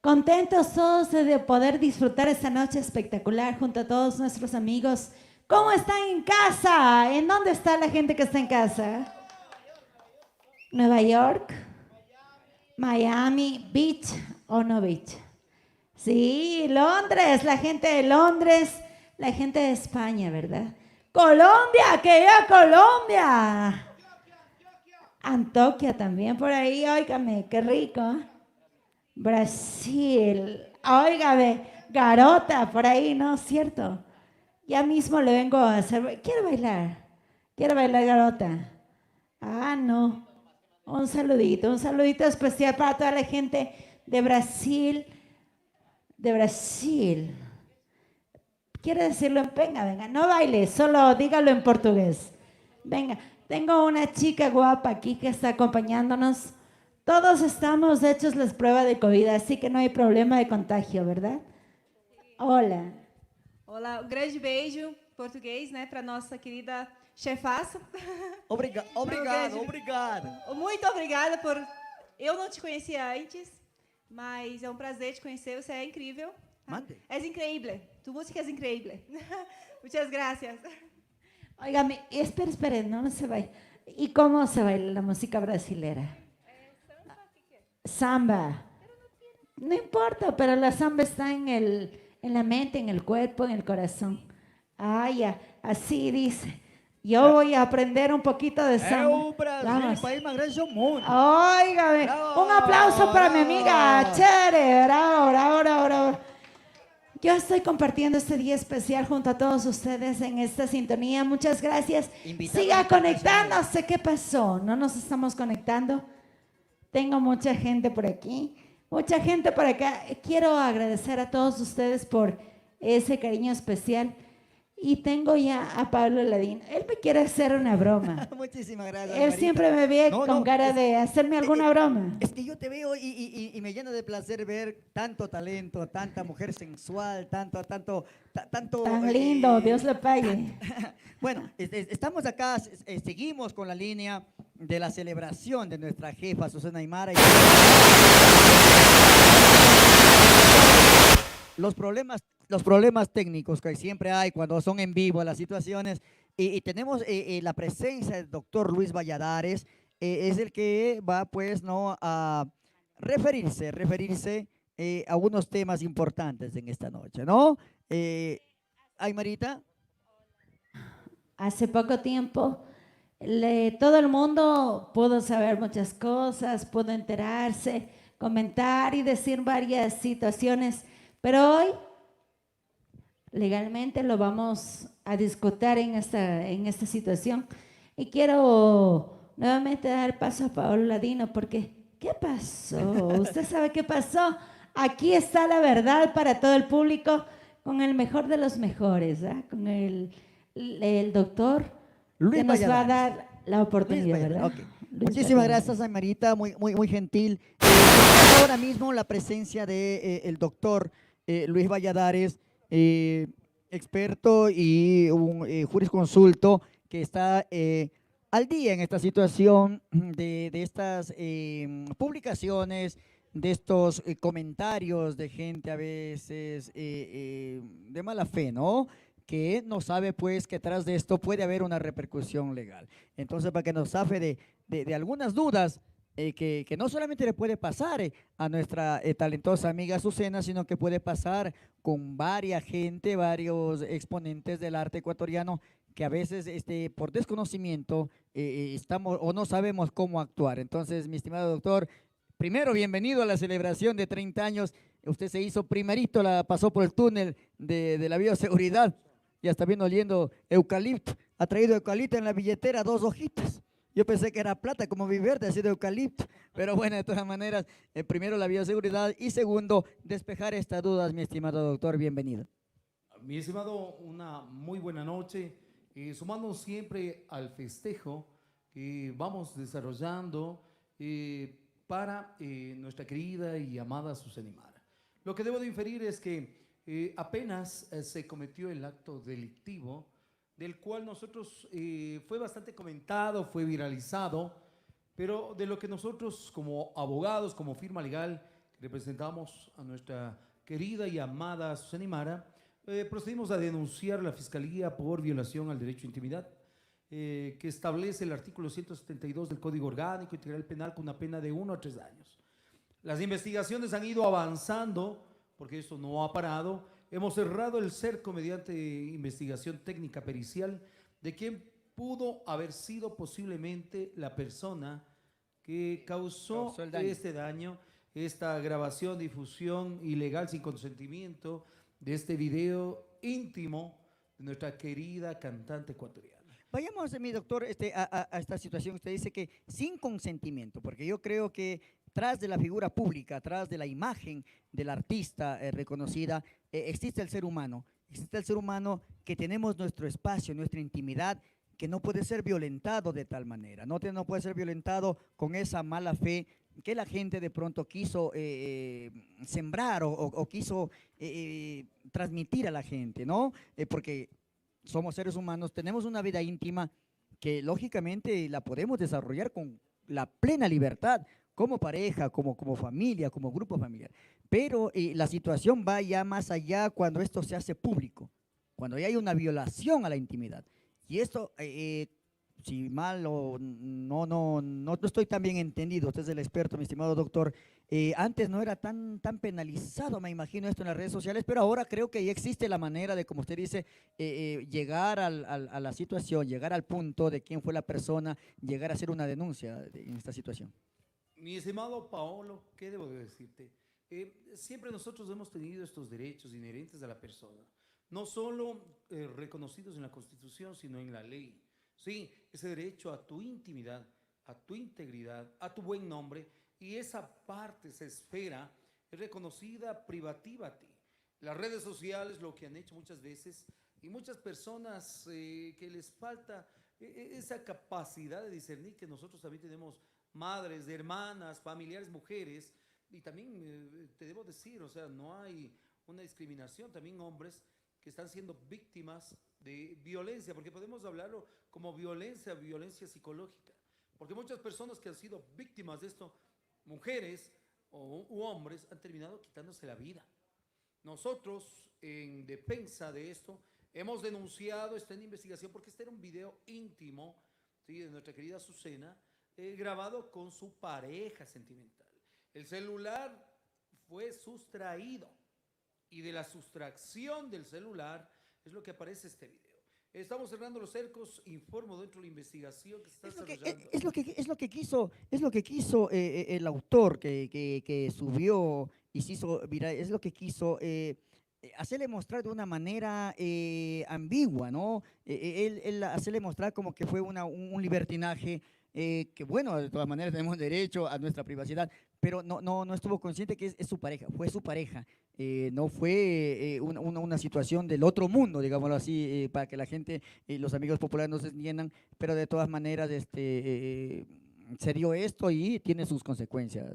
Contentos todos de poder disfrutar esta noche espectacular junto a todos nuestros amigos. ¿Cómo están en casa? ¿En dónde está la gente que está en casa? Nueva York, Miami, Beach o no Beach. Sí, Londres, la gente de Londres, la gente de España, ¿verdad? Colombia, que ya Colombia. Antioquia también por ahí, óigame, qué rico. Brasil, óigame, Garota, por ahí, ¿no es cierto? Ya mismo le vengo a hacer, quiero bailar Garota. Ah, no, un saludito especial para toda la gente de Brasil, quiere decirlo, venga, no baile, solo dígalo en portugués. Venga, tengo una chica guapa aquí que está acompañándonos. Todos estamos hechos las pruebas de COVID, así que no hay problema de contagio, ¿verdad? Hola. Olá, grande beijo português, né, para nossa querida chefaça. Obrigado. Muito obrigada por... Eu não te conhecia antes, mas é um prazer te conhecer, você é incrível. Mande. És increíble, tu música es increíble. Muchas gracias. Óigame, espere, no se vaya. ¿Y cómo se baila la música brasilera? Samba. No importa, pero la samba está en la mente, en el cuerpo, en el corazón. Ah, ya, así dice. Yo voy a aprender un poquito de samba. Brasil, Vamos. el país más grande del mundo. Óigame, Bravo, un aplauso para mi amiga bravo. Chere. Bravo. Yo estoy compartiendo este día especial junto a todos ustedes en esta sintonía. Muchas gracias. Invitados Siga internacionales. conectándose. ¿Qué pasó? ¿No nos estamos conectando? Tengo mucha gente por aquí, mucha gente por acá. Quiero agradecer a todos ustedes por ese cariño especial. Y tengo ya a Pablo Ladino. Él me quiere hacer una broma. Muchísimas gracias. Él Marita. siempre me ve No, con no, cara de hacerme alguna broma. Es que yo te veo y me llena de placer ver tanto talento, tanta mujer sensual, tanto. Tan lindo, Dios le pague. Bueno, estamos acá, seguimos con la línea de la celebración de nuestra jefa Susana Aymara. Los problemas técnicos que siempre hay cuando son en vivo las situaciones, y tenemos la presencia del doctor Luis Valladares, es el que va pues no a referirse a unos temas importantes en esta noche, ¿no? Aymarita. Hace poco tiempo todo el mundo pudo saber muchas cosas, pudo enterarse, comentar y decir varias situaciones, pero hoy legalmente lo vamos a discutir en esta situación. Y quiero nuevamente dar paso a Paolo Ladino porque ¿qué pasó? ¿Usted sabe qué pasó? Aquí está la verdad para todo el público con el mejor de los mejores, ¿eh? Con el doctor Luis que nos va a Valladares. dar la oportunidad, Luis ¿verdad? Valladares, ok. Luis Muchísimas Valladares. gracias, Aymarita, muy gentil. Ahora mismo la presencia de el doctor Luis Valladares, experto y un jurisconsulto que está al día en esta situación de estas publicaciones, de estos comentarios de gente a veces de mala fe, ¿no? que no sabe pues que tras de esto puede haber una repercusión legal. Entonces, para que nos zafe de algunas dudas que no solamente le puede pasar a nuestra talentosa amiga Azucena, sino que puede pasar con varias gente, varios exponentes del arte ecuatoriano que a veces por desconocimiento estamos o no sabemos cómo actuar. Entonces, mi estimado doctor, primero, bienvenido a la celebración de 30 años. Usted se hizo primerito, pasó por el túnel de la bioseguridad. Ya está bien oliendo eucalipto. Ha traído eucalipto en la billetera, 2 hojitas. Yo pensé que era plata como mi verde, así de eucalipto. Pero bueno, de todas maneras, primero la bioseguridad y segundo, despejar estas dudas, mi estimado doctor. Bienvenido. Mi estimado, una muy buena noche. Sumándonos siempre al festejo que vamos desarrollando para nuestra querida y amada Azucena Aymara. Lo que debo de inferir es que apenas se cometió el acto delictivo, del cual nosotros fue bastante comentado, fue viralizado, pero de lo que nosotros como abogados, como firma legal, que representamos a nuestra querida y amada Azucena Aymara, procedimos a denunciar a la Fiscalía por violación al derecho a intimidad, que establece el artículo 172 del Código Orgánico Integral Penal con una pena de 1 a 3 años. Las investigaciones han ido avanzando, porque esto no ha parado. Hemos cerrado el cerco mediante investigación técnica pericial de quién pudo haber sido posiblemente la persona que causó este daño, esta grabación, difusión ilegal sin consentimiento de este video íntimo de nuestra querida cantante ecuatoriana. Vayamos, mi doctor, a esta situación. Usted dice que sin consentimiento, porque yo creo que tras de la figura pública, tras de la imagen del artista reconocida, existe el ser humano. Existe el ser humano que tenemos nuestro espacio, nuestra intimidad, que no puede ser violentado de tal manera. No puede ser violentado con esa mala fe que la gente de pronto quiso sembrar o quiso transmitir a la gente, ¿no? Porque somos seres humanos, tenemos una vida íntima que lógicamente la podemos desarrollar con la plena libertad, como pareja, como familia, como grupo familiar. Pero la situación va ya más allá cuando esto se hace público, cuando ya hay una violación a la intimidad. Y esto, si mal o no estoy tan bien entendido, usted es el experto, mi estimado doctor, antes no era tan penalizado, me imagino, esto en las redes sociales, pero ahora creo que ya existe la manera de, como usted dice, llegar a la situación, llegar al punto de quién fue la persona, llegar a hacer una denuncia en esta situación. Mi estimado Paolo, ¿qué debo de decirte? Siempre nosotros hemos tenido estos derechos inherentes a la persona, no solo reconocidos en la Constitución, sino en la ley. Sí, ese derecho a tu intimidad, a tu integridad, a tu buen nombre, y esa parte, esa esfera, es reconocida privativa a ti. Las redes sociales lo que han hecho muchas veces, y muchas personas que les falta esa capacidad de discernir que nosotros también tenemos madres, hermanas, familiares, mujeres, y también te debo decir, o sea, no hay una discriminación, también hombres que están siendo víctimas de violencia, porque podemos hablarlo como violencia psicológica, porque muchas personas que han sido víctimas de esto, mujeres u hombres, han terminado quitándose la vida. Nosotros, en defensa de esto, hemos denunciado, está en investigación, porque este era un video íntimo, ¿sí?, de nuestra querida Azucena, grabado con su pareja sentimental. El celular fue sustraído y de la sustracción del celular es lo que aparece este video. Estamos cerrando los cercos, informo dentro de la investigación que se está desarrollando. Es lo que quiso el autor que subió y se hizo viral, es lo que quiso hacerle mostrar de una manera ambigua, ¿no? Él hacerle mostrar como que fue un libertinaje, que bueno, de todas maneras tenemos derecho a nuestra privacidad, pero no estuvo consciente que es su pareja, fue su pareja, no fue una situación del otro mundo, digámoslo así, para que la gente, los amigos populares no se entiendan, pero de todas maneras se dio esto y tiene sus consecuencias,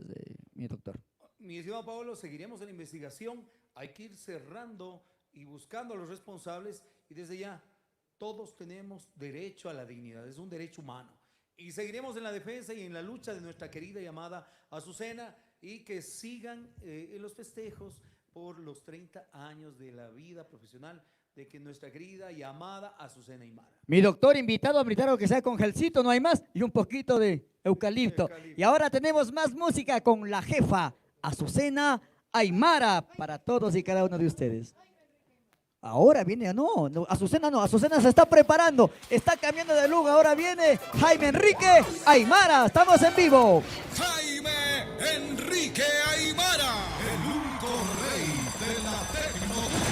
mi doctor. Mi estimado Paolo, seguiremos en la investigación, hay que ir cerrando y buscando a los responsables, y desde ya todos tenemos derecho a la dignidad, es un derecho humano. Y seguiremos en la defensa y en la lucha de nuestra querida y amada Azucena, y que sigan en los festejos por los 30 años de la vida profesional de que nuestra querida y amada Azucena Aymara. Mi doctor invitado a brindar lo que sea con gelcito, no hay más, y un poquito de eucalipto. Y ahora tenemos más música con la jefa Azucena Aymara para todos y cada uno de ustedes. Ahora viene, no, Azucena se está preparando, está cambiando de look, ahora viene Jaime Enrique Aymara, estamos en vivo. Jaime Enrique Aymara, el único rey de la tecnología.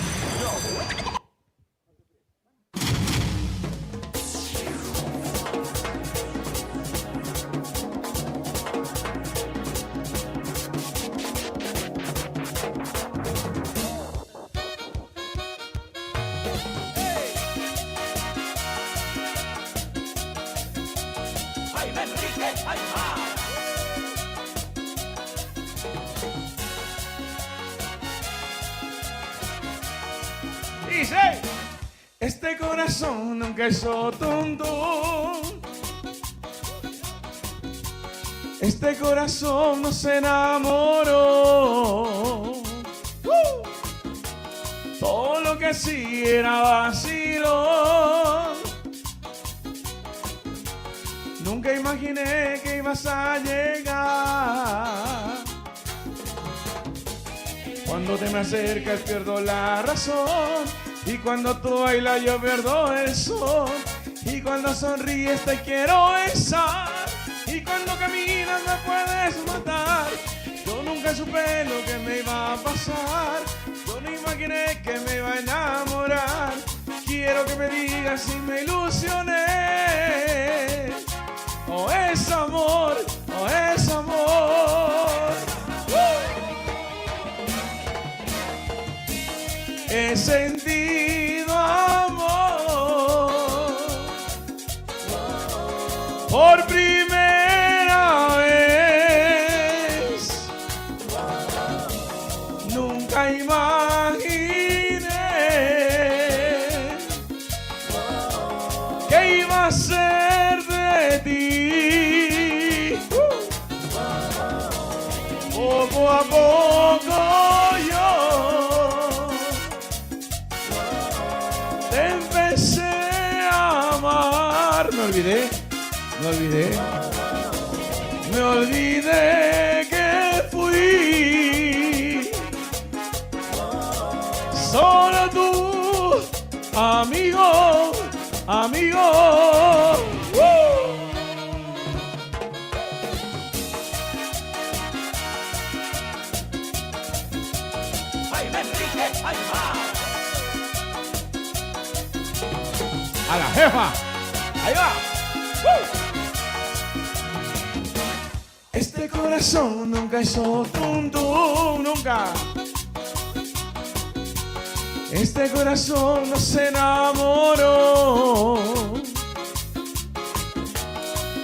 Jaime Enrique Aymara. Dice, este corazón nunca hizo tonto. Este corazón no se enamoró. Todo lo que sí era vacilo. Nunca imaginé que ibas a llegar. Cuando te me acercas pierdo la razón. Y cuando tú bailas yo pierdo el son. Y cuando sonríes te quiero besar. Y cuando caminas me puedes matar. Yo nunca supe lo que me iba a pasar. Yo no imaginé que me iba a enamorar. Quiero que me digas si me ilusioné. O es amor, o es amor. He sentido amor por primera vez. Nunca imaginé que iba a ser de ti. Poco a poco yo te empecé a amar. Me olvidé que fui solo tú, amigo. Jaime Enrique Aymara. A la jefa, ahí va. Este corazón nunca hizo tonto, nunca. Este corazón no se enamoró.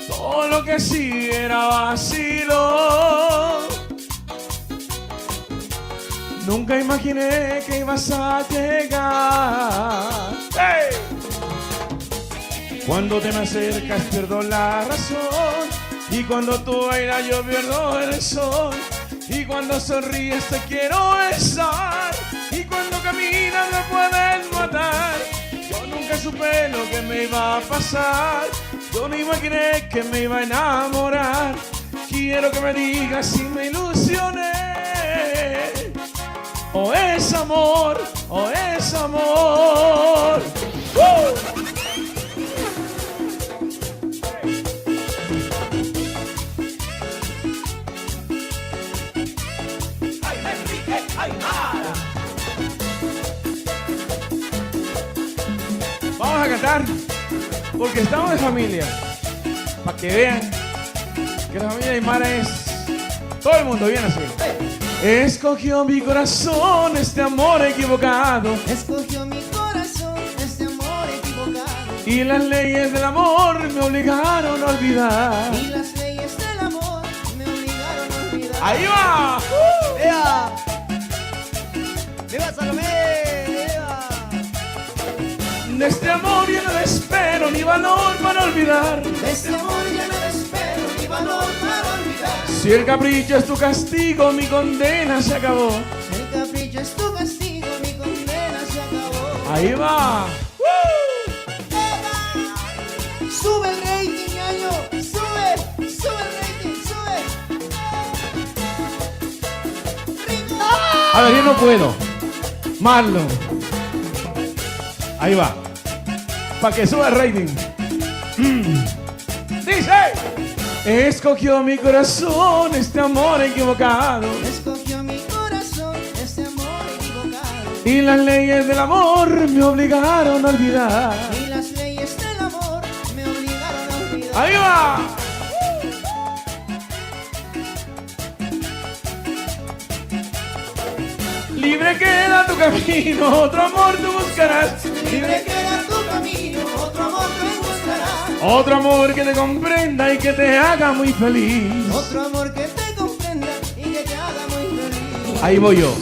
Todo lo que sí era vacilo. Nunca imaginé que ibas a llegar. ¡Hey! Cuando te me acercas pierdo la razón. Y cuando tú bailas yo pierdo el sol. Y cuando sonríes te quiero besar. Y cuando caminas me puedes matar. Yo nunca supe lo que me iba a pasar. Yo no imaginé que me iba a enamorar. Quiero que me digas si me ilusioné. O es amor, o es amor. Jaime Enrique Aymara. Vamos a cantar porque estamos de familia. Para que vean que la familia Aymara es todo el mundo, bien así. Escogió mi corazón este amor equivocado. Escogió mi corazón este amor equivocado. Y las leyes del amor me obligaron a olvidar. Y las leyes del amor me obligaron a olvidar. ¡Ahí va! ¡Viva! ¡Viva Salomé! ¡Viva! De este amor ya no espero ni valor para olvidar. De este amor ya no espero ni valor para olvidar. Si el capricho es tu castigo, mi condena se acabó. El capricho es tu castigo, mi condena se acabó. Ahí va. Sube el rating, ñaño. Sube el rating, sube. A ver, yo no puedo. Marlon. Ahí va. Para que suba el rating. Dice. Escogió mi corazón este amor equivocado. Escogió mi corazón este amor equivocado. Y las leyes del amor me obligaron a olvidar. Y las leyes del amor me obligaron a olvidar. Ahí va. Libre queda tu camino, otro amor tú buscarás. Libre queda tu camino, otro amor tú buscarás. Otro amor que te comprenda y que te haga muy feliz. Otro amor que te comprenda y que te haga muy feliz. Ahí voy yo.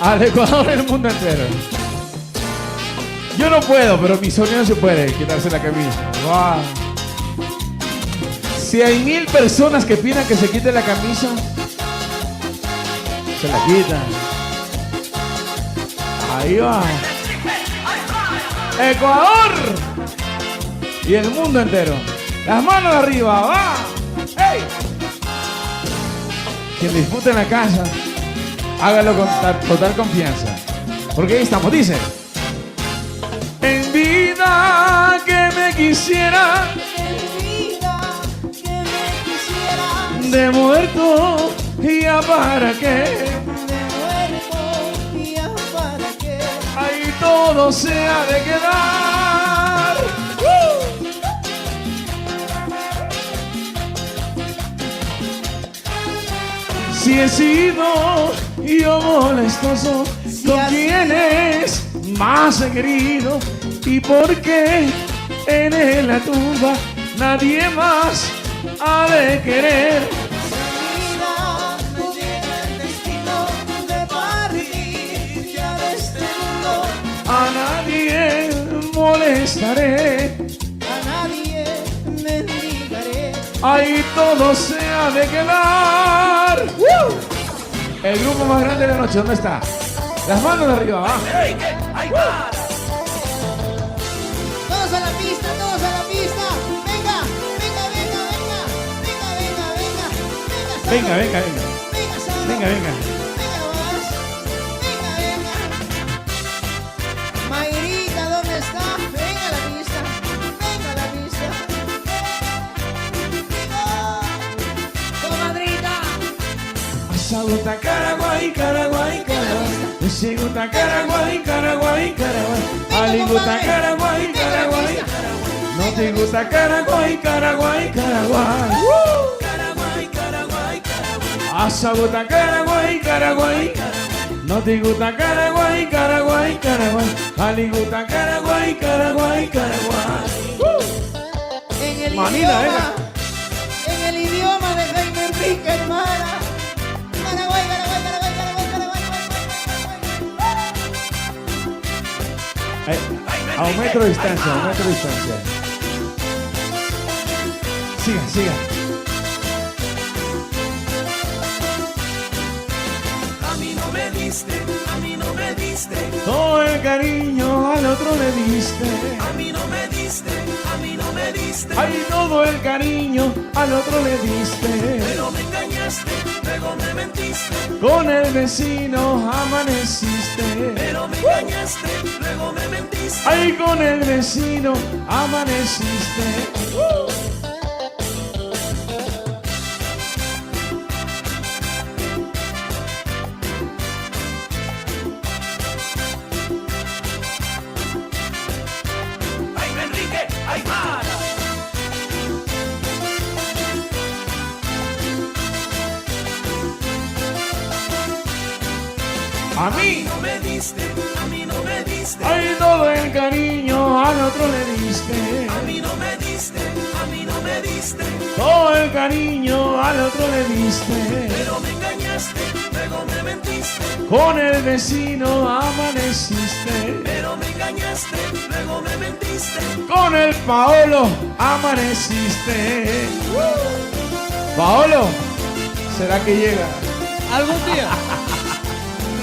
Al Ecuador, el mundo entero. Yo no puedo, pero mi sonido se puede quitarse la camisa. Wow. Si hay 1000 personas que pidan que se quite la camisa, se la quitan. Ahí va. Ecuador y el mundo entero. Las manos arriba, va. ¡Hey! Quien disfrute en la casa, hágalo con total confianza. Porque ahí estamos, dice. En vida que me quisiera, de muerto, ya para qué. Ahí todo se ha de quedar. Si he sido yo molestoso, ¿con quiénes más he querido? ¿Y por qué en la tumba nadie más ha de querer? A nadie molestaré, a nadie mendigaré. ahí todo se ha de quedar. El grupo más grande de la noche, ¿dónde está? Las manos de arriba, ¿va? Todos a la pista, todos a la pista. Venga, venga, venga, venga, venga, venga, venga, Venga, venga, venga. venga, Sara. Venga, venga. Venga nomás. Venga, venga. Mayrita, ¿dónde está? Venga a la pista. Venga a la pista. Comadrita. Asaguta Caraguay, Caraguay, Caraguay. Asaguta Caraguay, Caraguay, Caraguay. Aliguta Caraguay, Caraguay. No te gusta Caraguay, Caraguay, Caraguay. Caraguay, Caraguay, Caraguay. Asaguta Caraguay, Caraguay. No te gusta Caraguay, Caraguay, Caraguay. Aliguta Caraguay, Caraguay, Caraguay. En el Manila, idioma, venga. en el idioma de Jaime Enrique Hermana. Paraguay, Paraguay, Paraguay, Paraguay, Paraguay, A un metro de distancia, a un metro de distancia. Siga, siga. A mí no me diste, a mí no me diste. Todo el cariño al otro le diste. A mí no me diste, a mí no me diste. Ay, todo el cariño al otro le diste. Pero me engañaste, luego me mentiste. Con el vecino amaneciste. Pero me engañaste, luego me mentiste. Ay, con el vecino amaneciste. Jaime Enrique Aymara. A mí, No me diste, a mí no me diste. ay, todo el cariño al otro le diste. A mí no me diste, a mí no me diste. Todo el cariño al otro le diste. Pero me engañaste, luego me mentiste. Con el vecino amaneciste, Pero me engañaste, luego me mentiste. con el Paolo amaneciste. Paolo, ¿será que llega? Algún día.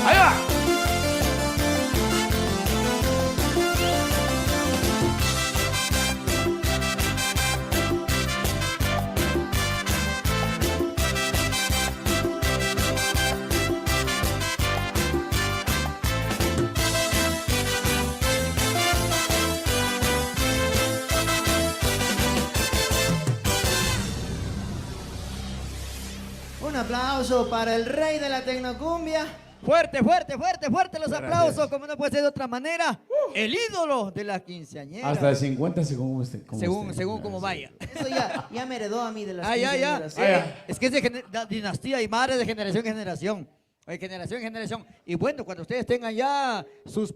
Ahí va. Un aplauso para el rey de la tecnocumbia. Fuerte, fuerte, fuerte, fuerte los Gracias. aplausos, como no puede ser de otra manera. El ídolo de la quinceañera. Hasta de 50 según según como vaya. Eso ya me heredó a mí de las Ah, ya. quinceañeras. Es que es de la dinastía y madre de generación en generación. De generación en generación. Y bueno, cuando ustedes tengan ya sus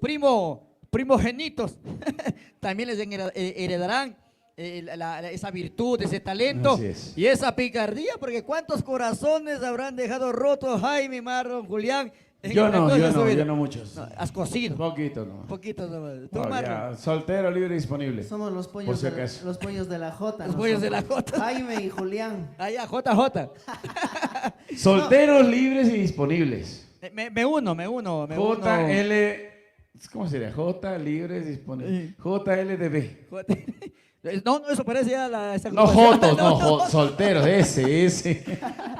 primogenitos, también les heredarán esa virtud, ese talento Así es. y esa picardía, porque cuántos corazones habrán dejado rotos Jaime, Marlon, Julián. en Yo el no, negocio de su vida. yo no muchos. No, has cocido. Poquito, ¿no? Poquito nomás. Tú, No, Marlon. ya, soltero, libre y disponible. Somos los Por pollos, si acaso. los pollos de la Jota. Los pollos de la Jota. Jaime y Julián. Allá, JJ. Solteros, libres y disponibles. Me uno. JL. ¿Cómo sería? J, libres y disponibles. JLDB. No, eso parece ya esa No, agrupación. Jotos, no, solteros, ese.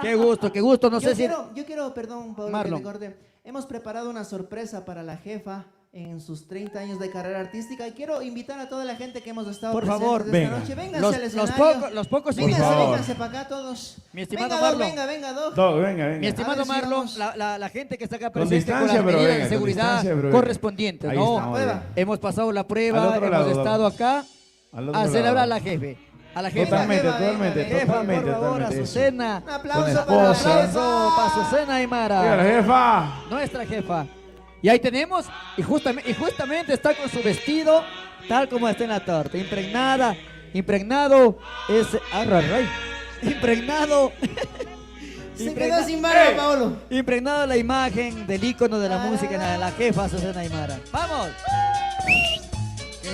Qué gusto. No sé si. Yo quiero, perdón, Pablo, Marlon. que te corte. Hemos preparado una sorpresa para la jefa en sus 30 años de carrera artística y quiero invitar a toda la gente que hemos estado Por presentes favor, esta venga. noche. Vénganse al Los escenario. pocos Vénganse, favor. vénganse para acá todos. Mi estimado venga, Doc, Marlon. venga, Doc. Venga. Mi estimado A ver si Marlon, vamos. la gente que está acá Con presente con distancia, las pero medidas venga, de con seguridad distancia, pero venga. correspondientes, Ahí ¿no? estamos, Prueba. bien. Hemos pasado la Al prueba, otro hemos lado, estado Doc. acá Al otro a celebrar lado. a la jefe. A la jefa. Totalmente, Jefa, totalmente, venga, Jefa, totalmente. por favor, totalmente, eso. Azucena. Un aplauso Con para la esposa. Aplauso para Azucena Mira, la Aymara, jefa. nuestra jefa. Y ahí tenemos, y justamente está con su vestido, tal como está en la torta, impregnado, impregnado. Se quedó sin barba, Paolo. Impregnado la imagen del ícono de la música, la jefa Azucena Aymara. ¡Vamos!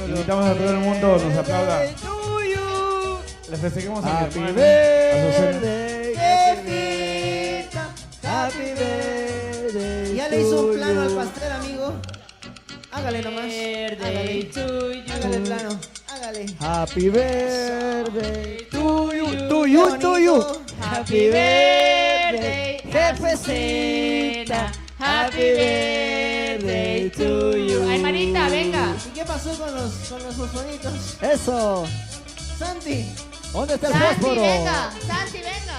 Invitamos a todo el mundo, nos aplauda. Tuyo. Le festejemos a mi Happy hermana, birthday, Jefita. happy birthday. Ya le hizo to un plano al you. pastel, amigo. Hágale nomás. Hágale. Hágale el plano. Hágale. Happy birthday to you, Qué bonito. Happy birthday, jefecita. Happy birthday to you. Ay, Marita, venga. ¿Y qué pasó con los fosforitos? Eso. Santi, ¿Dónde está el Santi, fósforo? venga. Santi, venga.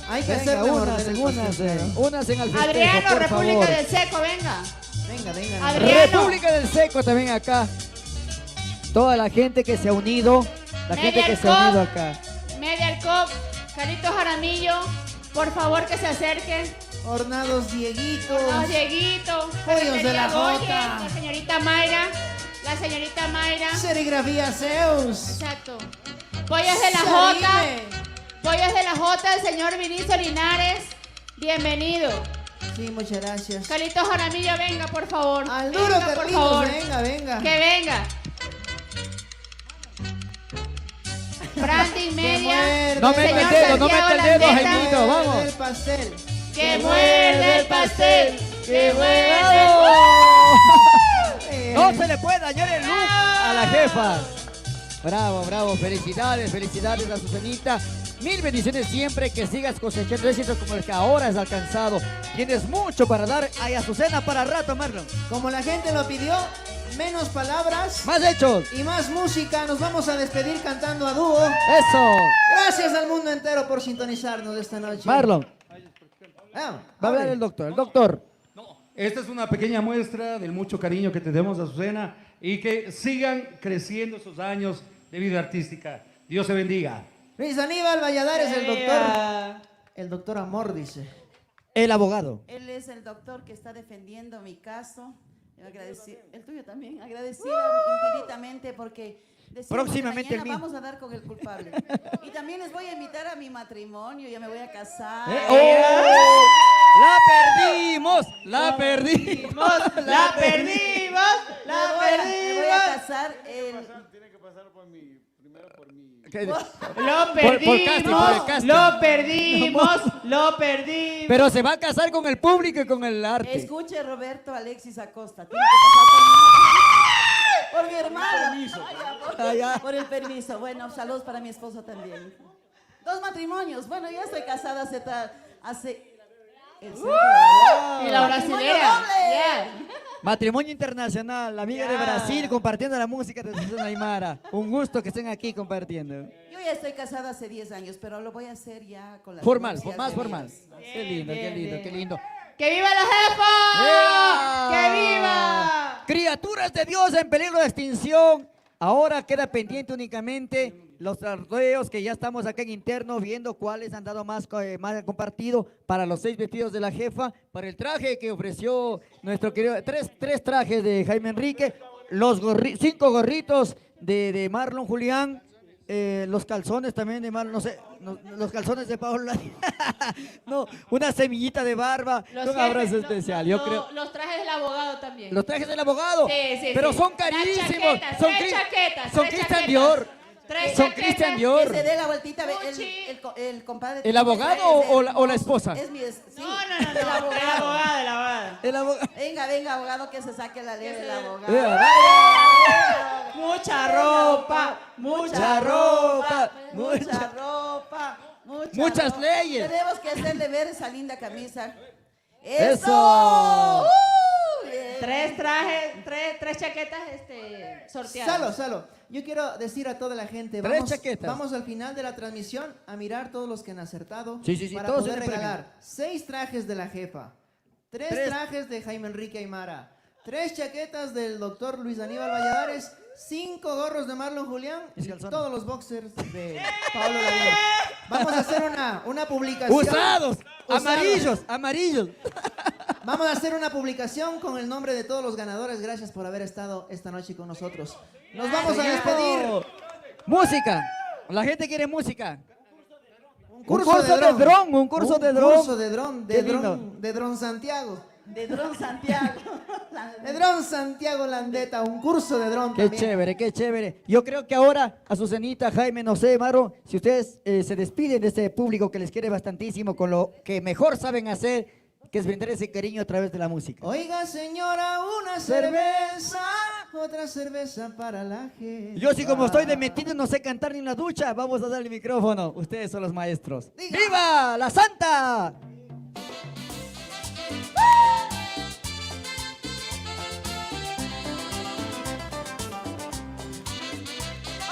hay que Venga, hacerle morder únanse, el únanse, pastel. únanse al festejo, Adriano, por República favor. del Seco, venga. Venga, venga. Adriano. República del Seco también acá. Toda la gente que se ha unido, la gente que se ha unido acá. Media Cop, Carlitos Jaramillo, por favor que se acerquen. Hornados Dieguitos. Los Dieguito, Pollos de la Ferretería Goye, Jota. la señorita Mayra, la señorita Mayra. Serigrafía Zeus. Exacto. Pollos de la Jota, Sarime. Pollos de la Jota, el señor Vinicio Linares. Bienvenido. Sí, muchas gracias. Carlitos Jaramillo, venga, por favor. Al duro Venga, por Carlitos, favor. venga, venga. Que venga. Brandy Media. No meta el señor dedo, no Santiago meta el dedo, Landeta. Jaimito, vamos. El pastel. Que muerde el pastel. Que muerde. No se le puede dañar el look a la jefa. Bravo, felicidades a Susanita. Mil bendiciones siempre, que sigas cosechando éxitos como el que ahora has alcanzado. Tienes mucho para dar. Hay Azucena para rato, Marlon. Como la gente lo pidió, menos palabras Más hechos. y más música. Nos vamos a despedir cantando a dúo. Eso. Gracias al mundo entero por sintonizarnos esta noche. Marlon, Ah, va a hablar el doctor. El doctor. Esta es una pequeña muestra del mucho cariño que tenemos a Azucena y que sigan creciendo esos años de vida artística. Dios se bendiga. Luis Aníbal Valladares, el doctor. El doctor Amor, dice. El abogado. Él es el doctor que está defendiendo mi caso. El tuyo también. Agradecido infinitamente porque decimos Próximamente que el mañana mío. vamos a dar con el culpable. Y también les voy a invitar a mi matrimonio. Ya me voy a casar. ¡Oh! La perdimos, la perdimos, la perdimos, la Me voy a perdimos. casar Tiene que pasar primero por mí. Lo casting. lo perdimos, lo perdimos. Pero se va a casar con el público y con el arte. Escuche, Roberto Alexis Acosta. Tiene que pasar por mi hermano. Por el permiso. Bueno, saludos para mi esposo también. 2 matrimonios. Bueno, ya estoy casada hace el centro de- Y la Matrimonio brasilera. doble. Matrimonio internacional, la amiga de Brasil compartiendo la música de Susana Aymara. Un gusto que estén aquí compartiendo. Yo ya estoy casada hace 10 años, pero lo voy a hacer ya con la Formal, más formal. Qué lindo, qué bien, lindo, bien. qué lindo. ¡Que viva la jefa! ¡Que viva! Criaturas de Dios en peligro de extinción. Ahora queda pendiente únicamente los sorteos que ya estamos acá en interno viendo cuáles han dado más compartido para los 6 vestidos de la jefa, para el traje que ofreció nuestro querido, tres trajes de Jaime Enrique, los 5 gorritos de Marlon Julián, los calzones también de Marlon, no sé, los calzones de Paola, no, una semillita de barba, Los un abrazo jefes, especial, yo creo. Los trajes del abogado también. Los trajes del abogado, Sí, pero sí. son Las carísimos, chaquetas, son tres chaquetas, son tres Christian chaquetas. Dior, 3 son chaquetas. Christian Que Dior. se dé la vueltita. Gucci. El compadre. ¿El abogado o la esposa? Es mi. Sí, No, el abogado. el abogado. El abogado. Venga, abogado, que se saque la ley del abogado. Mucha ropa, Mucha ropa, mucha ropa, Muchas ropa. leyes. Tenemos que hacerle ver esa linda camisa. ¡Eso! Bien. 3 trajes, 3 chaquetas sorteadas. Salo, yo quiero decir a toda la gente, Tres chaquetas. vamos al final de la transmisión a mirar todos los que han acertado Sí, para todos poder tienen regalar 6 trajes de la jefa, 3 Tres. trajes de Jaime Enrique Aymara, 3 chaquetas del doctor Luis Aníbal Valladares, 5 gorros de Marlon Julián Mis y calzones. todos los boxers de Pablo Ladino. Vamos a hacer una publicación. Usados, Usados. amarillos. Vamos a hacer una publicación con el nombre de todos los ganadores. Gracias por haber estado esta noche con nosotros. Nos vamos a despedir. Música. La gente quiere música. Un Un curso de dron, un curso de dron. curso de dron, Qué lindo. de dron Santiago. De Dron Santiago. De dron Santiago Landeta, un curso de dron Qué también. chévere, qué chévere. Yo creo que ahora, Azucenita, Jaime, no sé, Maro, si ustedes se despiden de este público que les quiere bastantísimo con lo que mejor saben hacer, que es brindar ese cariño a través de la música. Oiga, señora, una cerveza, otra cerveza para la gente. Yo sí, como estoy de metido, no sé cantar ni en la ducha, vamos a dar el micrófono. Ustedes son los maestros. Diga. ¡Viva la Santa!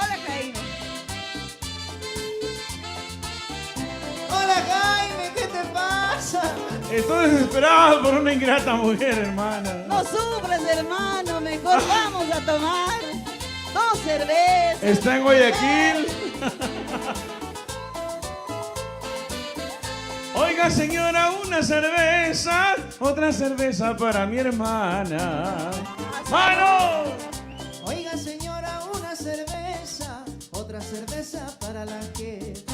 Hola, Jaime. Hola, Jaime, ¿qué te pasa? Estoy desesperado por una ingrata mujer, hermana. No sufres, hermano. Mejor vamos a tomar 2 cervezas. Está en Guayaquil. Oiga, señora, una cerveza, otra cerveza para mi hermana. ¡Mano! Oiga, señora, una cerveza, otra cerveza para la jefa.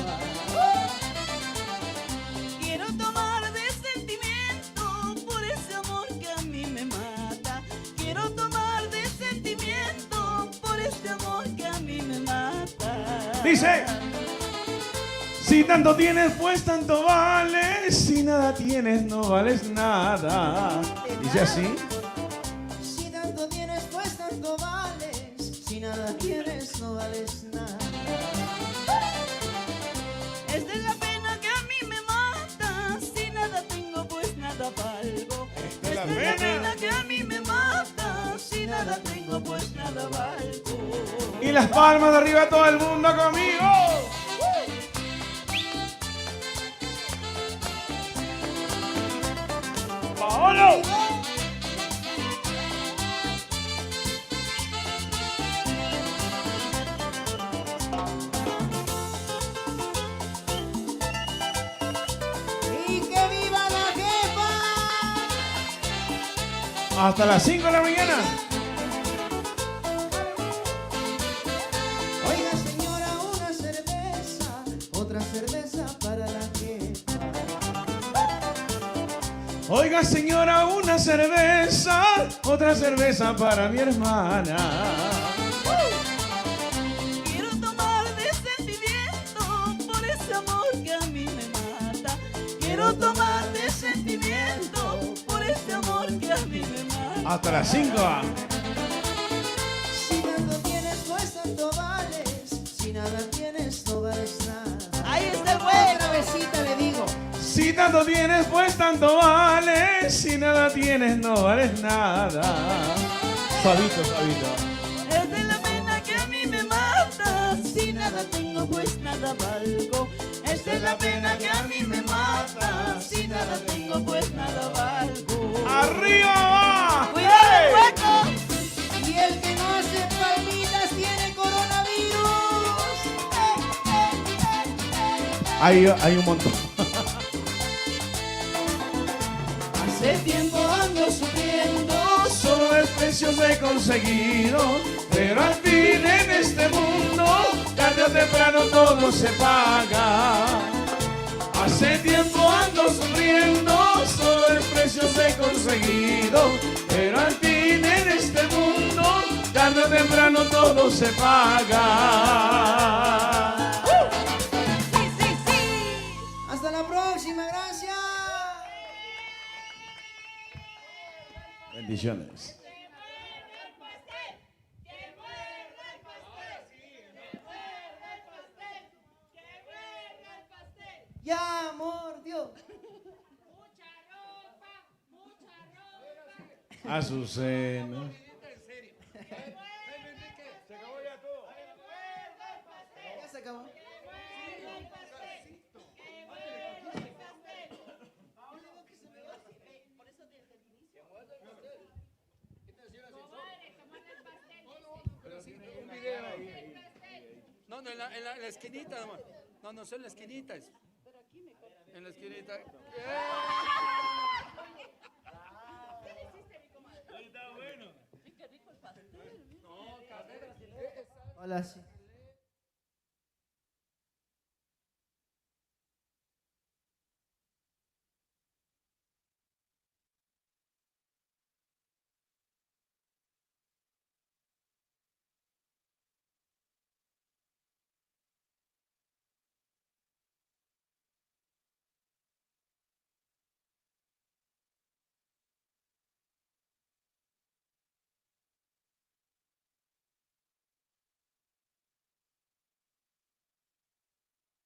Quiero tomar de sentimiento por ese amor que a mí me mata. Quiero tomar de sentimiento por ese amor que a mí me mata. Dice, si tanto tienes, pues tanto vales. Si nada tienes, no vales nada. Dice así. Si tanto tienes, pues tanto vales. Si nada tienes, no vales nada. Es de la pena que a mí me mata. Si nada tengo, pues nada valgo. Es de la pena que a mí me mata. Si nada tengo, pues nada valgo. Y las palmas de arriba, todo el mundo conmigo. ¡Paolo! ¡Y que viva la jefa! Hasta las 5 de la mañana. Oiga, señora, una cerveza, otra cerveza para la jefa. Oiga señora, una cerveza, otra cerveza para mi hermana. Quiero tomar de sentimiento por ese amor que a mí me mata. Quiero tomar de sentimiento por ese amor que a mí me mata. Hasta las 5. Si tanto tienes, pues tanto vales. Si nada tienes, no vales nada. Ahí está el bueno. Otra besita le digo. Si tanto tienes, pues tanto vales. Si nada tienes, no vales nada. Suavito, suavito. Es de la pena que a mí me mata. Si nada tengo, pues nada valgo. Es de la pena que a mí me mata. Si nada tengo, pues nada valgo. ¡Arriba va! ¡Cuidado el hueco! Y el que no hace palmitas tiene coronavirus. Hay un montón. Hace tiempo ando sufriendo. Solo desprecios he conseguido, pero al fin en este mundo, tarde o temprano todo se paga. Hace tiempo ando sufriendo, solo desprecios he conseguido, pero al fin en este mundo, tarde o temprano todo se paga. Sí, sí, sí. Hasta la próxima, gracias. Bendiciones. Ya mordió. Azucena. Ya se acabó. No, en la esquinita, nomás. No, son las esquinitas. En la esquinita. Hola, sí.